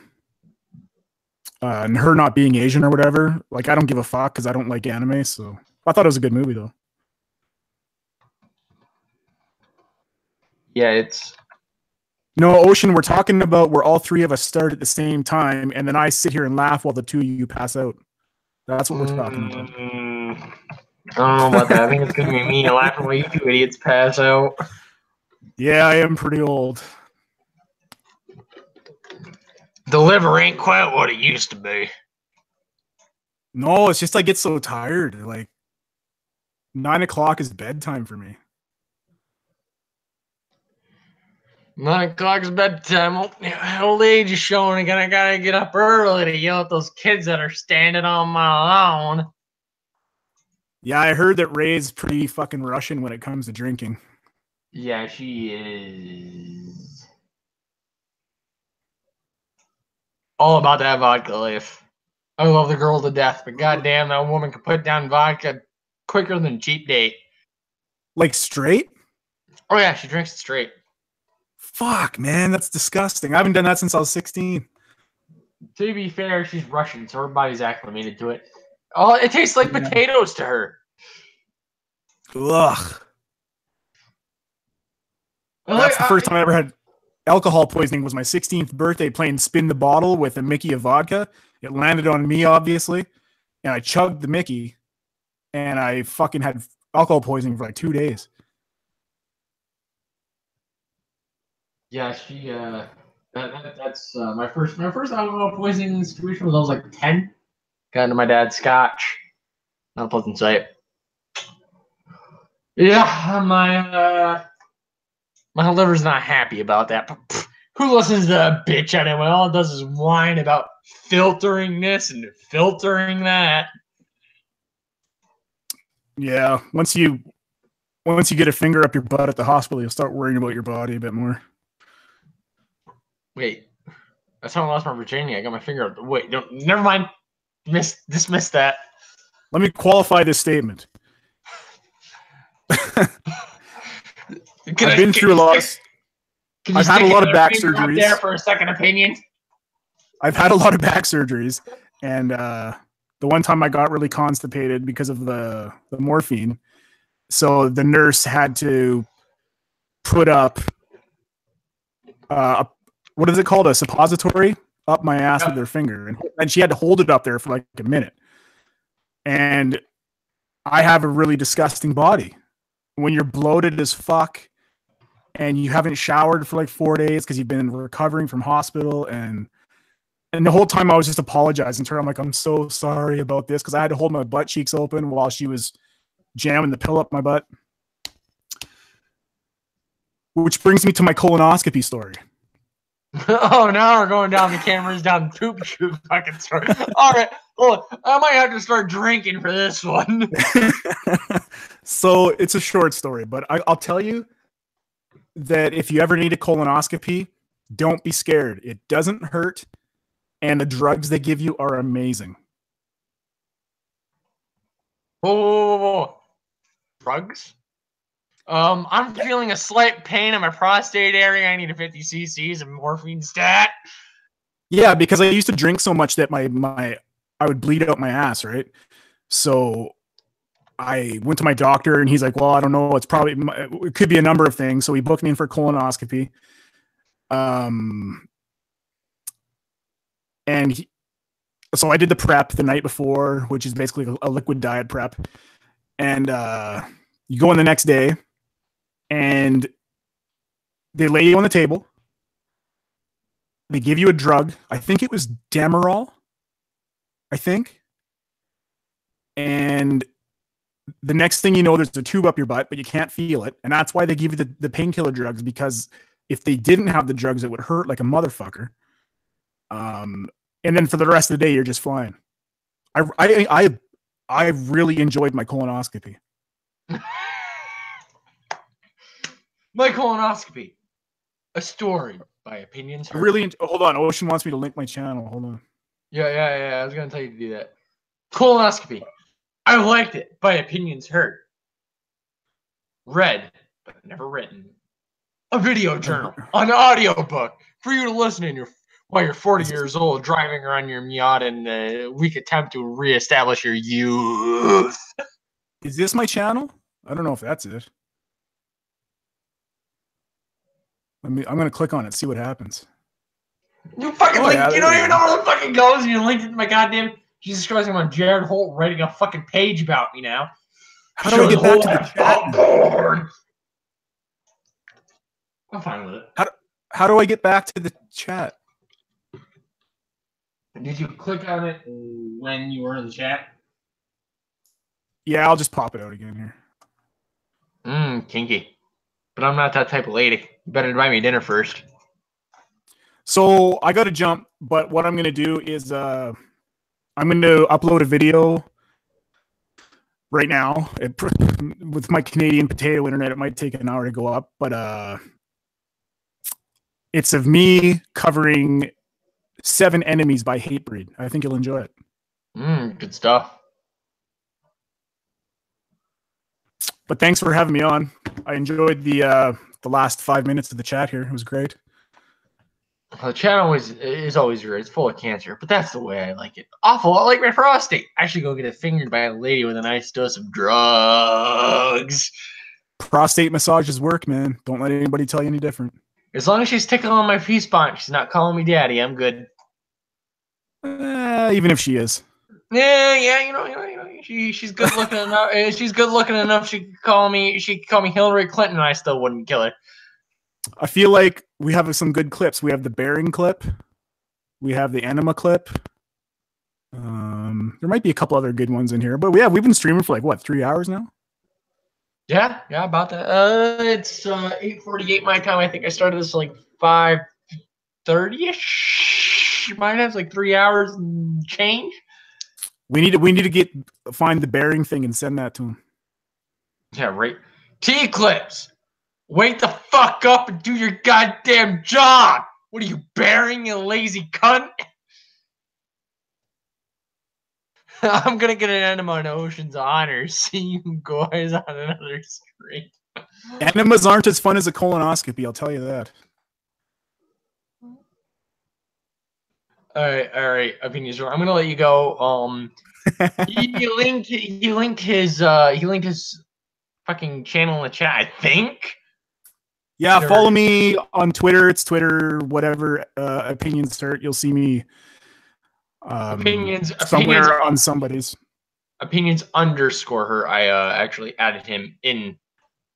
her not being Asian or whatever, like I don't give a fuck because I don't like anime. So I thought it was a good movie though. Yeah, it's. No, Ocean, we're talking about where all three of us start at the same time, and then I sit here and laugh while the two of you pass out. That's what we're talking about. I don't know about that. I think it's going to be me laughing while you two idiots pass out. Yeah, I am pretty old. The liver ain't quite what it used to be. No, it's just I get so tired. Like 9 o'clock is bedtime for me. 9 o'clock is bedtime. Old age is showing again. I gotta get up early to yell at those kids that are standing on my lawn. Yeah, I heard that Ray's pretty fucking Russian when it comes to drinking. Yeah, she is all about that vodka life. I love the girl to death, but goddamn, that woman can put down vodka quicker than cheap date. Like straight? Oh yeah, she drinks it straight. Fuck, man, that's disgusting. I haven't done that since I was 16. To be fair, she's Russian, so her body's acclimated to it. Oh, it tastes like potatoes to her. Ugh. That's the first time I ever had alcohol poisoning. Was my 16th birthday playing spin the bottle with a Mickey of vodka. It landed on me, obviously, and I chugged the Mickey, and I fucking had alcohol poisoning for like 2 days. Yeah, she. That's my first alcohol poisoning situation was I was like 10. Got into my dad's scotch. Not a pleasant sight. Yeah, my liver's not happy about that. But who listens to that bitch anyway? All it does is whine about filtering this and filtering that. Yeah, once you get a finger up your butt at the hospital, you'll start worrying about your body a bit more. Wait, that's how I lost my virginity. I got my finger up. Wait, don't. Never mind. Dismiss that. Let me qualify this statement. I've been through a lot of. I've had a lot of back surgeries. There for a second opinion. I've had a lot of back surgeries, and the one time I got really constipated because of the morphine, so the nurse had to put up what is it called, a suppository up my ass with their finger, and she had to hold it up there for like a minute. And I have a really disgusting body. When you're bloated as fuck and you haven't showered for like 4 days because you've been recovering from hospital, and the whole time I was just apologizing to her. I'm like, I'm so sorry about this, because I had to hold my butt cheeks open while she was jamming the pill up my butt. Which brings me to my colonoscopy story. Oh, now we're going down the cameras, down the poop shoot fucking story. All right. Well, I might have to start drinking for this one. So it's a short story, but I'll tell you that if you ever need a colonoscopy, don't be scared. It doesn't hurt, and the drugs they give you are amazing. Whoa. Drugs? I'm feeling a slight pain in my prostate area. I need a 50 cc's of morphine stat. Yeah, because I used to drink so much that I would bleed out my ass, right? So I went to my doctor, and he's like, well, I don't know. It could be a number of things. So he booked me in for colonoscopy. So I did the prep the night before, which is basically a liquid diet prep. And you go in the next day, and they lay you on the table. They give you a drug. I think it was Demerol. And the next thing you know, there's a tube up your butt, but you can't feel it. And that's why they give you the painkiller drugs, because if they didn't have the drugs, it would hurt like a motherfucker. And then for the rest of the day, you're just flying. I really enjoyed my colonoscopy. My colonoscopy. A story by opinions. Hold on. Ocean wants me to link my channel. Hold on. Yeah. I was gonna tell you to do that. Colonoscopy. I liked it by opinions heard. Read, but never written. A video journal. An audio book for you to listen in while you're 40 years old, driving around your Miata in a weak attempt to reestablish your youth. Is this my channel? I don't know if that's it. I'm going to click on it, see what happens. You fucking you don't even know where the fucking goes, and you linked it to my goddamn Jesus Christ. I'm on Jared Holt writing a fucking page about me now. How do I get back to the chat? I'm fine with it. How do I get back to the chat? Did you click on it when you were in the chat? Yeah, I'll just pop it out again here. Kinky. But I'm not that type of lady. You better buy me dinner first. So I got to jump, but what I'm going to do is I'm going to upload a video right now. With my Canadian potato internet, it might take an hour to go up, but it's of me covering 7 Enemies by Hatebreed. I think you'll enjoy it. Good stuff. But thanks for having me on. I enjoyed the last 5 minutes of the chat here. It was great. The channel is always great. It's full of cancer, but that's the way I like it. Awful. I like my prostate. I should go get it fingered by a lady with a nice dose of drugs. Prostate massages work, man. Don't let anybody tell you any different. As long as she's tickling on my V-spot, she's not calling me daddy, I'm good. Even if she is. Yeah, you know, she's good looking enough. She's good looking enough. She could call me Hillary Clinton, and I still wouldn't kill her. I feel like we have some good clips. We have the bearing clip. We have the enema clip. There might be a couple other good ones in here, but we've been streaming for like what, 3 hours now? Yeah, about that. It's 8:48 my time. I think I started this like 5:30ish. Might have like 3 hours and change. We need to find the bearing thing and send that to him. Yeah, right. T-Clips, wake the fuck up and do your goddamn job. What are you bearing, you lazy cunt? I'm gonna get an enema on Ocean's Honor. See you guys on another stream. Enemas aren't as fun as a colonoscopy, I'll tell you that. All right, opinions. I'm gonna let you go. He linked his fucking channel in the chat, I think. Yeah, follow me on Twitter. It's Twitter, whatever, opinions hurt. You'll see me somewhere on somebody's. Opinions underscore her. I actually added him in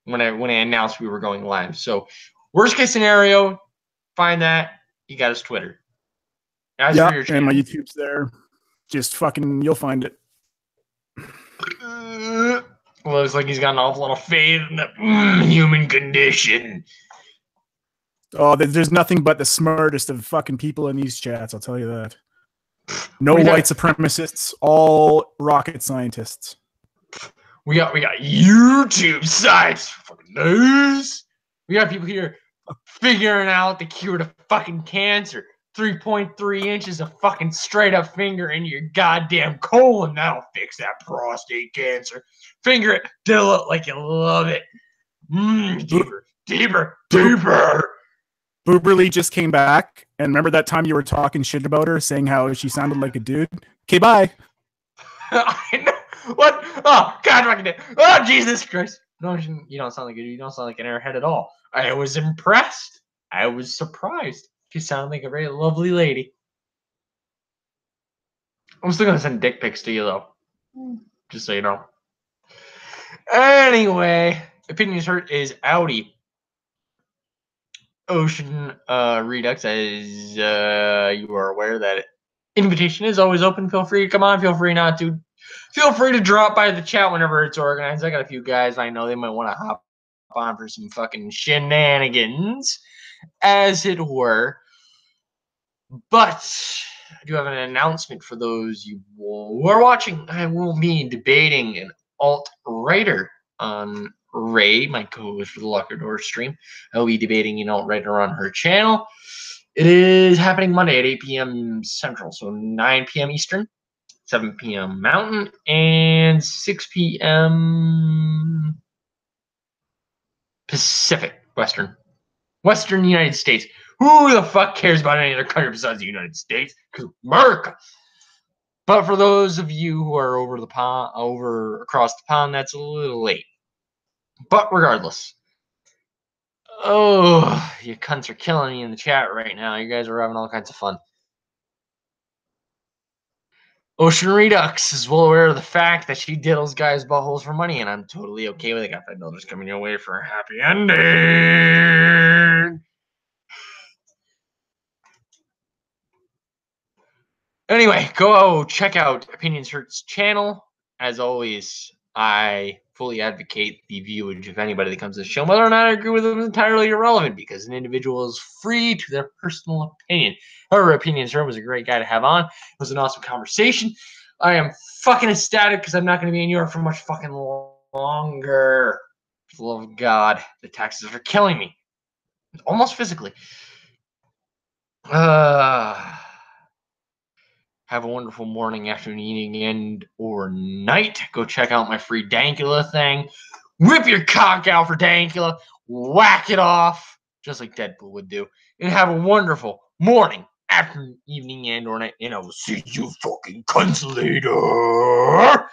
when I announced we were going live. So worst case scenario, find that. You got his Twitter. Yeah, and my YouTube's there. Just fucking, you'll find it. Looks like he's got an awful lot of faith in the human condition. Oh, there's nothing but the smartest of fucking people in these chats, I'll tell you that. No white supremacists, all rocket scientists. We got YouTube sites, fucking news. We got people here figuring out the cure to fucking cancer. 3.3 inches of fucking straight up finger in your goddamn colon. That'll fix that prostate cancer. Finger it, diddle it like you love it. Deeper, deeper, deeper. Booberly just came back, and remember that time you were talking shit about her, saying how she sounded like a dude? Okay, bye. I know. What? Oh, God, fucking oh, Jesus Christ. No, you don't sound like a dude. You don't sound like an airhead at all. I was impressed. I was surprised. You sound like a very lovely lady. I'm still going to send dick pics to you, though. Just so you know. Anyway, Opinions Hurt is Audi. Ocean Redux, as you are aware that invitation is always open. Feel free to come on. Feel free not to. Feel free to drop by the chat whenever it's organized. I got a few guys I know they might want to hop on for some fucking shenanigans, as it were. But I do have an announcement for those you who are watching. I will be debating an alt-writer on Ray, my co-host for the Locker Door stream. I'll be debating an alt-writer on her channel. It is happening Monday at 8 p.m. Central, so 9 p.m. Eastern, 7 p.m. Mountain, and 6 p.m. Pacific, Western United States. Who the fuck cares about any other country besides the United States? Because America. But for those of you who are over the pond, across the pond, that's a little late. But regardless, oh, you cunts are killing me in the chat right now. You guys are having all kinds of fun. Ocean Redux is well aware of the fact that she diddles guys' buttholes for money, and I'm totally okay with it. Got $5 coming your way for a happy ending. Anyway, go check out Opinions Hurt's channel. As always, I fully advocate the viewage of anybody that comes to the show. Whether or not I agree with them is entirely irrelevant because an individual is free to their personal opinion. However, Opinions Hurt was a great guy to have on. It was an awesome conversation. I am fucking ecstatic because I'm not going to be in New York for much fucking longer. For the love of God, the taxes are killing me. Almost physically. Have a wonderful morning, afternoon, evening, or night. Go check out my free Dankula thing. Whip your cock out for Dankula. Whack it off, just like Deadpool would do. And have a wonderful morning, afternoon, evening, and or night. And I will see you fucking cunts later.